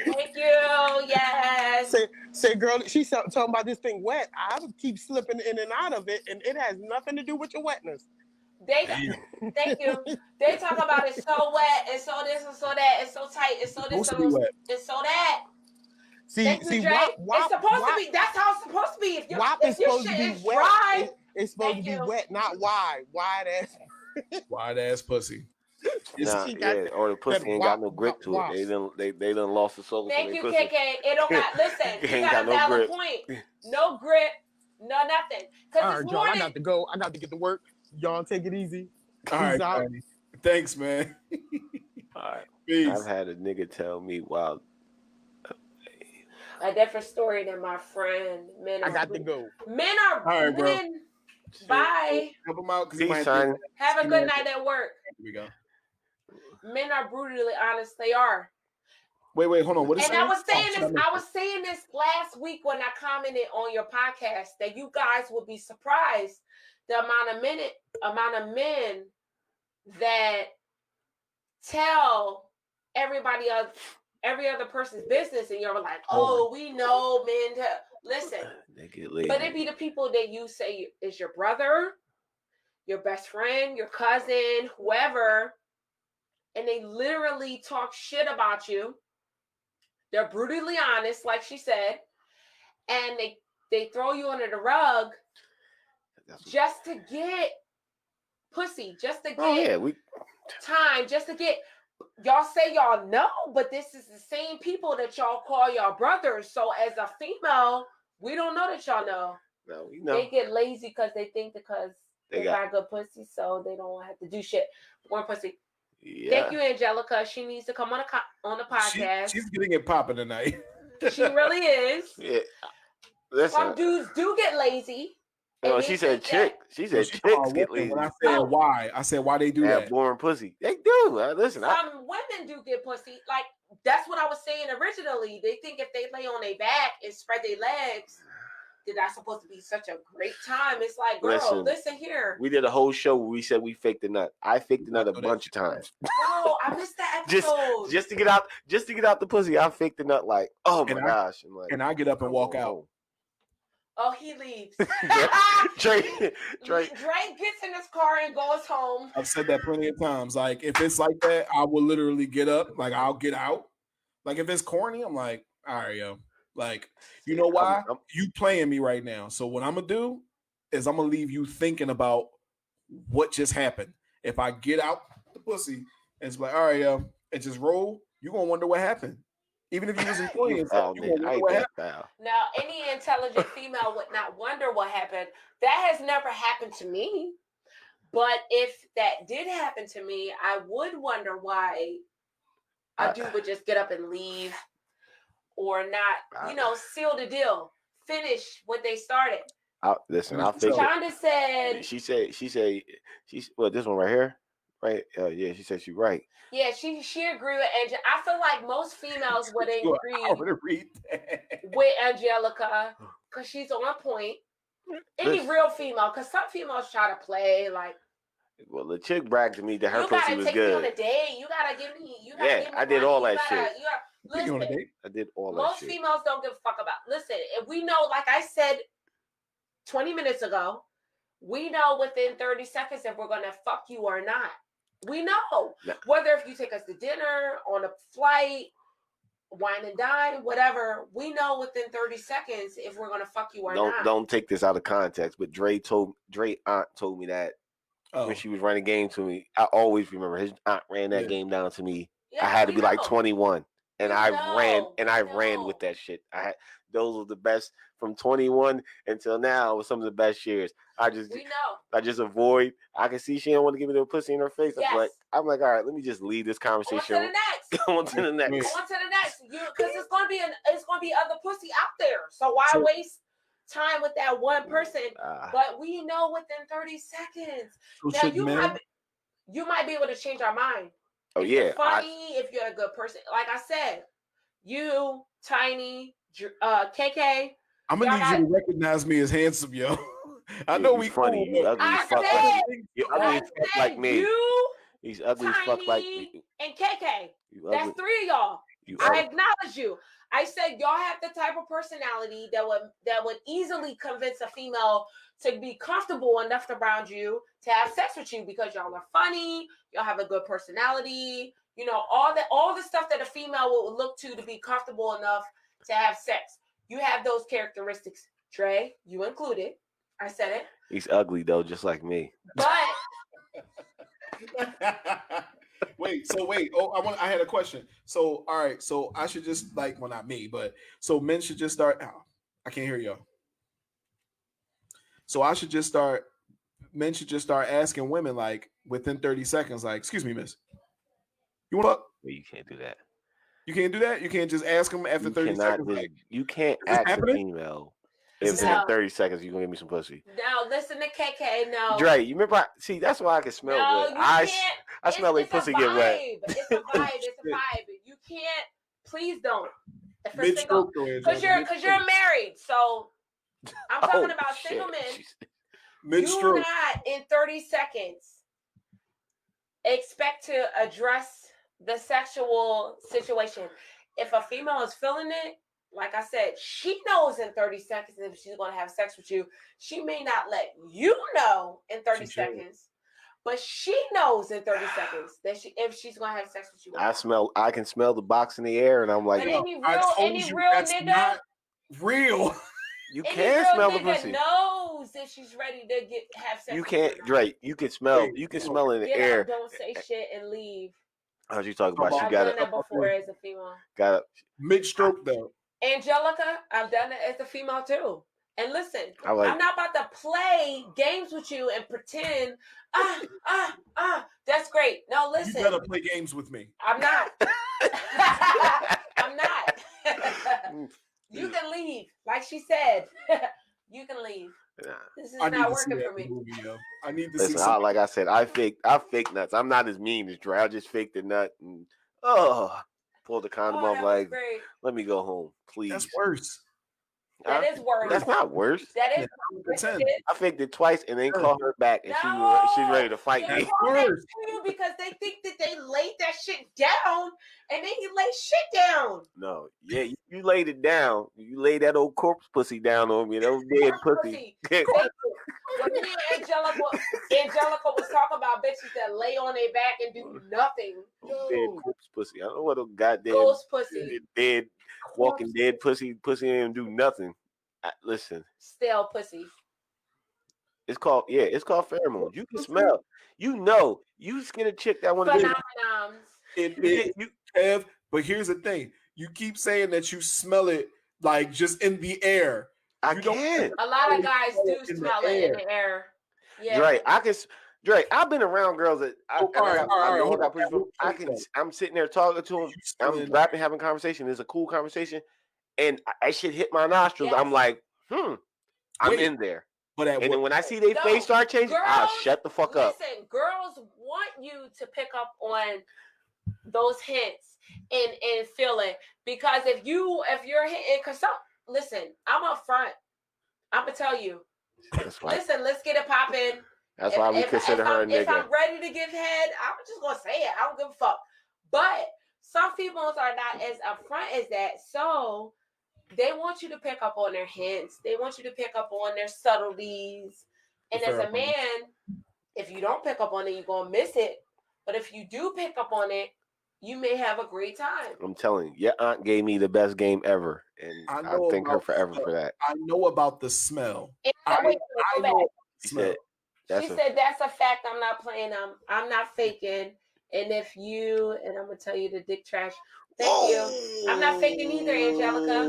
Thank you. Yes.
Say, girl, she's talking about this thing wet. I would keep slipping in and out of it, and it has nothing to do with your wetness.
Thank you. They talk about it's so wet, it's so this, and so that, it's so tight, it's so this, it's so that.
See,
WAP, it's supposed to be. That's how it's supposed to be. If your shit is dry,
it's supposed to be wet, not wide ass
pussy.
Or the pussy ain't got no grip to it. They done lost the soul.
Thank you, KK. It don't got. Listen, you got a valid point. No grip, no nothing.
All right, John, I got to go. I got to get to work. Y'all take it easy.
All right, man. Thanks, man.
All right. Peace. I've had a nigga tell me, wow.
A different story than my friend.
I got to go.
Men are
all right, bro.
Bye.
Help him out.
Peace, son.
Have a good night at work.
Here we go.
Men are brutally honest. They are.
Wait, hold on. What is
and I was saying this last week when I commented on your podcast that you guys would be surprised the amount of men that tell everybody else, every other person's business, and you're like, oh, we know men. Listen, but it be the people that you say is your brother, your best friend, your cousin, whoever, and they literally talk shit about you. They're brutally honest, like she said, and they throw you under the rug just to get pussy, just to get time, just to get. Y'all say y'all know, but this is the same people that y'all call y'all brothers. So as a female, we don't know that y'all know.
No, we know.
They get lazy because they think because they got good pussy, so they don't have to do shit. More pussy. Yeah. Thank you, Angelica. She needs to come on the podcast.
She's getting it popping tonight.
She really is.
Yeah. Listen.
Some dudes do get lazy.
No, she said chick. She said chicks get lazy.
When I said why, I said why they do that.
Boring pussy. They do. Listen.
Some women do get pussy. Like, that's what I was saying originally. They think if they lay on their back and spread their legs, that that's supposed to be such a great time. It's like, girl, listen here.
We did a whole show where we said we faked the nut. I faked the nut a bunch of times.
No, I missed that episode.
just to get out the pussy, I faked the nut like, oh my gosh. I'm like,
and I get up and walk out.
Oh, he leaves.
Drake
gets in his car and goes home.
I've said that plenty of times. Like, if it's like that, I will literally get up. Like, I'll get out. Like, if it's corny, I'm like, all right, yo. Like, you know why? You playing me right now. So what I'm going to do is I'm going to leave you thinking about what just happened. If I get out the pussy and it's like, all right, yo, and just roll, you're going to wonder what happened. Even if you was enjoying yourself,
Now, any intelligent female would not wonder what happened. That has never happened to me. But if that did happen to me, I would wonder why a dude would just get up and leave or not, seal the deal, finish what they started.
Listen, I'll fix
Shonda said.
She said, this one right here? Right? Yeah, she said she's right.
Yeah, she agreed with Angelica. I feel like most females would agree with Angelica because she's on point. Any real female, because some females try to play like.
Well, the chick bragged to me that her pussy was good. You gotta take me on a date. You gotta give me. I did all that shit.
Listen,
I did all that
most
shit.
Most females don't give a fuck about. Listen, if we know, like I said 20 minutes ago, we know within 30 seconds if we're gonna fuck you or not. We know whether if you take us to dinner, on a flight, wine and dine, whatever. We know within 30 seconds if we're gonna fuck you or not.
Don't take this out of context. But Dre aunt told me that when she was running game to me. I always remember his aunt ran that game down to me. Yeah, I had to be like 21, and I ran with that shit. Those were the best from 21 until now. Was some of the best years. I just avoid. I can see she don't want to give me the pussy in her face.
Yes.
I'm like, all right, let me just leave this conversation.
On to the next. Because it's gonna be other pussy out there. So why waste time with that one person? But we know within 30 seconds. Now you might be able to change our mind.
Oh,
if you're funny, if you're a good person. Like I said, you, Tiny, KK.
I'm gonna need you to recognize me as handsome, yo. I know we
funny.
Cool,
you ugly fuck like me. He's ugly fuck like me.
And KK. That's three of y'all. I acknowledge you. I said y'all have the type of personality that would easily convince a female to be comfortable enough around you to have sex with you because y'all are funny, y'all have a good personality, all the stuff that a female will look to be comfortable enough to have sex. You have those characteristics, Dre, you included. I said it.
He's ugly though, just like me.
But
wait. Oh, I had a question. So, all right. So I should just not me, but so men should just start. Oh, I can't hear y'all. So men should just start asking women within 30 seconds, excuse me, miss, you want to?
Well, you can't do that.
You can't do that? You can't just ask them after 30 seconds?
You can't ask a female if in 30 seconds you're going to give me some pussy.
No, listen to KK, no.
Dre, you remember, see, that's why I can smell good. I smell like pussy get wet.
It's a vibe. You can't, please don't. Because you're married, so I'm talking about single men. Do not in 30 seconds expect to address the sexual situation. If a female is feeling it, like I said, she knows in 30 seconds if she's going to have sex with you. She may not let you know in 30 seconds, but she knows in 30 seconds that if she's going to have sex with you.
I can smell the box in the air, and I'm like,
but any real nigga,
not real.
You can smell the pussy.
Knows if she's ready to have sex.
You can't, Drake. You can smell. You can smell in the air.
Don't say shit and leave.
How'd you talk about?
I've done that before as a female.
Got it.
Mid-stroke though.
Angelica, I've done it as a female too. And listen, I'm not about to play games with you and pretend. That's great. No, listen.
You better play games with me.
I'm not. I'm not. You can leave, like she said. You can leave.
Nah.
This is not working for me.
Movie, I need to
see something. Like I said, I fake nuts. I'm not as mean as Dre. I just fake the nut and pull the condom off. Like, let me go home, please.
That's worse.
That is worse.
That's not worse.
That is worse.
I faked it twice and then called her back, and she's ready to fight me.
Worse. Because they think that they laid that shit down, and then you lay shit down.
No, yeah, you laid it down. You laid that old corpse pussy down on me. That old dead pussy.
When me and Angelica was talking about bitches that lay on their back and do nothing.
Dead corpse pussy. I don't know what a goddamn
ghost pussy.
Dead walking dead pussy and do nothing. Listen.
Stale pussy.
It's called pheromones. You can smell. You just get a chick that want to
do. But here's the thing: you keep saying that you smell it like just in the air.
A lot of guys do smell it in the air. Yeah.
Drake, I've been around girls that I'm sitting there talking to them. I'm rapping, having a conversation. It's a cool conversation, and I shit hit my nostrils. Yes. I'm like, I'm in there. And then when I see their face start changing, I'll shut the fuck up.
Listen, girls want you to pick up on those hints and feel it, because if you're hitting, listen, I'm up front. I'm gonna tell you. Listen, let's get it popping.
That's why we consider her a nigga.
If I'm ready to give head, I'm just gonna say it. I don't give a fuck. But some females are not as upfront as that, so they want you to pick up on their hints. They want you to pick up on their subtleties. And as a man, if you don't pick up on it, you're gonna miss it. But if you do pick up on it, you may have a great time.
I'm telling you, your aunt gave me the best game ever, and I thank her forever for that.
I know about the smell.
She said that's a fact. I'm not playing. I'm not faking. And if you, and I'm gonna tell you the dick trash. Thank you. I'm not faking either, Angelica.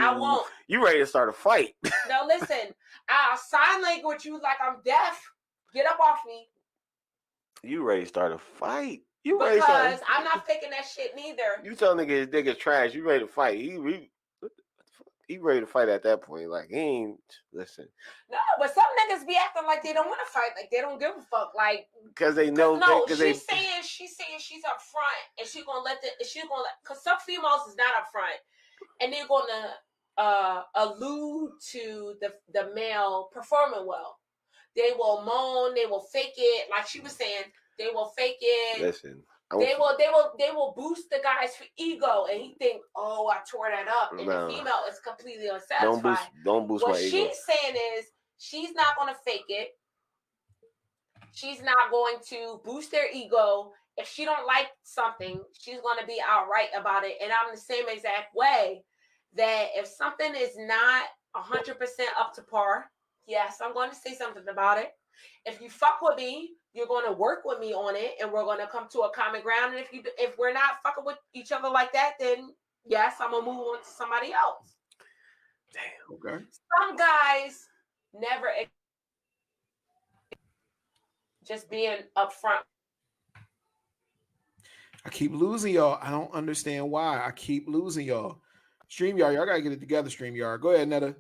I won't.
You ready to start a fight?
No, listen. I'll sign language you like I'm deaf. Get up off me.
You ready to start a fight?
Because I'm not faking that shit neither.
You tell nigga his dick is trash. You ready to fight? He ready to fight at that point. Like, he ain't listen.
No, but some niggas be acting like they don't want to fight. Like they don't give a fuck. Like
because they know.
She's saying she's up front and she's gonna let because some females is not up front and they're gonna allude to the male performing well. They will moan. They will fake it. Like she was saying. They will fake it.
Listen,
they will boost the guy's ego, and he think, "Oh, I tore that up," and the female is completely unsatisfied.
Don't boost my ego.
What she's saying is, she's not going to fake it. She's not going to boost their ego. If she don't like something, she's going to be outright about it. And I'm the same exact way. That if something is not 100% up to par, yes, I'm going to say something about it. If you fuck with me, you're going to work with me on it, and we're going to come to a common ground. And if we're not fucking with each other like that, then yes, I'm gonna move on to somebody else.
Damn. Okay.
Some guys never just being upfront.
I keep losing y'all. I don't understand why. I keep losing y'all. StreamYard, y'all gotta get it together. StreamYard, go ahead, Netta.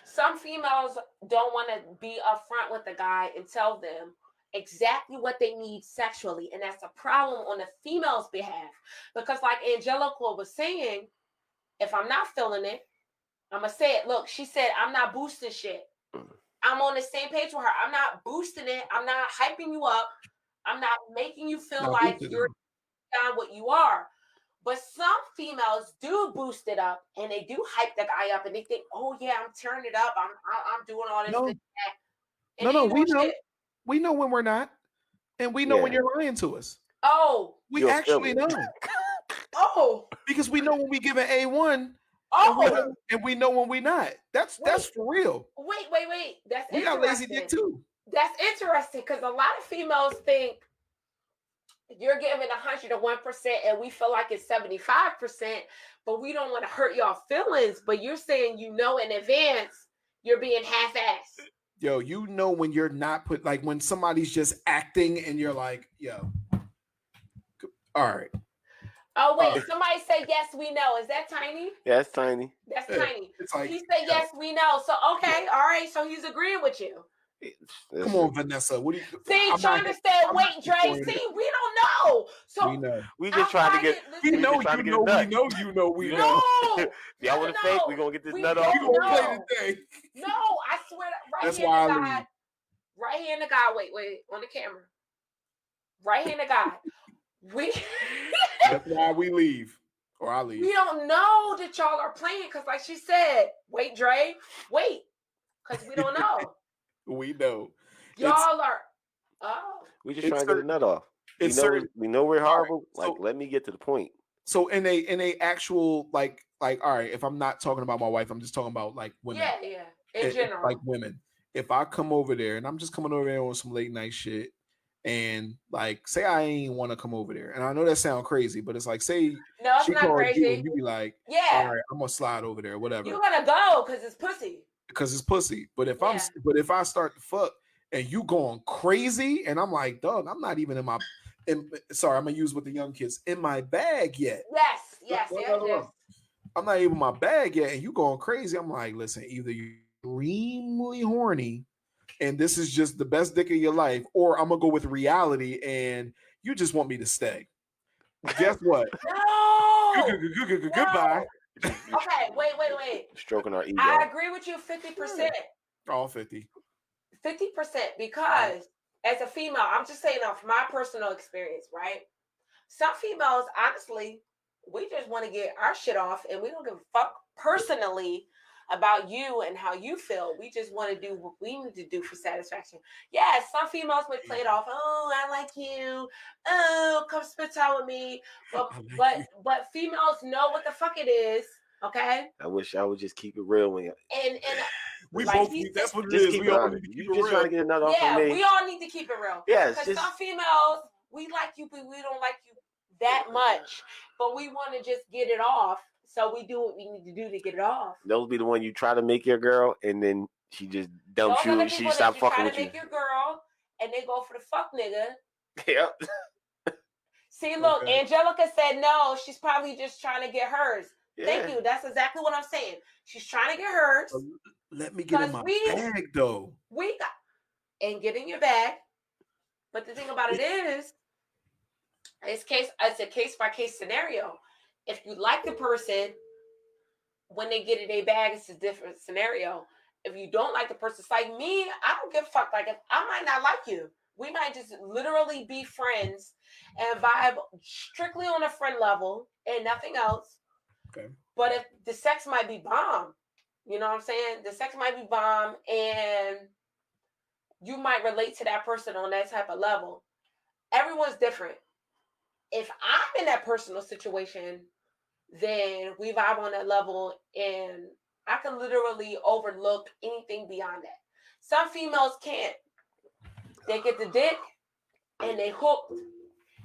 Some females don't want to be upfront with the guy and tell them exactly what they need sexually. And that's a problem on the female's behalf. Because like Angelica was saying, if I'm not feeling it, I'm gonna say it. Look, she said, I'm not boosting shit. I'm on the same page with her. I'm not boosting it. I'm not hyping you up. I'm not making you feel like you're not what you are. But some females do boost it up and they do hype the guy up and they think, oh yeah, I'm turning it up. I'm doing all this.
No,
this, that.
no, we know. Shit. We know when we're not, and we know when you're lying to us.
Oh,
we actually know.
Oh,
because we know when we give an A1.
Oh,
and we know when we're not. That's for real.
Wait. That's
we got lazy dick too.
That's interesting because a lot of females think you're giving 101% and we feel like it's 75%, but we don't want to hurt y'all feelings. But you're saying in advance you're being half-assed.
Yo, you know when you're not like when somebody's just acting and you're like, yo, all right.
Oh wait, somebody said yes, we know. Is that Tiny?
Yeah, it's Tiny.
That's Tiny.
It's like,
he said yes, we know. So okay, all right. So he's agreeing with you.
Come on, Vanessa. What do you
see? Trying to say, wait, Dre. See, we don't know. So
we know.
We just trying to get.
We know you know. We know you know. We know.
Y'all want to fake? We gonna get this nut off.
No, I swear. Right here, the guy. Right here, the guy. Wait, on the camera. Right here, the guy.
That's why we leave, or I leave.
We don't know that y'all are playing because, like she said, wait, Dre, wait, because we don't know.
We know.
Y'all are. Oh.
We just trying to get a nut off. We know we're horrible. Right, so, let me get to the point.
So in a actual like all right, if I'm not talking about my wife, I'm just talking about like women.
Yeah. In general,
like women. If I come over there and I'm just coming over there on some late night shit. And like, say I ain't want to come over there, and I know that sounds crazy, but it's like, say
no, it's not crazy.
You be like,
yeah,
all right, I'm gonna slide over there, whatever.
You're gonna go because it's pussy.
But if I start to fuck and you going crazy, and I'm like, dog, I'm not even sorry, I'm gonna use with the young kids in my bag yet.
Yes.
I'm not even in my bag yet, and you going crazy. I'm like, listen, either you're extremely horny. And this is just the best dick of your life, or I'm gonna go with reality, and you just want me to stay. Guess what?
No.
Goodbye.
Okay, wait.
Stroking our ego.
I agree with you 50%.
All 50.
50% because as a female, I'm just saying off my personal experience, right? Some females, honestly, we just want to get our shit off, and we don't give a fuck personally about you and how you feel. We just want to do what we need to do for satisfaction. Yeah, some females may play it off. Oh, I like you. Oh, come spend time with me. But females know what the fuck it is. Okay.
I wish I would just keep it real when you.
And
we like both need, that's what it is. We all need to keep it real.
Trying to get another off of me.
We all need to keep it real.
Yes.
Because some females, we like you, but we don't like you that much. But we want to just get it off. So we do what we need to do to get it off.
Those be the one you try to make your girl, and then she just dumps you, and she stop fucking with you.
Try to make your girl, and they go for the fuck nigga.
Yep.
See, look, Angelica said no. She's probably just trying to get hers. Yeah. Thank you. That's exactly what I'm saying. She's trying to get hers.
Let me get in my bag, though.
We got and get in your bag. But the thing about it is, it's a case by case scenario. If you like the person, when they get in their bag, it's a different scenario. If you don't like the person, it's like me, I don't give a fuck. Like, if I might not like you. We might just literally be friends and vibe strictly on a friend level and nothing else.
Okay.
But if the sex might be bomb, you know what I'm saying? The sex might be bomb and you might relate to that person on that type of level. Everyone's different. If I'm in that personal situation, then we vibe on that level and I can literally overlook anything beyond that. Some females can't. They get the dick and they hooked.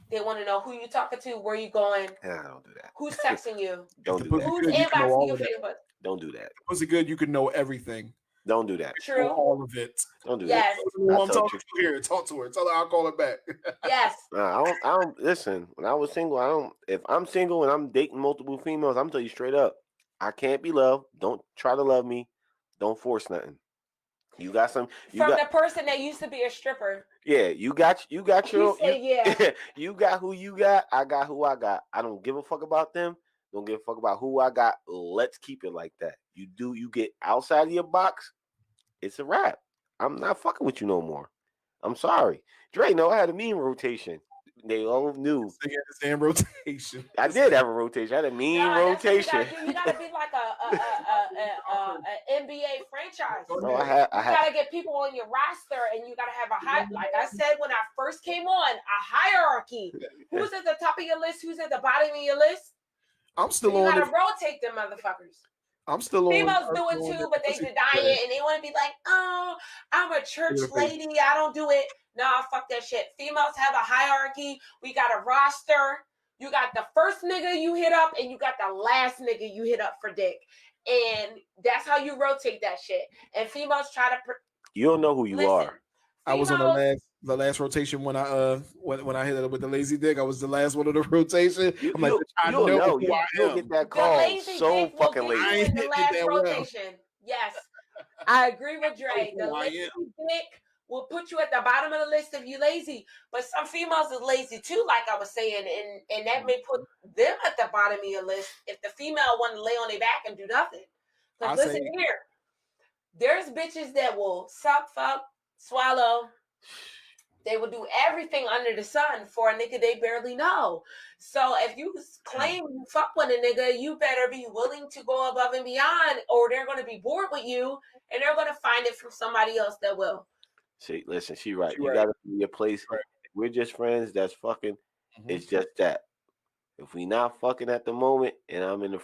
They want to know who you talking to, where you going.
Yeah, don't do that.
Who's texting you?
Don't do that.
Who's inboxing you Facebook?
Don't do that.
Was it good? You could know everything.
Don't do that.
True.
All of it.
Don't do
yes.
that. I'm talking to here. Talk to her. Tell her I'll call her back.
Yes.
I don't listen. When I was single, if I'm single and I'm dating multiple females, I'm telling you straight up, I can't be loved. Don't try to love me. Don't force nothing. You got some
the person that used to be a stripper.
Yeah, you got your
yeah.
You got who you got. I got who I got. I don't give a fuck about them. Don't give a fuck about who I got. Let's keep it like that. You get outside of your box, it's a wrap. I'm not fucking with you no more. I'm sorry. Dre, no, I had a meme rotation. They all knew.
They had the same rotation.
I did have a rotation. I had a meme rotation.
You gotta be like a NBA franchise.
No,
You
I
gotta get people on your roster, and you gotta have a high. Like I said when I first came on, a hierarchy. Who's at the top of your list? Who's at the bottom of your list?
I'm still
you
on.
You gotta rotate them motherfuckers.
I'm still on.
Females do it too, but they deny it, and they want to be like, "Oh, I'm a church lady. I don't do it." Nah, fuck that shit. Females have a hierarchy. We got a roster. You got the first nigga you hit up, and you got the last nigga you hit up for dick, and that's how you rotate that shit. And females try to.
You don't know who you are.
I was on the last rotation when I hit it up with the lazy dick. I was the last one of the rotation. I'm like, I know who I am.
Get that call so fucking lazy.
I ain't the last rotation. Yes, I agree with Dre. The lazy dick will put you at the bottom of the list if you lazy. But some females is lazy too, like I was saying, and that may put them at the bottom of your list if the female want to lay on their back and do nothing. Because listen here, there's bitches that will suck, fuck, swallow. They will do everything under the sun for a nigga they barely know. So if you claim you fuck with a nigga, you better be willing to go above and beyond, or they're going to be bored with you, and they're going to find it from somebody else that will.
See, listen, she right. You gotta be your place. Right. We're just friends. That's fucking. Mm-hmm. It's just that. If we not fucking at the moment, and I'm in the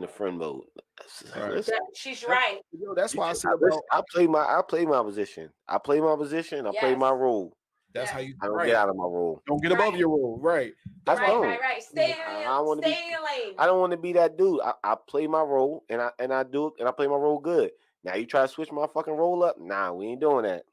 friend mode.
She's right.
Yo, that's why I said
I play my position. I play my position. I play my role.
That's how you.
I don't get out of my role.
Don't get above your role. Right.
That's right. Stay in your lane.
I don't want to be that dude. I play my role, and I do it, and I play my role good. Now you try to switch my fucking role up. Nah, we ain't doing that.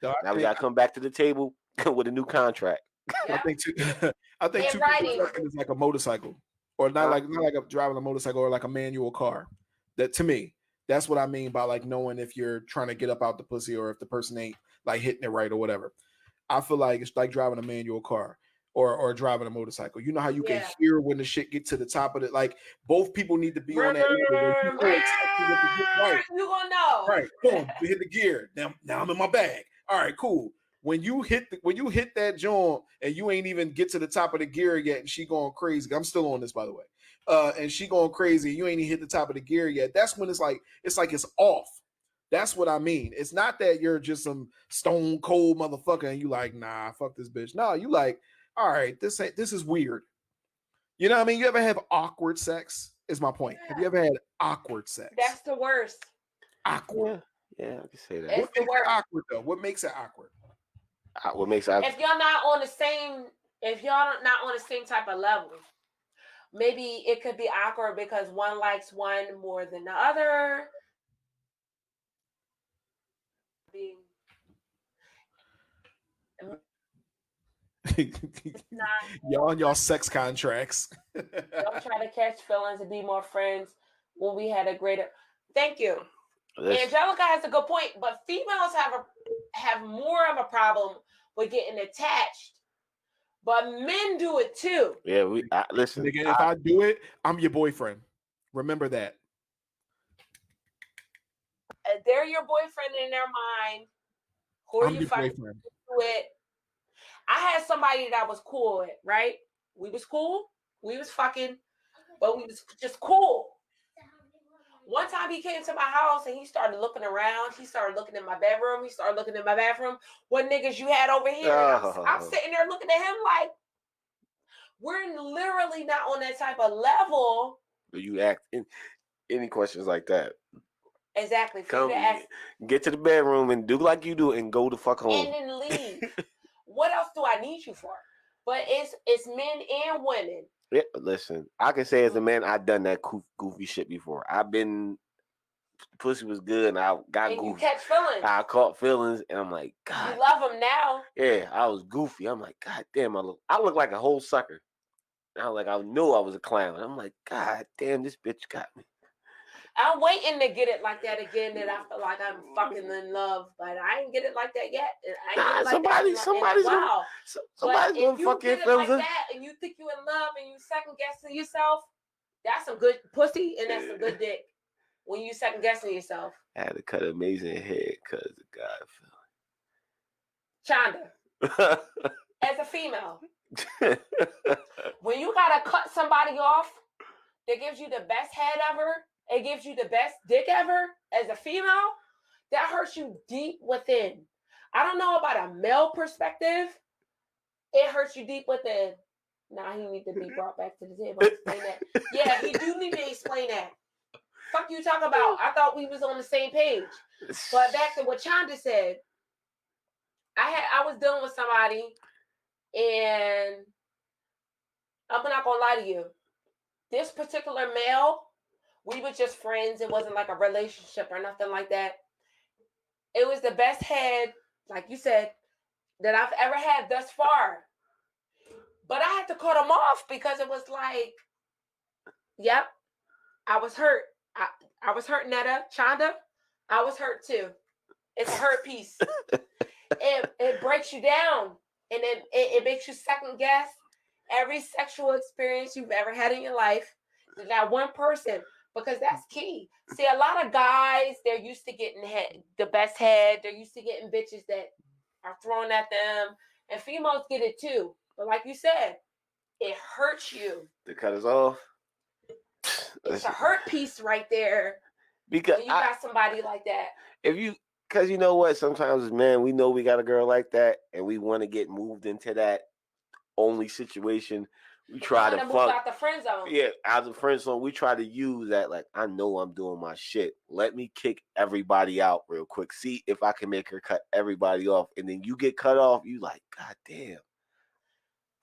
Now we gotta come back to the table with a new contract.
I think two is like a motorcycle, or not like driving a motorcycle or like a manual car. That to me, that's what I mean by like knowing if you're trying to get up out the pussy or if the person ain't like hitting it right or whatever. I feel like it's like driving a manual car or driving a motorcycle. You know how you can hear when the shit get to the top of it. Like both people need to be on that level.
You gonna know.
Right. Boom. We hit the gear. Now I'm in my bag. All right, cool. When you hit that joint and you ain't even get to the top of the gear yet, and she going crazy. I'm still on this, by the way. And she going crazy. You ain't even hit the top of the gear yet. That's when it's like it's off. That's what I mean. It's not that you're just some stone cold motherfucker and you like, nah, fuck this bitch. No, you like, all right, this is weird. You know what I mean? You ever have awkward sex? Is my point. Have you ever had awkward sex?
That's the worst.
Awkward.
Yeah, I can say that.
It's the worst.
Awkward though. What makes it awkward?
What makes it awkward?
If y'all not on the same type of level, maybe it could be awkward because one likes one more than the other.
Y'all on y'all sex contracts.
Don't try to catch feelings and be more friends when we had a greater. Thank you. Angelica has a good point, but females have more of a problem with getting attached, but men do it too.
Yeah, listen.
Again, if I do it, I'm your boyfriend. Remember that.
They're your boyfriend in their mind. Who are you fucking with? I had somebody that was cool with, right? We was cool. We was fucking, but we was just cool. One time he came to my house and he started looking around. He started looking in my bedroom. He started looking in my bathroom. What niggas you had over here? I'm sitting there looking at him like, we're literally not on that type of level.
You ask any questions like that.
Exactly.
Get to the bedroom and do like you do and go the fuck home.
And then leave. What else do I need you for? But it's men and women.
Yeah, listen, I can say as a man, I've done that goofy shit before. I've been, pussy was good, and I got goofy.
You catch feelings.
I caught feelings, and I'm like, God.
You love them now.
Yeah, I was goofy. I'm like, God damn, I look like a whole sucker. And I knew I was a clown. I'm like, God damn, this bitch got me.
I'm waiting to get it like that again. That I feel like I'm fucking in love, but I ain't get it like that yet.
Somebody's gonna fuck your feelings.
Like that, and you think you in love, and you second guessing yourself. That's some good pussy and that's some good dick. When you second guessing yourself.
I had to cut an amazing head because the guy
Chanda, as a female, when you gotta cut somebody off that gives you the best head ever, it gives you the best dick ever, as a female, that hurts you deep within. I don't know about a male perspective. It hurts you deep within. Now he needs to be brought back to the table. Explain that. Yeah, he do need to explain that. Fuck you talking about? I thought we was on the same page. But back to what Chanda said, I was dealing with somebody, and I'm not gonna lie to you. This particular male, we were just friends. It wasn't like a relationship or nothing like that. It was the best head, like you said, that I've ever had thus far. But I had to cut him off because it was like, yep, I was hurt. I was hurt, Netta, Chanda. I was hurt too. It's a hurt piece. It breaks you down, and it makes you second guess every sexual experience you've ever had in your life. That one person, because that's key. See, a lot of guys, they're used to getting the best head. They're used to getting bitches that are thrown at them, and females get it too. But like you said, it hurts you.
to cut us off.
It's a hurt piece right there.
Because
when you got somebody like that.
Because you know what? Sometimes, man, we know we got a girl like that, and we want to get moved into that only situation. We try to
move out the friend zone.
Yeah, out of the friend zone. We try to use that. Like, I know I'm doing my shit. Let me kick everybody out real quick. See if I can make her cut everybody off, and then you get cut off. You like, God damn.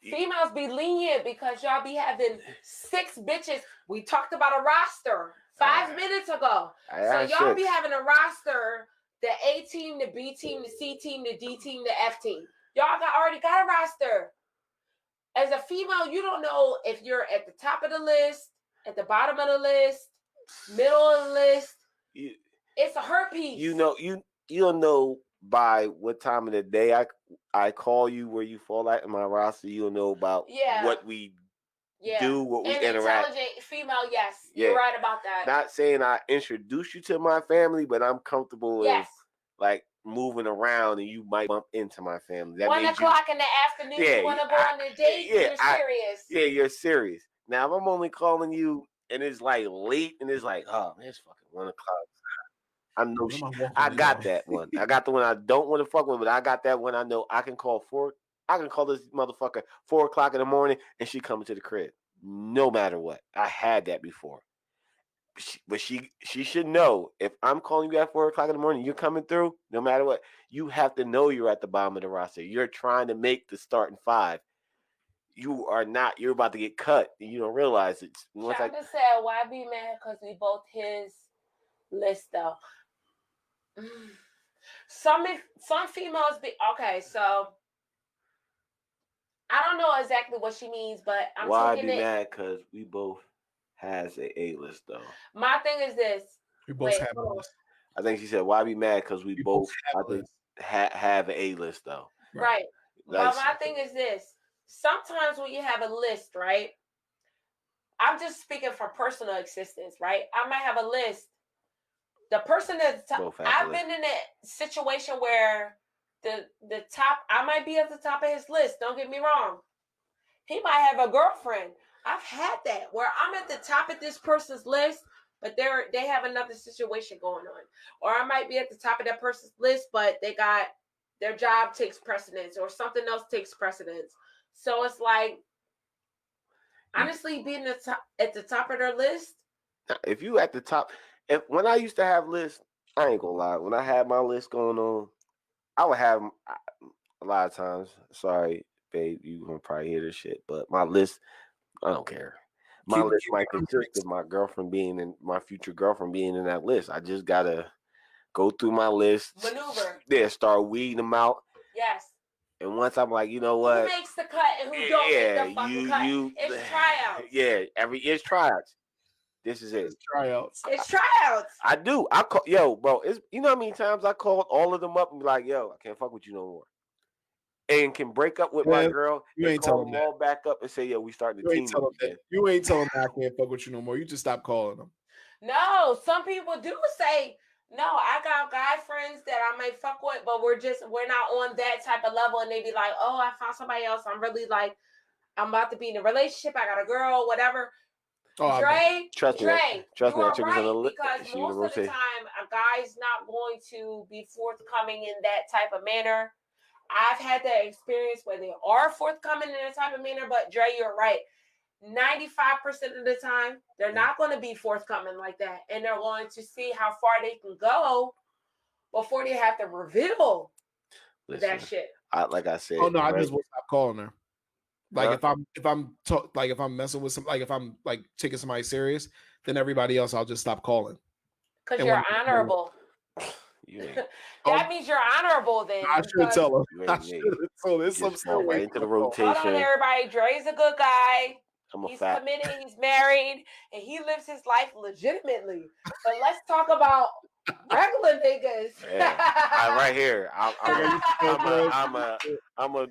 Females be lenient because y'all be having 6 bitches. We talked about a roster 5 minutes ago. So y'all be having a roster, the A team, the B team, the C team, the D team, the F team. Y'all already got a roster. As a female, you don't know if you're at the top of the list, at the bottom of the list, middle of the list. It's a hurt piece.
You know, you don't know by what time of the day I call you where you fall out in my roster. You'll know about what we do, what we interact.
Intelligent female, yes. You're right about that.
Not saying I introduce you to my family, but I'm comfortable with like moving around, and you might bump into my family. That
1 o'clock in the afternoon, you want to go on a date, you're serious.
Yeah, you're serious. Now, if I'm only calling you and it's like late and it's like, oh, man, it's fucking 1 o'clock. I know I got that one. I got the one I don't want to fuck with, but I got that one I know I can call I can call this motherfucker 4 o'clock in the morning and she coming to the crib. No matter what. I had that before. But she should know if I'm calling you at 4 o'clock in the morning, you're coming through, no matter what, you have to know you're at the bottom of the roster. You're trying to make the starting 5. You are not. You're about to get cut. And you don't realize it.
Shonda said, why be mad? Because we both his list, though. Some females be okay, so I don't know exactly what she means, but I'm taking it. Why be
mad? Because we both has a A-list though.
My thing is this:
we both have a list.
I think she said, "Why be mad?" Because we both have an A-list though.
Right. But my thing is this: sometimes when you have a list, right? I'm just speaking from personal existence, right? I might have a list. The person that's I've been in a situation where the top, I might be at the top of his list. Don't get me wrong. He might have a girlfriend. I've had that where I'm at the top of this person's list, but they have another situation going on. Or I might be at the top of that person's list, but they got their job takes precedence or something else takes precedence. So it's like, honestly, being at the top of their list.
If you at the top. When I used to have lists, I ain't gonna lie. When I had my list going on, I would have a lot of times. Sorry, babe, you gonna probably hear this shit, but my list, I don't care. My list might consist of my girlfriend being in my future girlfriend being in that list. I just gotta go through my list,
maneuver,
start weeding them out.
Yes.
And once I'm like, you know what?
Who makes the cut and who don't make the fucking cut? It's tryouts.
Yeah, it's tryouts. This is it.
It's tryouts.
It's tryouts.
I do. I call bro. It's you know how many times I called all of them up and be like, yo, I can't fuck with you no more. and can break up with my girl
you
and
ain't
call
telling
them all back up and say, yo, we starting to
You
team
ain't
up
telling
again.
that. You ain't telling them I can't fuck with you no more. You just stop calling them.
No, some people do say, no, I got guy friends that I may fuck with, but we're not on that type of level. And they be like, oh, I found somebody else. I'm really like, I'm about to be in a relationship. I got a girl, whatever.
Oh,
Dre,
trust me,
you
that
are
chick is in
right,
the
because most of the time a guy's not going to be forthcoming in that type of manner. I've had that experience where they are forthcoming in a type of manner, but Dre, you're right. 95% of the time, they're not going to be forthcoming like that, and they're going to see how far they can go before they have to reveal that shit.
Like I said,
oh no, I just will stop calling her. Like
huh?
if I'm messing with like if I'm like taking somebody serious, then everybody else I'll just stop calling.
Because you're honorable. That means you're honorable then.
I should tell her.
So there's some stuff right into the rotation.
Hold on, everybody. Dre's a good guy.
He's
committed, he's married, and he lives his life legitimately. But let's talk about regular niggas.
Yeah. Right here. I'm a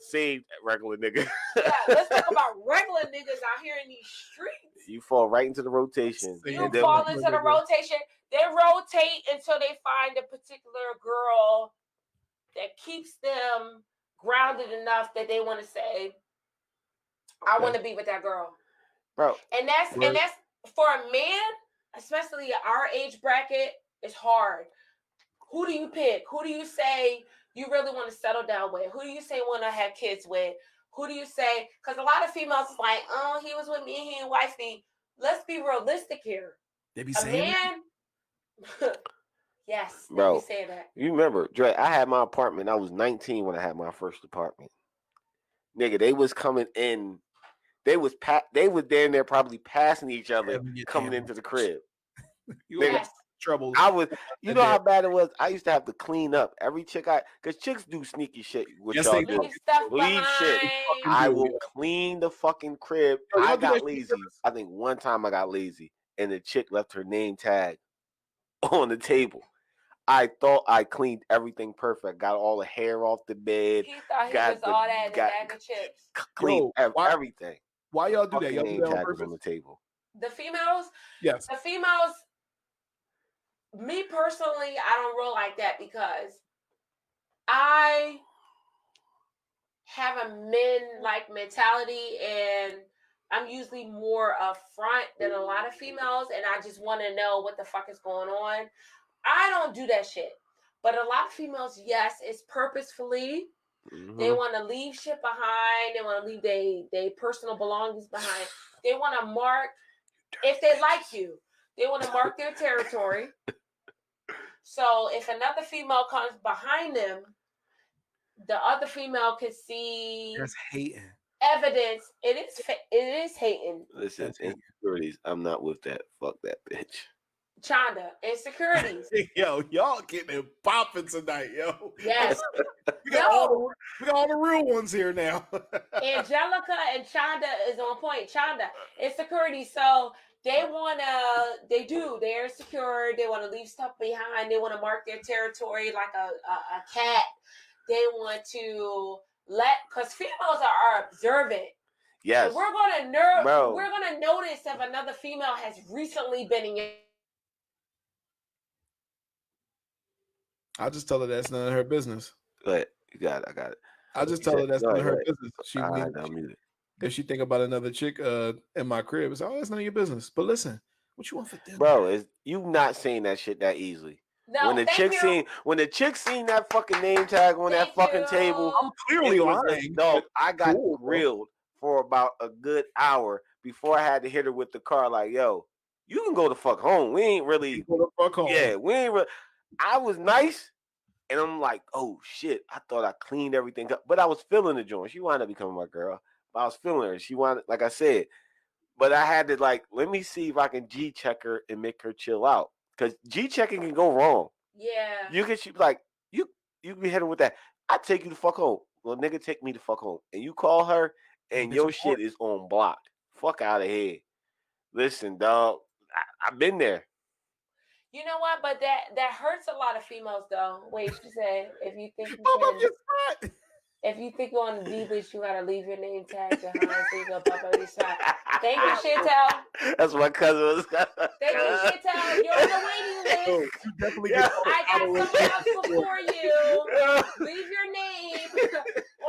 saved regular nigga.
Yeah, let's talk about regular niggas out here in these streets.
You fall right into the rotation.
You fall into the rotation. They rotate until they find a particular girl that keeps them grounded enough that they want to say, I want to be with that girl.
Bro.
And that's for a man, especially our age bracket, it's hard. Who do you pick? Who do you say you really want to settle down with? Who do you say want to have kids with? Who do you say? Because a lot of females is like, oh, he was with me, he ain't wife me. Let's be realistic here.
They be saying
Yes,
bro.
They be saying that.
You remember, Dre? I had my apartment. I was 19 when I had my first apartment. Nigga, they was coming in. They was down there probably passing each other coming into the crib.
Yes.
Trouble.
I was, you know how bad it was. I used to have to clean up every chick because chicks do sneaky shit. What y'all do? Leave shit. I will clean the fucking crib. I got lazy. I think one time I got lazy and the chick left her name tag on the table. I thought I cleaned everything perfect. Got all the hair off the bed.
He thought he was all that in a bag of chips.
Cleaned everything.
Why y'all do that? Y'all do that on
purpose? On the table.
The females?
Yes.
The females, me personally, I don't roll like that because I have a men-like mentality and I'm usually more upfront than a lot of females and I just want to know what the fuck is going on. I don't do that shit. But a lot of females, yes, it's purposefully. Mm-hmm. They want to leave shit behind. They want to leave their personal belongings behind. They want to mark, if they like you, they want to mark their territory. So if another female comes behind them, the other female can see.
That's hating.
Evidence. It is hating.
Listen, insecurities. I'm not with that. Fuck that bitch.
Chanda, insecurities.
Yo, y'all getting it popping tonight, yo.
Yes.
we got all the real ones here now.
Angelica and Chanda is on point. Chanda, insecurity. So they're insecure. They want to leave stuff behind. They want to mark their territory like a cat. They want to because females are observant.
Yes.
So we're gonna notice if another female has recently been in your.
I'll just tell her that's none of her business.
Go ahead. You got it. I got it.
I'll just tell her that's none of her business. If she think about another chick in my crib, it's that's none of your business. But listen, what you want for dinner?
Bro, is you not saying that shit that easily.
No,
when the chick seen that fucking name tag on that fucking table,
I'm clearly lying.
No, I got grilled for about a good hour before I had to hit her with the car. Like, yo, you can go the fuck home. We ain't really.
Go the fuck home.
Yeah, we ain't really. I was nice, and I'm like, oh shit, I thought I cleaned everything up, but I was feeling the joint. She wound up becoming my girl, but I was feeling her. She wanted, like I said, but I had to let me see if I can G check her and make her chill out, because G checking can go wrong.
Yeah,
you can you be hitting with that. I take you the fuck home. Well, nigga, take me the fuck home, and you call her, and your shit is on block. Fuck out of here. Listen, dog, I've been there.
You know what? But that hurts a lot of females, though. Wait, she said, if you think you can. If you think you're on the D list, you gotta leave your name tag behind so you can pop on your side. Thank you, Chantel.
That's my cousin was.
Thank you, Chantel. You're on the waiting list.
You definitely
Yeah.
get
I got someone else before you. Leave your name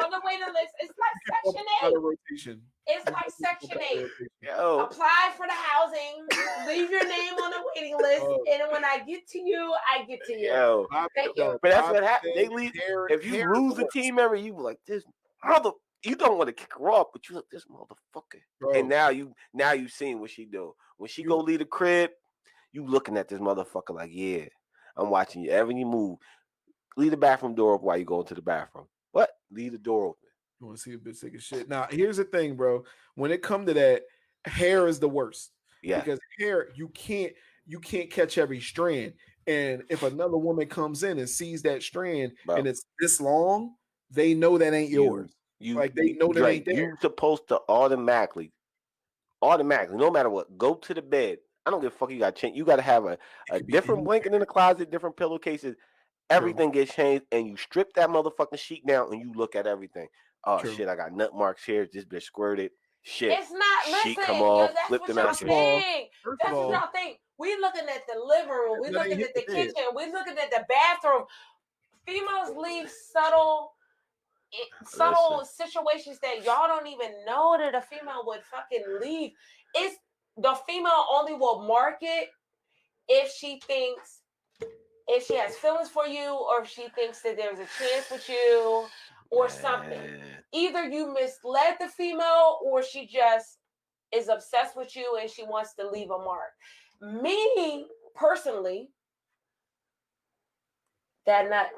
on the waiting list. It's like Section 8.
rotation.
It's like Section 8.
Yo,
Apply for the housing. Leave your name on the waiting list, and when I get to you, I get to you.
yo.
Thank you.
But that's what happens. They leave. If you lose a team member, you be like this mother. You don't want to kick her off, but you look this motherfucker.
Bro.
And now you seen what she do. When she go leave the crib, you looking at this motherfucker like, yeah, I'm watching you. Every you move, leave the bathroom door open while you go into the bathroom. What? Leave the door open.
You want to see a bitch take a shit? Now, here's the thing, bro. When it come to that, hair is the worst.
Yeah.
Because hair, you can't catch every strand. And if another woman comes in and sees that strand and it's this long, they know that ain't yours. Like they know that ain't there.
You're supposed to automatically, no matter what, go to the bed. I don't give a fuck. You got to change. You got to have a different blanket in the closet, different pillowcases. Everything gets changed, and you strip that motherfucking sheet down, and you look at everything. Oh shit! I got nut marks here. This bitch squirted. Shit.
It's not.
Sheet
Listen,
come off.
that's
Flip
what
them
y'all
out.
think. That's what y'all think. We looking at the living room. We looking at the kitchen. We looking at the bathroom. Females leave subtle situations that y'all don't even know that a female would fucking leave. It's the female only will mark it if she has feelings for you, or if she thinks that there's a chance with you or something. Either you misled the female, or she just is obsessed with you and she wants to leave a mark. Me personally, that not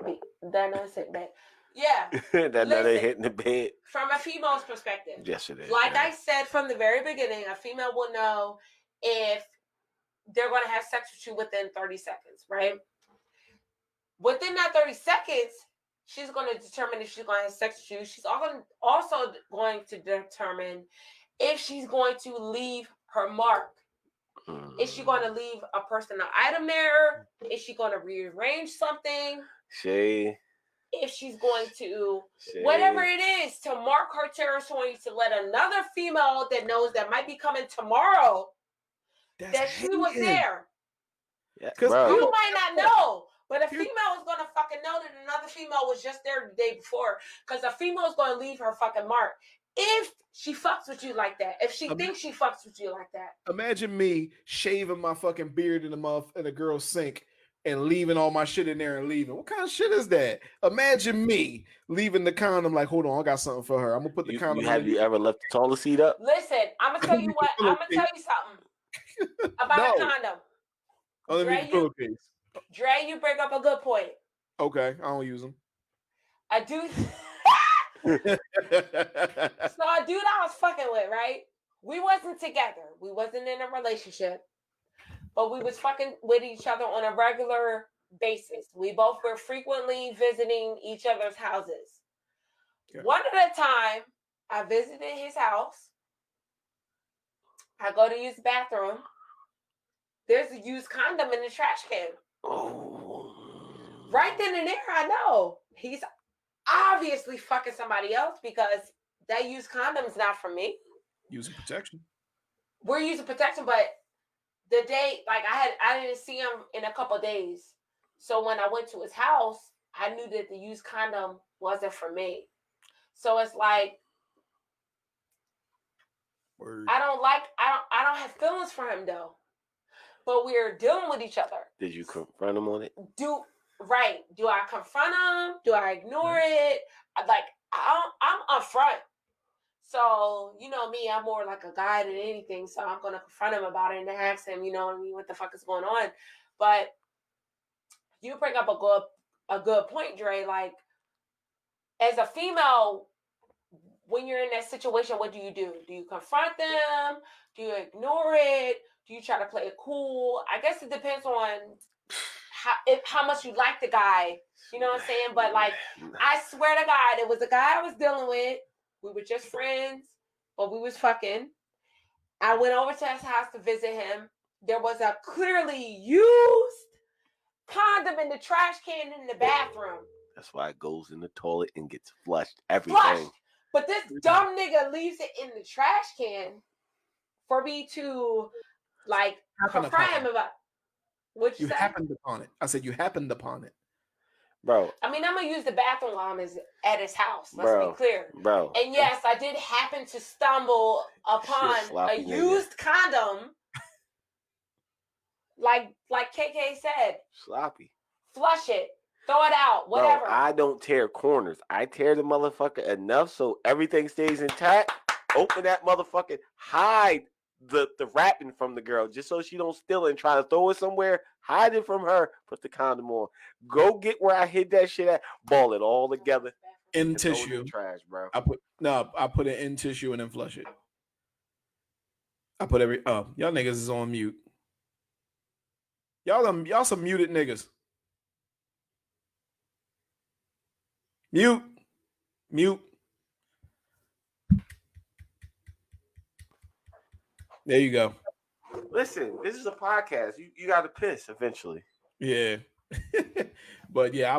sitting back. Yeah.
that nut ain't hitting the bed.
From a female's perspective.
Yes, it is.
Like I said from the very beginning, a female will know if they're going to have sex with you within 30 seconds, right? Within that 30 seconds, she's going to determine if she's going to have sex with you. She's also going to determine if she's going to leave her mark. Is she going to leave a personal item there? Is she going to rearrange something? If she's going to, whatever it is, to mark her territory, to let another female that knows that might be coming tomorrow that she was there. Because you might not know, but a female is going to fucking know that another female was just there the day before, because a female is going to leave her fucking mark if she fucks with you like that. If she thinks she fucks with you like that.
Imagine me shaving my fucking beard in a girl's sink and leaving all my shit in there and leaving. What kind of shit is that? Imagine me leaving the condom like, hold on, I got something for her. I'm gonna put the condom.
Have you ever left the toilet seat up?
Listen, I'm gonna tell you what. I'm gonna tell you something about a condom. Dre, you bring up a good point.
Okay, I don't use them.
I do. So a dude I was fucking with, right? We wasn't together. We wasn't in a relationship. But we was fucking with each other on a regular basis. We both were frequently visiting each other's houses. Yeah. One at a time, I visited his house. I go to use the bathroom. There's a used condom in the trash can. Oh. Right then and there, I know. He's obviously fucking somebody else, because that used condom is not for me.
Using protection.
We're using protection, but the day, like I didn't see him in a couple of days. So when I went to his house, I knew that the used condom wasn't for me. So it's like, word. I don't have feelings for him though. But we're dealing with each other.
Did you confront him on it?
Do I confront him? Do I ignore it? Like, I'm upfront. So, you know me, I'm more like a guy than anything. So I'm going to confront him about it and ask him, you know what I mean, what the fuck is going on? But you bring up a good point, Dre. Like, as a female, when you're in that situation, what do? Do you confront them? Do you ignore it? Do you try to play it cool? I guess it depends on how much you like the guy. You know what I'm saying? But like, I swear to God, it was a guy I was dealing with. We were just friends, but we was fucking. I went over to his house to visit him. There was a clearly used condom in the trash can in the bathroom.
That's why it goes in the toilet and gets flushed. Everything.
Flushed. But this dumb nigga leaves it in the trash can for me to like confront him about. What you
happened upon it. I said you happened upon it.
Bro.
I mean, I'm gonna use the bathroom while I'm at his house. Let's be clear.
Bro.
And yes, I did happen to stumble upon a used condom. Like KK said.
Sloppy.
Flush it. Throw it out. Whatever.
Bro, I don't tear corners. I tear the motherfucker enough so everything stays intact. Open that motherfucker. Hide the wrapping from the girl just so she don't steal it and try to throw it somewhere. Hide it from her. Put the condom on. Go get where I hid that shit at. Ball it all together.
In tissue.
Trash, bro.
I put it in tissue and then flush it. I put y'all niggas is on mute. Y'all some muted niggas. Mute. There you go.
Listen, this is a podcast. You got to piss eventually.
Yeah. But yeah, I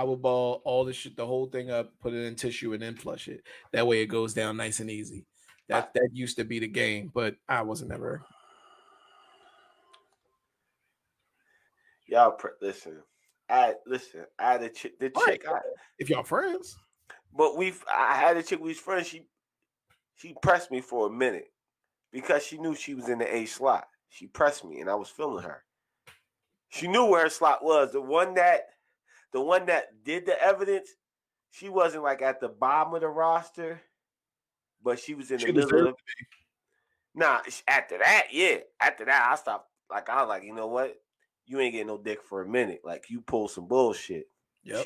would ball all the shit, the whole thing up, put it in tissue, and then flush it. That way it goes down nice and easy. That used to be the game, but I wasn't ever.
Y'all listen. I had a chick. The chick.
If y'all friends.
But I had a chick. We was friends. She pressed me for a minute because she knew she was in the A slot. She pressed me, and I was feeling her. She knew where her slot was. The one that did the evidence. She wasn't like at the bottom of the roster, but she was in the middle. Nah, after that, yeah. After that, I stopped. Like I was like, you know what? You ain't getting no dick for a minute. Like you pulled some bullshit. Yep.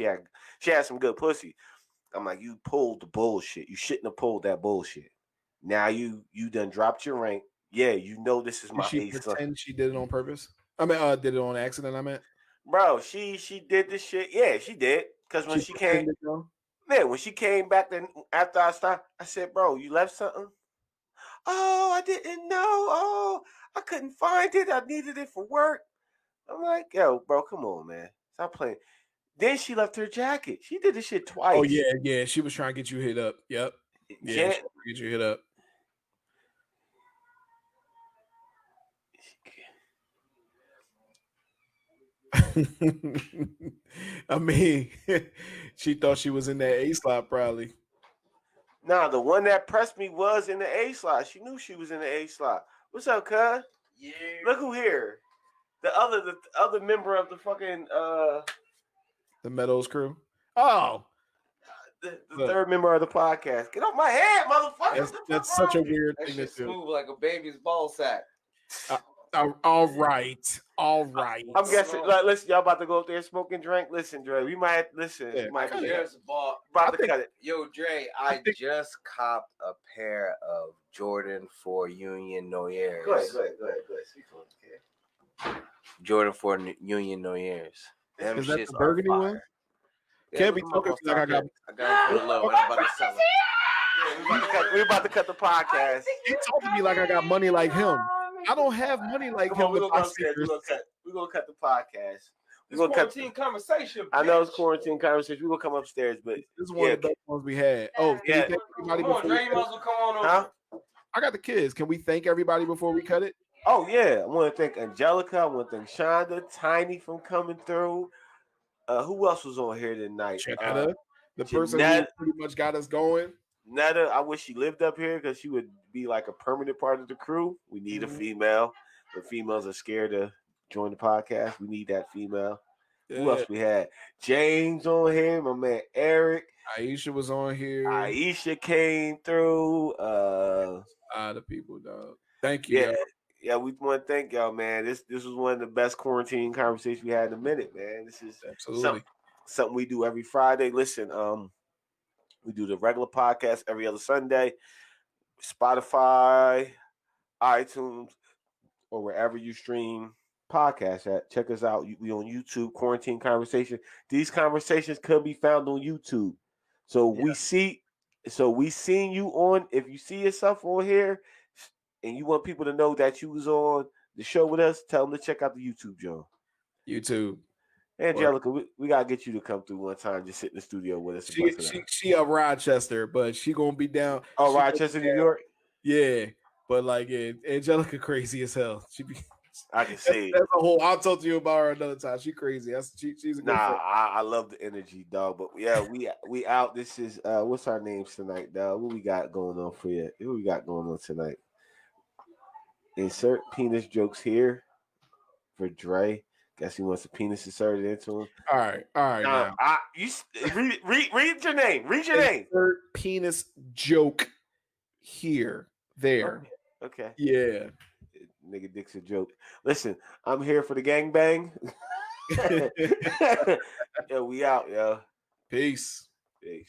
She had some good pussy. I'm like, you pulled the bullshit. You shouldn't have pulled that bullshit. Now you done dropped your rank. Yeah, you know this is my
Did she pretend she did it on purpose? I mean, did it on accident, I meant.
Bro, she did this shit. Yeah, she did. Because when she came, when she came back then after I stopped, I said, bro, you left something? Oh, I didn't know. Oh, I couldn't find it. I needed it for work. I'm like, yo, bro, come on, man. Stop playing. Then she left her jacket. She did this shit twice.
Oh, yeah. She was trying to get you hit up. Yep. Yeah, get you hit up. I mean, she thought she was in that A slot probably.
Nah, the one that pressed me was in the A slot. She knew she was in the A slot. What's up, cuz?
Yeah.
Look who here. The other member of the fucking
the Meadows crew. Oh.
The third member of the podcast. Get off my head, motherfucker.
That's such a weird thing to do.
Smooth like a baby's ball sack.
All right.
I'm guessing. Like, listen, y'all about to go up there smoke and drink. Listen, Dre, we might listen.
Yeah,
might be
about to cut it. Yo, Dre, I just copped a pair of Jordan 4 Union Noyers.
Go ahead. Speak for it, kid.
Jordan 4 Union Noyers. Them
is that the burgundy one? Can't be talking like I got
it low and I'm about to sell it.
Yeah, we about to cut the podcast.
He talking to me like I got money like him. I don't have money like him.
We're gonna cut the podcast.
It's quarantine conversation.
I know it's quarantine conversation. We're gonna come upstairs, but
this is one of the best ones we had. Oh,
yeah.
Come on, Dre, you might as well come on over.
Huh?
I got the kids. Can we thank everybody before we cut it?
Oh yeah, I want to thank Angelica. I want to thank Shonda, Tiny from coming through. Who else was on here tonight?
Janetta, the person who pretty much got us going.
Netta, I wish she lived up here because she would be like a permanent part of the crew. We need a female, but females are scared to join the podcast. We need that female. Yeah. Who else we had? James on here, my man Eric.
Aisha was on here.
Aisha came through.
The people, dog. Thank you.
Yeah. Yeah, we want to thank y'all, man. This was one of the best quarantine conversations we had in a minute, man. This is
absolutely
something we do every Friday. Listen, we do the regular podcast every other Sunday. Spotify, iTunes, or wherever you stream podcasts at. Check us out. We on YouTube, Quarantine Conversation. These conversations could be found on YouTube. So we seen you on. If you see yourself on here and you want people to know that you was on the show with us, tell them to check out the YouTube, John.
YouTube.
Angelica, we gotta get you to come through one time. Just sit in the studio with us.
She up Rochester, but she gonna be down.
Oh, Rochester, New York.
Yeah, but like Angelica crazy as hell. She be.
I can see
that's a whole. I'll talk to you about her another time. She crazy. She's a good friend.
I love the energy, dog. But yeah, we out. This is what's our names tonight, dog? What we got going on for you? What we got going on tonight? Insert penis jokes here for Dre. Guess he wants a penis inserted into him.
All right. Now.
Read your name. Read your name.
Insert penis joke here. There.
Okay.
Yeah.
Nigga dick's a joke. Listen, I'm here for the gangbang. Yo, we out, yo.
Peace.
Peace.